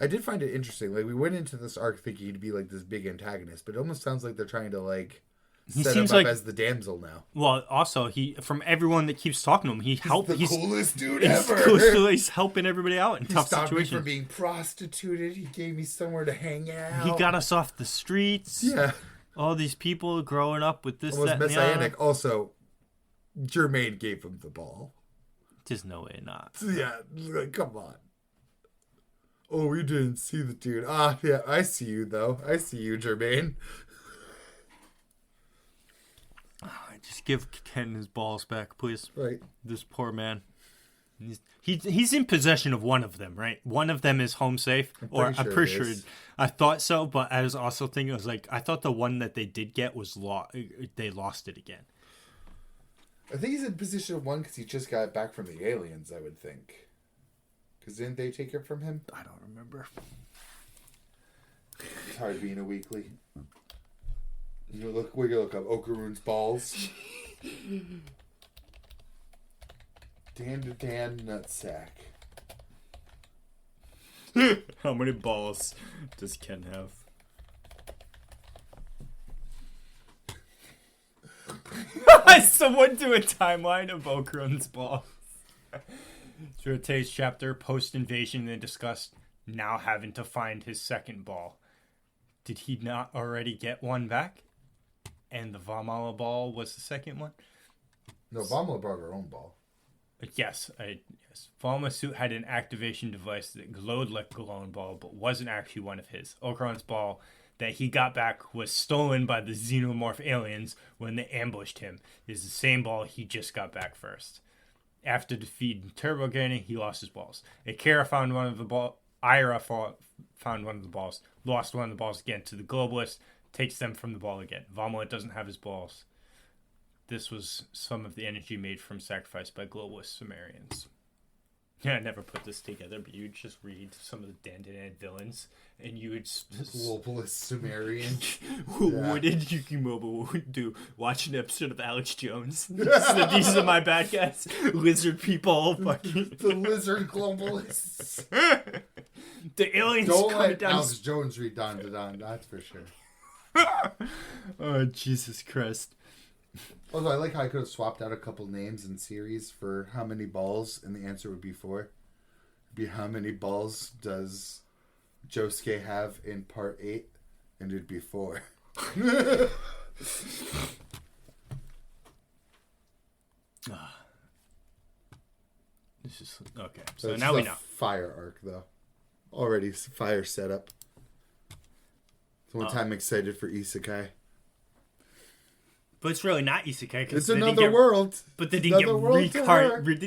I did find it interesting. Like, we went into this arc thinking he'd be like this big antagonist, but it almost sounds like they're trying to like He set him seems up like- as the damsel now. Well, also he from everyone that keeps talking to him, he helped. The coolest dude he's ever. cool, he's helping everybody out in He tough stopped me from situations. being prostituted. He gave me somewhere to hang out. He got us off the streets. Yeah. All these people growing up with this, Almost that, and the other. messianic. Also, Jermaine gave him the ball. There's no way not. Yeah, like, come on. Oh, we didn't see the dude. Ah, yeah, I see you, though. I see you, Jermaine. Just give Ken his balls back, please. Right. This poor man. He's in possession of one of them, right? One of them is home safe, I'm pretty sure. it is. I thought so, but I was also thinking, I thought the one that they did get was they lost it again. I think he's in position of one because he just got back from the aliens, I would think. Because didn't they take it from him? I don't remember. It's hard being a weekly. We're gonna look up Okaroon's balls. Dan nutsack. How many balls does Ken have? Someone do a timeline of Okron's balls. Through today's chapter, post-invasion, they discussed now having to find his second ball. Did he not already get one back? And the Valhalla ball was the second one? No, Valhalla brought her own ball. Yes. Valma's suit had an activation device that glowed like a glowing ball, but wasn't actually one of his. Okron's ball that he got back was stolen by the xenomorph aliens when they ambushed him. It's the same ball he just got back first. After defeating Turbo Granny, he lost his balls. Akira found one of the balls. Ira found one of the balls. Lost one of the balls again to the Globalist. Takes them from the ball again. Valma doesn't have his balls. This was some of the energy made from sacrifice by Globalist Sumerians. Yeah, I never put this together, but you would just read some of the Dandadan villains, and you would... Globalist Sumerian. What did Yukimoto do? Watch an episode of Alex Jones. These are my bad guys. Lizard people. Fucking... The lizard globalists. The aliens Don't coming let down... Alex Jones read Dandadan, that's for sure. Oh, Jesus Christ. Although I like how I could have swapped out a couple names in series for how many balls, and the answer would be 4. It'd be how many balls does Josuke have in part 8, and it'd be 4. This is okay. So now we know. Fire arc though, already fire setup. The one time I'm excited for Isekai. But it's really not Isekai. It's another world. But they didn't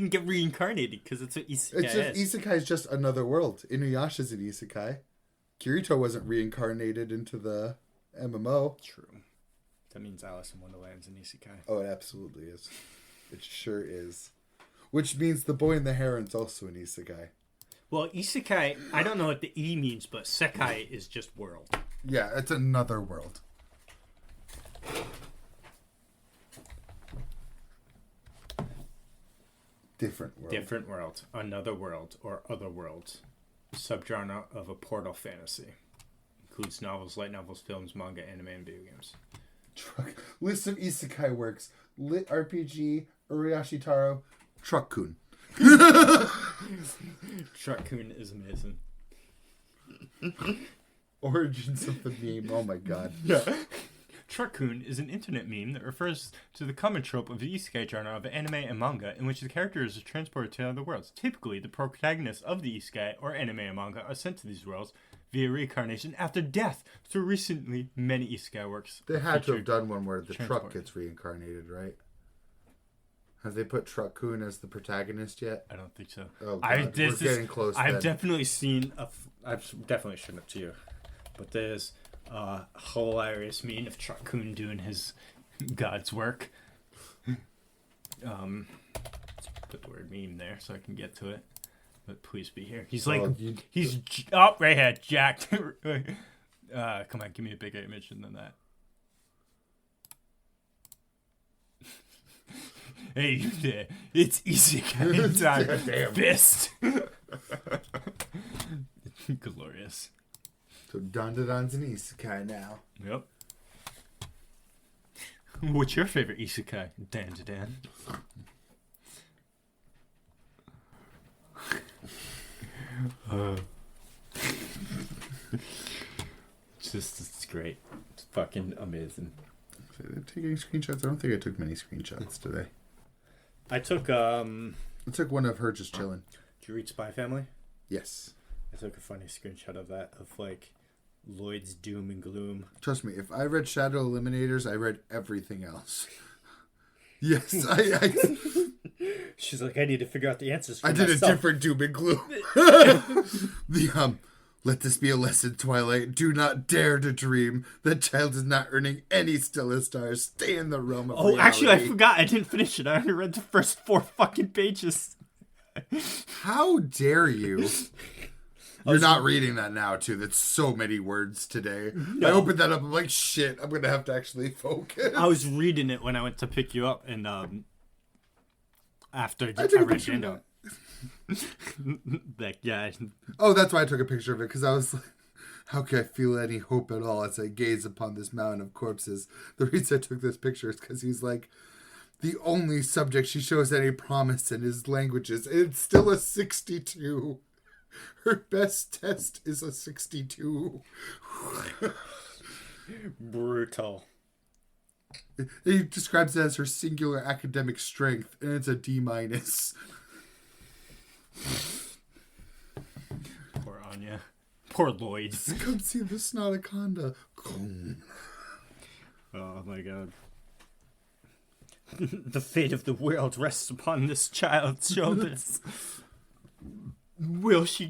get reincarnated because it's what Isekai is. Isekai is just another world. Inuyasha's an Isekai. Kirito wasn't reincarnated into the MMO. True. That means Alice in Wonderland's an Isekai. Oh, it absolutely is. It sure is. Which means the boy in the heron's also an Isekai. Well, Isekai, I don't know what the E means, but Sekai is just world. Yeah, it's another world. Different world. Different world. Another world or other worlds. Subgenre of a portal fantasy. Includes novels, light novels, films, manga, anime, and video games. List of Isekai works. Lit RPG, Urayashi Taro, Truck-kun. Truck-kun is amazing. Origins of the meme. Oh my god. Yeah. Truck-kun is an internet meme that refers to the common trope of the isekai genre of anime and manga in which the characters are transported to other worlds. Typically, the protagonists of the isekai or anime and manga are sent to these worlds via reincarnation after death. Through recently, many isekai works. They had to have done one where the truck gets reincarnated, right? Have they put Truck-kun as the protagonist yet? I don't think so. Oh, God. We're getting close. I've definitely seen... I've definitely shown it to you. But there's a hilarious meme of Truck-kun doing his God's work. Let's put the word meme there so I can get to it. But please be here. He's like... right here, jacked. Come on, give me a bigger image than that. Hey, you there. It's Isekai time. Fist. Glorious. So Dandadan's an Isekai now. Yep. What's your favorite Isekai? Dandadan. It's great. It's fucking amazing. Taking screenshots? I don't think I took many screenshots today. I took one of her just chilling. Did you read Spy Family? Yes. I took a funny screenshot of that, of like Lloyd's doom and gloom. Trust me, if I read Shadow Eliminators, I read everything else. Yes, I She's like, I need to figure out the answers for I did myself. a different doom and gloom. Let this be a lesson, Twilight. Do not dare to dream. The child is not earning any stellar stars. Stay in the realm of reality. Actually, I forgot. I didn't finish it. I only read the first 4 fucking pages. How dare you? You're not reading that now, too. That's so many words today. No. I opened that up. I'm like, shit, I'm going to have to actually focus. I was reading it when I went to pick you up, and after I read Jando. Like, yeah. Oh, that's why I took a picture of it, because I was like, how can I feel any hope at all as I gaze upon this mountain of corpses? The reason I took this picture is because he's like, the only subject she shows any promise in is languages. It's still a 62. Her best test is a 62. Brutal. He describes it as her singular academic strength, and it's a D-. Poor Anya. Poor Lloyd. Come see the Snotaconda. Oh my god. The fate of the world rests upon this child's shoulders. Will she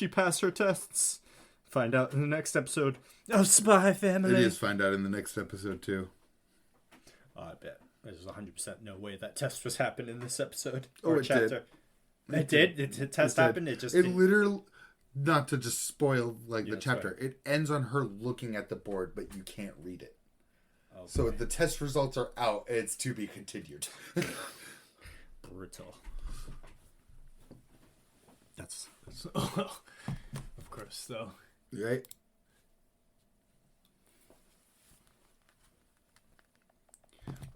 pass her tests? Find out in the next episode of Spy Family. It is find out in the next episode, too. Oh, I bet. There's 100% no way that test was happening in this episode. Or it chapter. It did? The test happened? It just didn't. Literally, not to just spoil the chapter, sorry. it ends on her looking at the board, but you can't read it. Okay. So the test results are out, and it's to be continued. Brutal. That's of course, though. Right?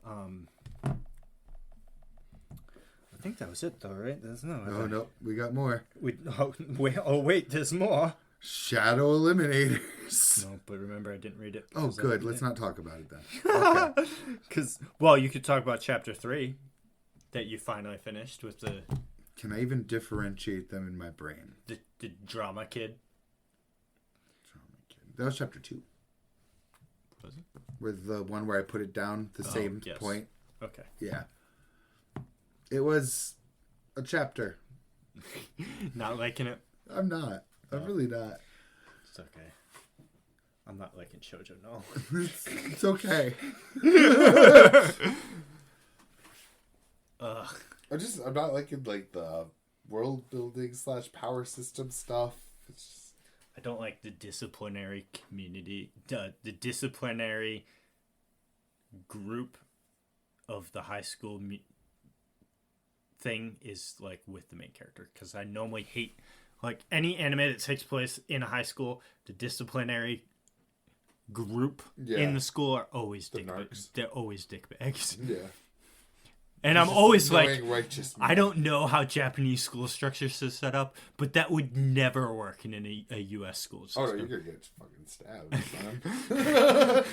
I think that was it, though, right? There's No, we got more. Wait, there's more. Shadow Eliminators. No, but remember, I didn't read it. Oh, because good. Let's not talk about it then. Okay. Because, well, you could talk about chapter 3 that you finally finished with the Can I even differentiate them in my brain? the drama kid. That was chapter 2. Was it? With the one where I put it down, the same yes. point. Okay. Yeah. It was a chapter. Not liking it. I'm not. I'm really not. It's okay. I'm not liking shoujo, no. It's okay. Ugh. I'm not liking the world building / power system stuff. It's just... I don't like the disciplinary community, the disciplinary group of the high school thing is like with the main character, because I normally hate like any anime that takes place in a high school. The disciplinary group in the school are always they're always dickbags. Yeah. And I'm always like, righteous I don't know how Japanese school structures are set up, but that would never work in a U.S. school system. Oh, no, you're going to get fucking stabbed, son.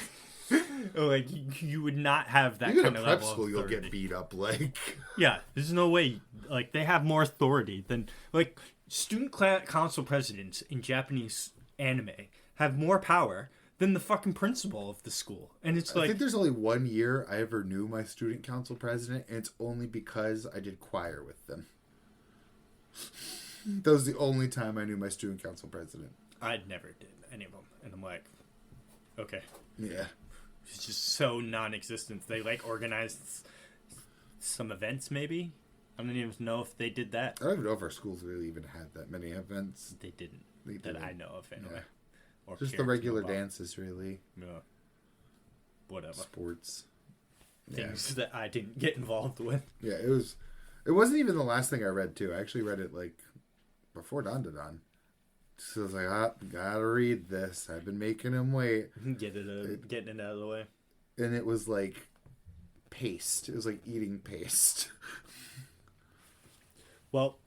Like, you would not have that Even kind at of prep level school, of you'll authority. get beat up, like... Yeah, there's no way. Like, they have more authority than... Like, student council presidents in Japanese anime have more power than the fucking principal of the school. And it's like... I think there's only 1 year I ever knew my student council president, and it's only because I did choir with them. That was the only time I knew my student council president. I never did any of them. And I'm like, okay. Yeah. It's just so non-existent. They, like, organized some events, maybe? I don't even know if they did that. I don't even know if our schools really even had that many events. They didn't. They That didn't. I know of, anyway. Yeah. Or Just the care to regular know about. dances, really. Yeah. Whatever. Sports. Things that I didn't get involved with. Yeah, it wasn't even the last thing I read, too. I actually read it, like, before Dandadan. So I was like, gotta read this. I've been making him wait. Getting it out of the way. And it was like paste. It was like eating paste. Well,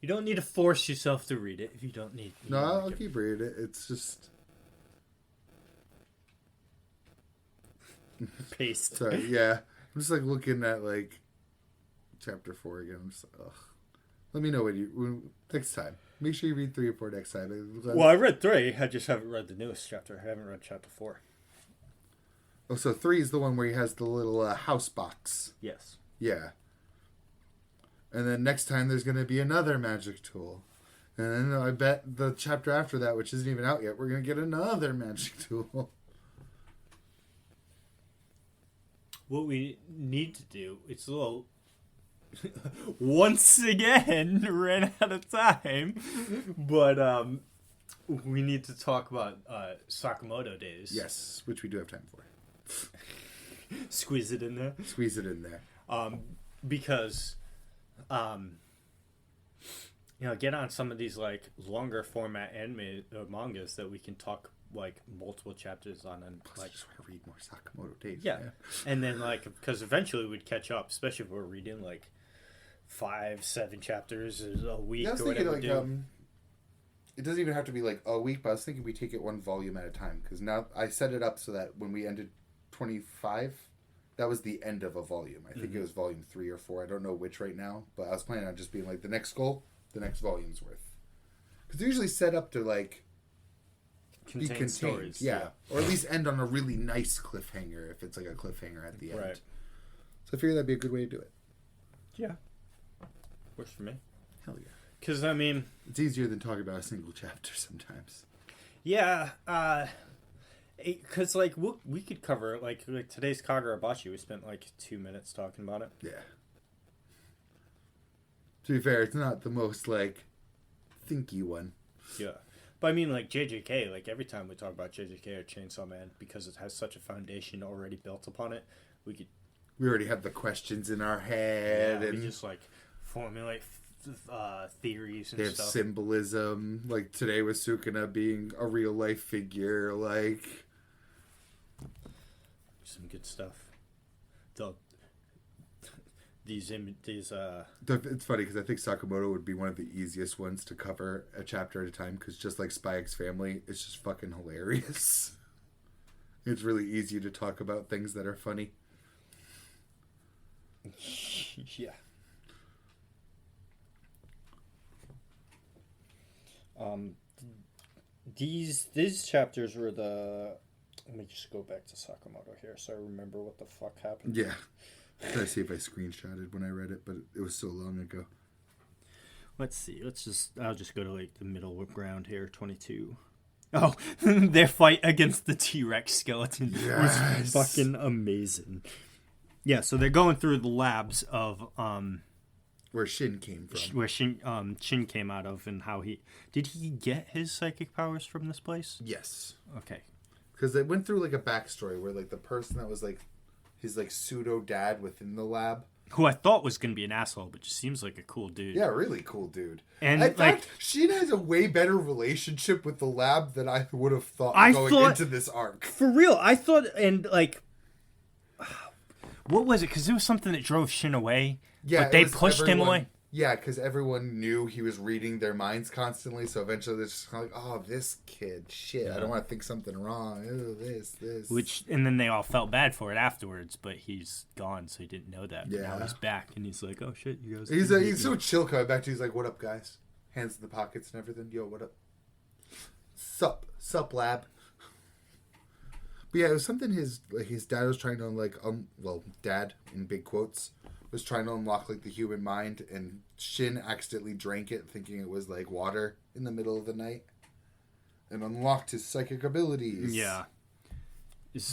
you don't need to force yourself to read it if you don't need. No, I'll keep reading it. It's just... Paste. Sorry, yeah. I'm just like looking at like chapter 4 again. I'm just like, ugh. Let me know next time. Make sure you read 3 or 4 next time. Well, I read 3. I just haven't read the newest chapter. I haven't read chapter 4. Oh, so 3 is the one where he has the little house box. Yes. Yeah. And then next time there's going to be another magic tool. And then I bet the chapter after that, which isn't even out yet, we're going to get another magic tool. What we need to do, it's a little... Once again, ran out of time. But we need to talk about Sakamoto Days. Yes, which we do have time for. Squeeze it in there. Squeeze it in there. Because, get on some of these like longer format anime mangas that we can talk like multiple chapters on and Plus, like I just want to read more Sakamoto Days. yeah, man. and then like because eventually we'd catch up, especially if we're reading like 5-7 chapters a week Yeah, I was or thinking whatever. like it doesn't even have to be like a week, but I was thinking we take it one volume at a time because now I set it up so that when we ended 25, that was the end of a volume. I think it was volume 3 or 4. I don't know which right now, but I was planning on just being like the next goal, the next volume's worth. Because they're usually set up to like be contained, stories, yeah, or at least end on a really nice cliffhanger if it's like a cliffhanger at the end. Right. So I figured that'd be a good way to do it. Yeah, works for me. Hell yeah. Because I mean, It's easier than talking about a single chapter sometimes. yeah, because like we could cover like today's Kagura Bachi. We spent like 2 minutes talking about it. Yeah. To be fair, it's not the most like thinky one. Yeah. But I mean, like JJK, like every time we talk about JJK or Chainsaw Man, because it has such a foundation already built upon it, we already have the questions in our head, we and just like formulate theories and they have stuff. symbolism. Like today with Sukuna being a real life figure, like Some good stuff. These it's funny because I think Sakamoto would be one of the easiest ones to cover a chapter at a time because just like Spy X Family, it's just fucking hilarious. It's really easy to talk about things that are funny. yeah. These chapters were the. Let me just go back to Sakamoto here so I remember what the fuck happened. Yeah. Try to see if I screenshotted when I read it, but it was so long ago. Let's see. I'll just go to like the middle ground here. 22. Oh, their fight against the T-Rex skeleton was fucking amazing. Yeah, so they're going through the labs of Where Shin came from. where Shin came out of, and how did he get his psychic powers from this place? Yes. Okay. Because they went through like a backstory where like the person that was like his like pseudo dad within the lab, who I thought was going to be an asshole, but just seems like a cool dude. yeah, really cool dude. And in like, fact, Shin has a way better relationship with the lab than I would have thought going into this arc. For real, I thought, and like, what was it? Because it was something that drove Shin away. Yeah, but they pushed him away. Yeah, because everyone knew he was reading their minds constantly, so eventually they're just kind of like, oh, this kid, shit, I don't want to think something wrong. Oh, this. And then they all felt bad for it afterwards, but he's gone, so he didn't know that. But Yeah. now he's back, and he's like, oh shit, you guys. He's so chill coming back to. He's like, what up, guys? Hands in the pockets and everything. Yo, what up? Sup, lab. But yeah, it was something his dad was trying to dad in big quotes was trying to unlock like the human mind, and Shin accidentally drank it thinking it was like water in the middle of the night and unlocked his psychic abilities. Yeah.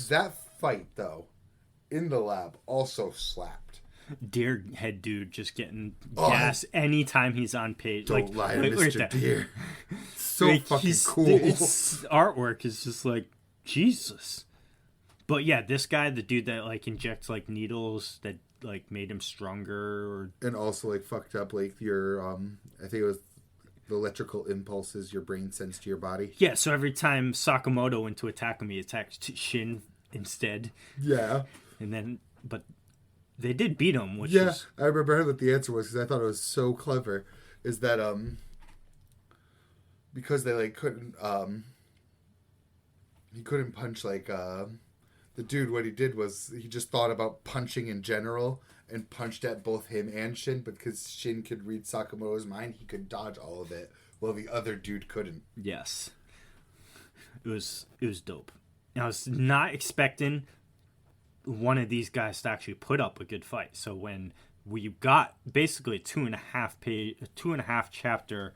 That fight though in the lab also slapped. Deer head dude just getting gas anytime he's on page. Don't lie to where's Mr. that? Deer. So Like, fucking cool. Its artwork is just like Jesus. But yeah, this guy, the dude that like injects like needles that like made him stronger, or and also like fucked up like your I think it was the electrical impulses your brain sends to your body. yeah. So every time Sakamoto went to attack him, he attacked Shin instead. Yeah. And then, but they did beat him, which Yeah, is I remember what the answer was because I thought it was so clever. Is that because they like couldn't he couldn't punch like the dude. What he did was he just thought about punching in general and punched at both him and Shin. But because Shin could read Sakamoto's mind, he could dodge all of it, while the other dude couldn't. yes, it was dope. And I was not expecting one of these guys to actually put up a good fight. So when we got basically a 2.5 chapter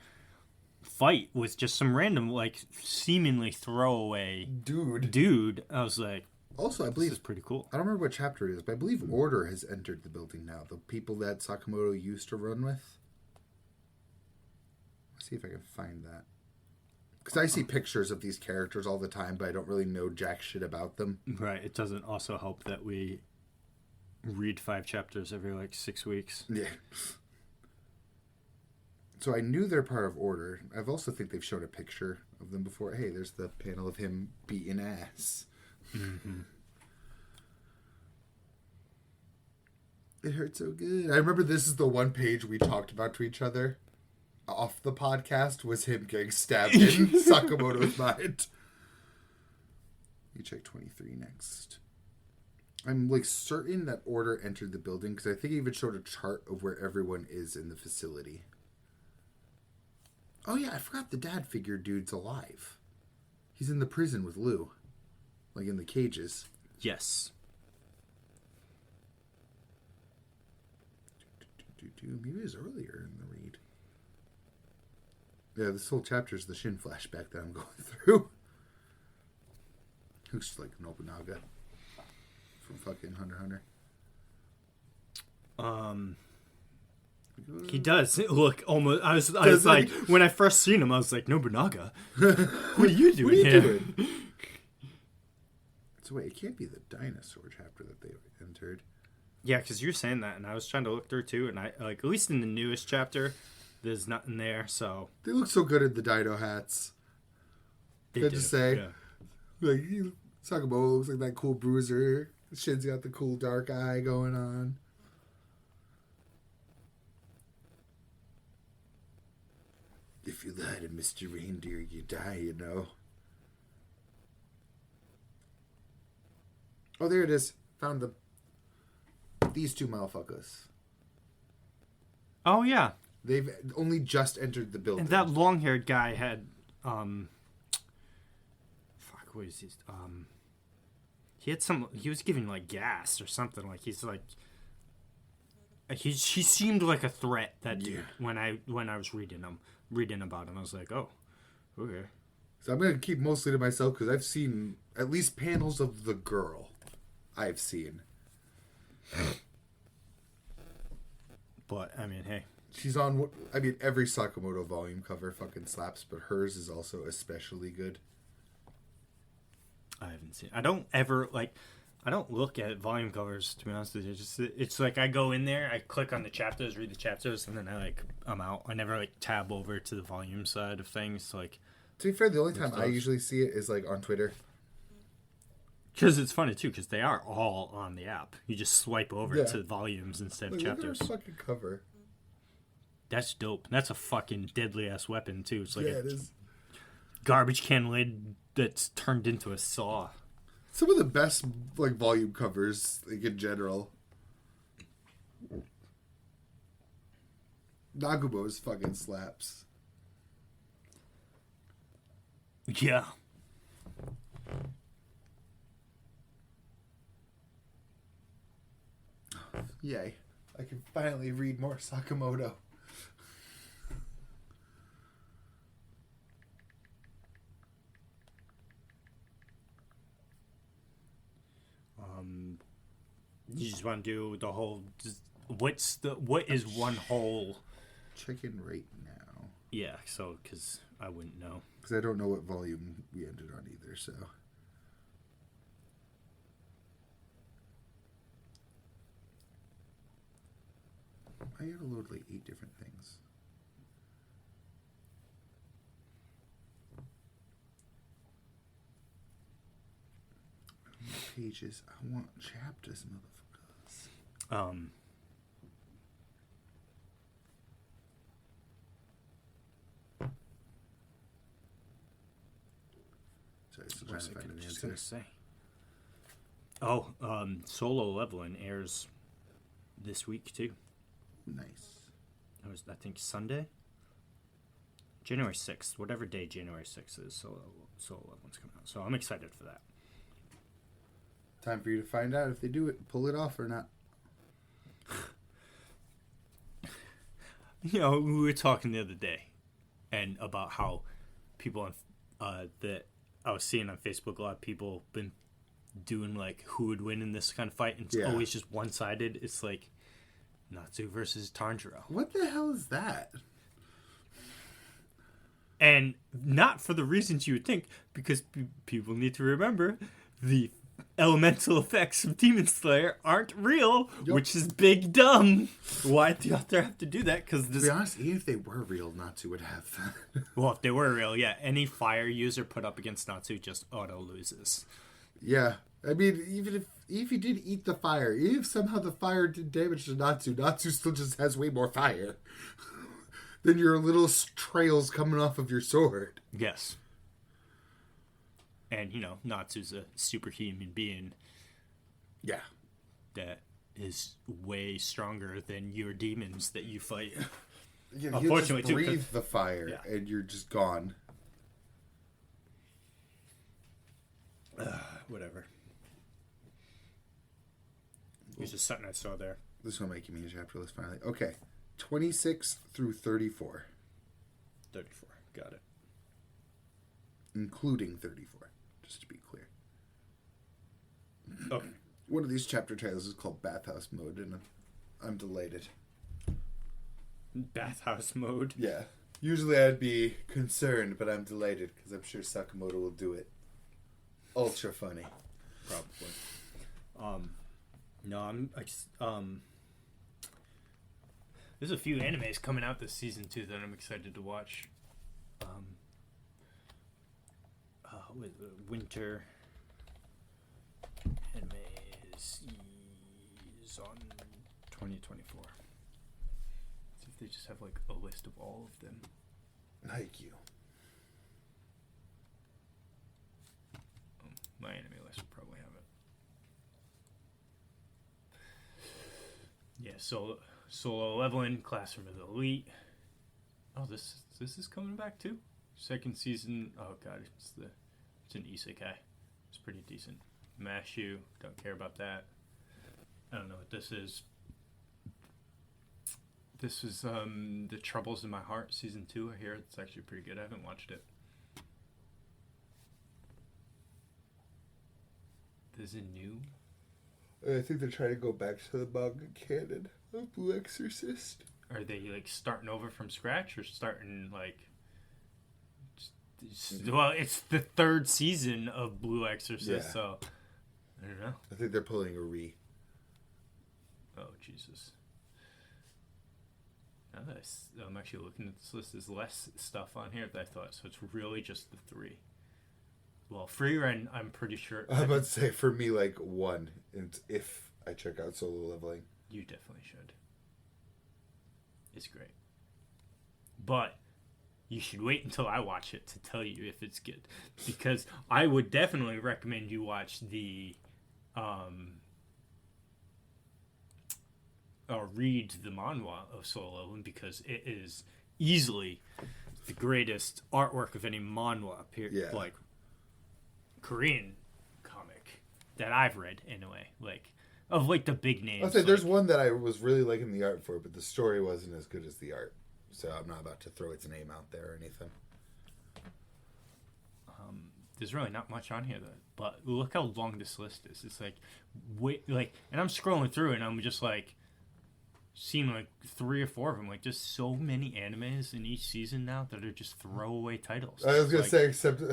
fight with just some random, like, seemingly throwaway dude, I was like, Also, I this believe is pretty cool. I don't remember what chapter it is, but I believe Order has entered the building now. The people that Sakamoto used to run with. Let's see if I can find that. Because I see pictures of these characters all the time, but I don't really know jack shit about them. Right. It doesn't also help that we read 5 chapters every, like, 6 weeks. Yeah. So I knew they're part of Order. I've also think they've shown a picture of them before. Hey, there's the panel of him beating ass. Mm-hmm. It hurt so good. I remember this is the one page we talked about to each other off the podcast was him getting stabbed in Sakamoto's mind. You check 23 next. I'm like certain that Order entered the building because I think he even showed a chart of where everyone is in the facility. Oh yeah, I forgot the dad figure dude's alive. He's in the prison with Lou. Like in the cages. Yes. Maybe it was earlier in the read. Yeah, this whole chapter is the Shin flashback that I'm going through. Who's like Nobunaga from fucking Hunter x Hunter. He does look almost. I was like, when I first seen him, I was like, Nobunaga. What are you doing here? So wait, it can't be the dinosaur chapter that they entered. Yeah, because you're saying that, and I was trying to look through too, and I like at least in the newest chapter, there's nothing there. So they look so good in the dino hats. Good to say. Yeah. Like Sakamoto looks like that cool bruiser. Shin's got the cool dark eye going on. If you lie to Mr. Reindeer, you die, you know. Oh, there it is. Found them. These two motherfuckers. Oh yeah. They've only just entered the building. And that long-haired guy had what is he? He had some. He was giving like gas or something. Like he's like. He seemed like a threat. That dude. Yeah. When I was reading about him, I was like, oh, okay. So I'm gonna keep mostly to myself because I've seen at least panels of the girl. I've seen. But I mean, hey. She's on. I mean, every Sakamoto volume cover fucking slaps, but hers is also especially good. I haven't seen. I don't ever like. I don't look at volume covers, to be honest with you. It's like I go in there, I click on the chapters, read the chapters, and then I'm out. I never like tab over to the volume side of things. Like, to be fair, the only time I usually see it is like on Twitter. Because it's funny too, because they are all on the app. You just swipe over to volumes instead of chapters. Look at our fucking cover. That's dope. That's a fucking deadly ass weapon too. It's like it is. Garbage can lid that's turned into a saw. Some of the best like volume covers, like in general. Nagumo's fucking slaps. Yeah. Yay. I can finally read more Sakamoto. You just want to do the whole. What is one whole? Checking right now. Yeah, so because I wouldn't know. Because I don't know what volume we ended on either. So. I gotta load like 8 different things. I don't want pages. I want chapters, motherfuckers. Sorry, still trying to find an answer. Say. Oh, Solo Leveling airs this week too. Nice. It was, I think, Sunday? January 6th. Whatever day January 6th is, Solo Leveling's coming out. So I'm excited for that. Time for you to find out if they do it, pull it off or not. You know, we were talking the other day and about how people that I was seeing on Facebook, a lot of people been doing like who would win in this kind of fight, and it's always just one-sided. It's like Natsu versus Tanjiro. What the hell is that? And not for the reasons you would think, because people need to remember the elemental effects of Demon Slayer aren't real, Yep. which is big dumb. Why'd the author have to do that? Because To be honest, even if they were real, Natsu would have that. well, if they were real, yeah, any fire user put up against Natsu just auto loses. Yeah. I mean, even if he did eat the fire, even if somehow the fire did damage to Natsu, Natsu still just has way more fire than your little trails coming off of your sword. Yes. And, Natsu's a superhuman being Yeah. that is way stronger than your demons that you fight. You Unfortunately, just too, breathe the fire and you're just gone. Whatever. It's just something I saw there. This will make you mean a chapter list finally. Okay. 26 through 34. 34. Got it. Including 34, just to be clear. Okay. One of these chapter titles is called Bathhouse Mode, and I'm delighted. Bathhouse mode. Yeah. Usually I'd be concerned, but I'm delighted because I'm sure Sakamoto will do it. Ultra funny. Probably. No, there's a few animes coming out this season too that I'm excited to watch. Winter anime is on 2024. See if they just have like a list of all of them. Like you. My anime list will probably have it. Yeah, solo leveling, Classroom of the Elite. Oh, this is coming back too. Second season. Oh god, it's an isekai. It's pretty decent. Mashu, don't care about that. I don't know what this is. This is The Troubles in My Heart season 2. I hear it's actually pretty good. I haven't watched it. There's a new. I think they're trying to go back to the manga canon of Blue Exorcist. Are they like starting over from scratch or starting like? Well, it's the third season of Blue Exorcist, so I don't know. I think they're pulling a re. Oh Jesus! Now that I'm actually looking at this list, there's less stuff on here than I thought, so it's really just the 3. Well, Free Run, I'm pretty sure. I was about to say, for me, like, 1, and if I check out solo leveling. You definitely should. It's great. But you should wait until I watch it to tell you if it's good. Because I would definitely recommend you watch the... or read the manhwa of Solo Leveling, because it is easily the greatest artwork of any manhwa, like Korean comic that I've read anyway, like of like the big names. I'll say there's one that I was really liking the art for, but the story wasn't as good as the art, so I'm not about to throw its name out there or anything. There's really not much on here though, but look how long this list is. It's like and I'm scrolling through and I'm just like seeing like 3 or 4 of them. Like there's so many animes in each season now that are just throwaway titles. I was gonna say, except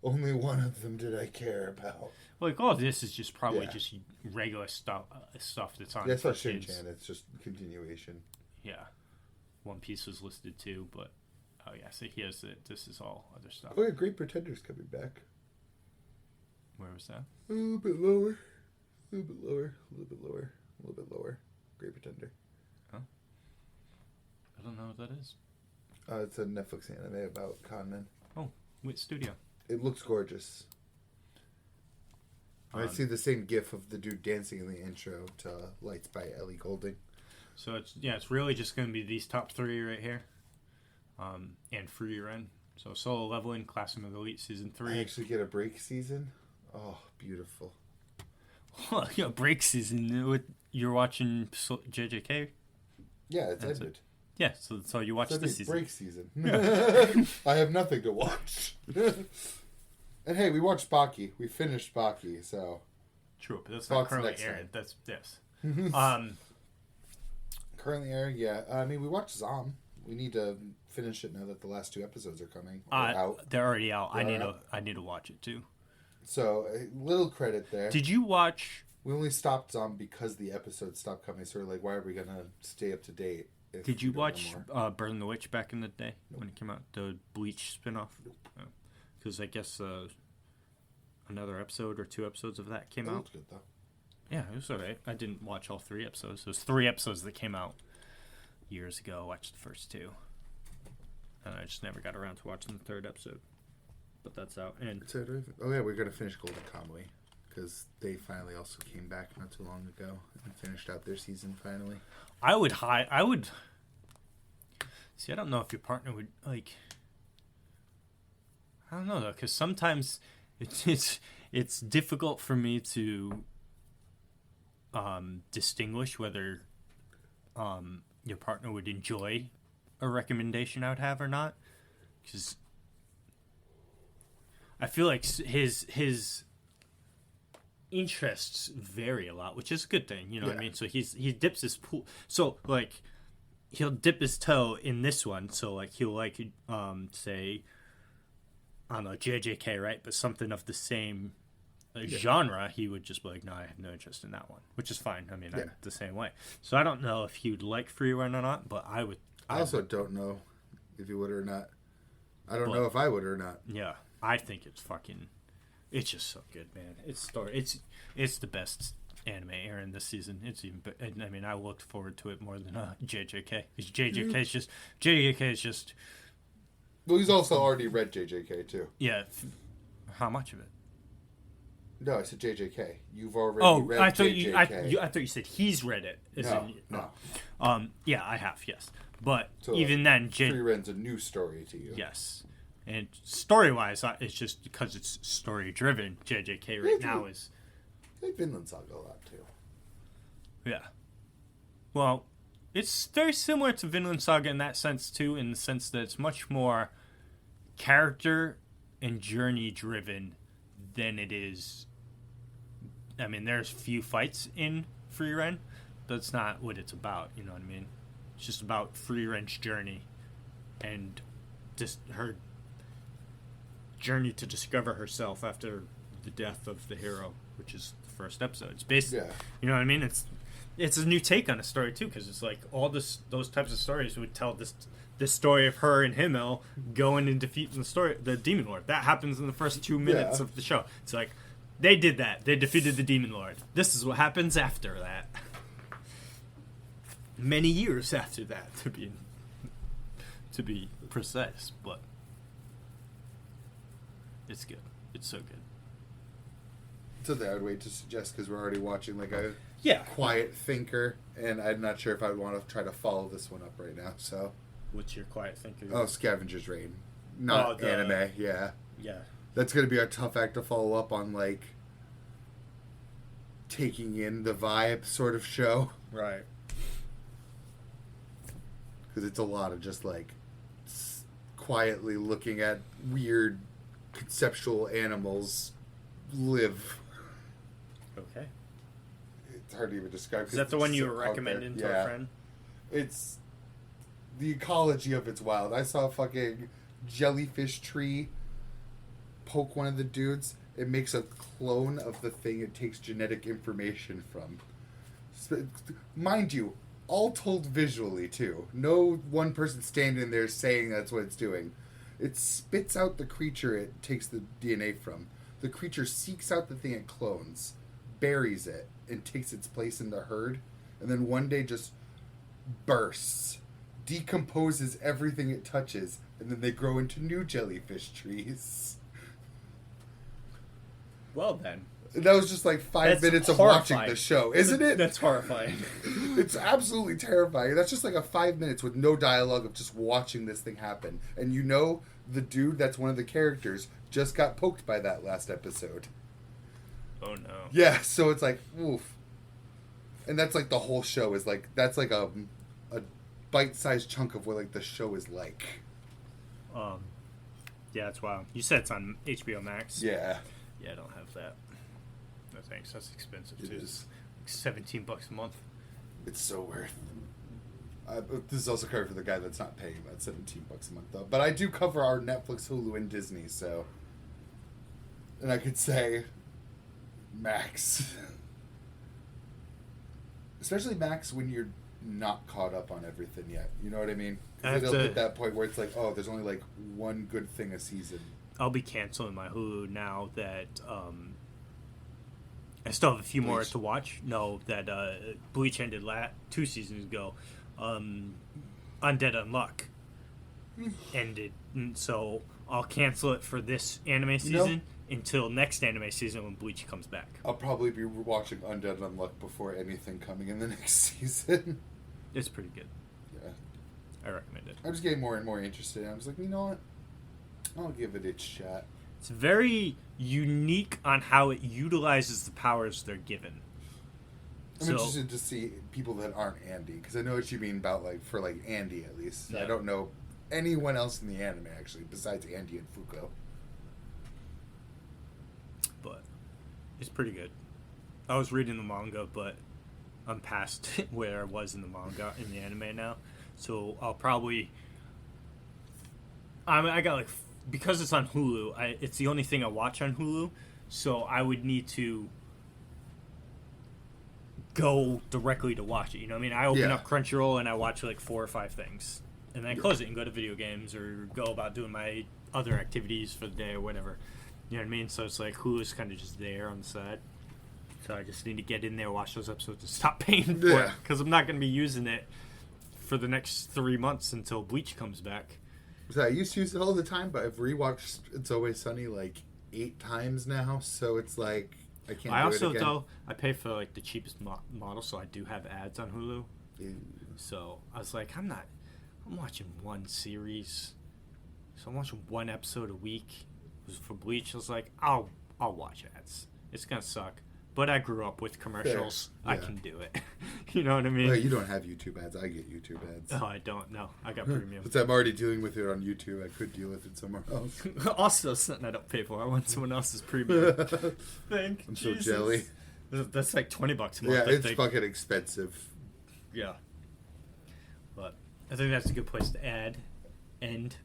only one of them did I care about. Like all this is just probably just regular stuff that's on. That's not Shin-chan. It's just continuation. Yeah, One Piece was listed too, but oh yeah, so here's it. This is all other stuff. Oh yeah, Great Pretender's coming back. Where was that? A little bit lower. A little bit lower. A little bit lower. A little bit lower. Great Pretender. Huh? I don't know what that is. It's a Netflix anime about conmen. Oh, which studio? It looks gorgeous. I see the same gif of the dude dancing in the intro to Lights by Ellie Goulding. So it's really just going to be these top 3 right here, and Free Run. So Solo Leveling, Classroom of the Elite Season 3. I actually get a break season. Oh, beautiful. Yeah, break season. You're watching JJK? Yeah, it's ended. Yeah, so you watched this season. Break season. I have nothing to watch. And hey, we watched Baki. We finished Baki, so. True, but that's not currently airing. That's yes. Currently airing, yeah. I mean, we watched Zom. We need to finish it now that the last 2 episodes are coming. They're already out. I need to watch it too. So a little credit there. Did you watch? We only stopped on because the episodes stopped coming. So we're like, why are we gonna stay up to date? Did you watch Burn the Witch back in the day when it came out? The Bleach spinoff? Because I guess another episode or 2 episodes of that came out. Looked good though. Yeah, it was alright. I didn't watch all 3 episodes. There was 3 episodes that came out years ago. I watched the first 2. And I just never got around to watching the 3rd episode. But that's out. And oh yeah, we're gonna finish Golden Kamuy because they finally also came back not too long ago and finished out their season finally. I would see. I don't know if your partner would like. I don't know though, because sometimes it's difficult for me to distinguish whether your partner would enjoy a recommendation I would have or not, because I feel like his interests vary a lot, which is a good thing, you know what I mean? So he dips his pool. So like he'll dip his toe in this one. So like he'll like say, I don't know, JJK, right? But something of the same genre, he would just be like, no, I have no interest in that one, which is fine. I mean, I'm the same way. So I don't know if he would like free run or not, but I would. I also don't know if he would or not. I don't know if I would or not. Yeah, I think it's just so good, man. It's the best anime airing this season. It's even. I mean, I looked forward to it more than JJK. Because JJK is just. Well, he's also already read JJK too. Yeah. How much of it? No, I said JJK. You've already read JJK. I thought you said he's read it. No. Yeah, I have. Yes, but So, even then, Free Ren's a new story to you. Yes, and story-wise, it's just because it's story-driven. JJK right now is. I like Vinland Saga a lot too. Yeah. Well, it's very similar to Vinland Saga in that sense too, in the sense that it's much more character and journey-driven than it is. I mean, there's few fights in Free Ren. That's not what it's about. You know what I mean? It's just about Free Ren's journey and just her journey to discover herself after the death of the hero, which is the first episode. It's basically, you know what I mean? It's a new take on a story too, because it's like all those types of stories would tell this story of her and Himmel going and defeating the Demon Lord. That happens in the first 2 minutes of the show. It's like they did that. They defeated the Demon Lord. This is what happens after that. Many years after that, to be precise, but it's good. It's so good. So that I would wait to suggest because we're already watching like a quiet thinker, and I'm not sure if I would want to try to follow this one up right now. So, what's your quiet thinker? Oh, Scavenger's Reign, not anime. Yeah, that's gonna be a tough act to follow up on, like taking in the vibe sort of show, right? Because it's a lot of just like quietly looking at weird conceptual animals live. Okay. It's hard to even describe. Is that the one you were recommending to a friend? It's the ecology of it's wild. I saw a fucking jellyfish tree poke one of the dudes. It makes a clone of the thing it takes genetic information from. Mind you, all told visually too. No one person standing there saying that's what it's doing. It spits out the creature it takes the DNA from. The creature seeks out the thing it clones, buries it, and takes its place in the herd, and then one day just bursts, decomposes everything it touches, and then they grow into new jellyfish trees. Well then. That was just like 5 minutes of watching the show, isn't it? That's horrifying. It's absolutely terrifying. That's just like a 5 minutes with no dialogue of just watching this thing happen. And you know the dude that's one of the characters just got poked by that last episode. Oh no. Yeah, so it's like, oof. And that's like the whole show is like, that's like a bite-sized chunk of what like the show is like. Yeah, that's wild. You said it's on HBO Max? Yeah. Yeah, I don't have that. No thanks, that's expensive too. It is. Like $17 a month. It's so worth. This is also covered for the guy that's not paying about $17 a month though. But I do cover our Netflix, Hulu, and Disney, so And I could say Max. Especially Max when you're not caught up on everything yet. You know what I mean? Because it'll hit that point where it's like, oh, there's only like one good thing a season. I'll be canceling my Hulu now that I still have a few more to watch. No, that Bleach ended 2 seasons ago. Undead Unluck ended, so I'll cancel it for this anime season until next anime season when Bleach comes back. I'll probably be watching Undead Unluck before anything coming in the next season. It's pretty good. Yeah. I recommend it. I'm just getting more and more interested. I was like, you know what? I'll give it its shot. It's very unique on how it utilizes the powers they're given. I'm interested to see people that aren't Andy, because I know what you mean about, like, for, like, Andy at least. Yeah. I don't know anyone else in the anime, actually, besides Andy and Fuko. But it's pretty good. I was reading the manga, but I'm past where I was in the manga in the anime now. So I'll probably... I got, like... Because it's on Hulu, it's the only thing I watch on Hulu, so I would need to go directly to watch it. You know what I mean? I open up Crunchyroll and I watch like 4 or 5 things, and then I close it and go to video games or go about doing my other activities for the day or whatever. You know what I mean? So it's like Hulu's kind of just there on the side. So I just need to get in there, watch those episodes, and stop paying for it, because I'm not going to be using it for the next 3 months until Bleach comes back. So I used to use it all the time, but I've rewatched It's Always Sunny like 8 times now, so it's like I can't do it again. I also, though, I pay for like the cheapest model, so I do have ads on Hulu. Ew. So I was like, I'm watching one series, so I'm watching 1 episode a week. It was for Bleach. I was like, I'll watch ads. It's gonna suck. But I grew up with commercials. Yeah. I can do it. You know what I mean? Well, you don't have YouTube ads. I get YouTube ads. Oh, I don't. No, I got premium. But I'm already dealing with it on YouTube. I could deal with it somewhere else. Also, something I don't pay for. I want someone else's premium. I'm so jelly. That's like $20 a month. Yeah, it's fucking expensive. Yeah. But I think that's a good place to end. It's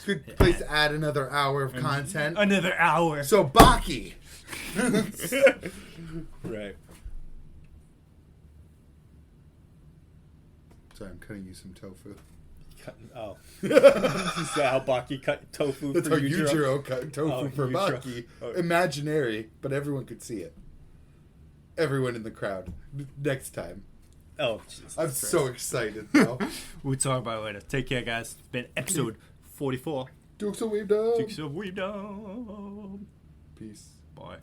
a good place to add another hour of content. Another hour. So, Baki. Right. Sorry, I'm cutting you some tofu. Oh. Is that how Baki cut tofu That's for how Yujiro cut tofu for Yujiro. Baki. Oh. Imaginary, but everyone could see it. Everyone in the crowd. Next time. Oh, Jesus I'm Christ. so excited now. We'll talk about it later. Take care, guys. It's been episode 44. Dukes of Weaved Up. Dukes of Weaved Up. Peace. Bye.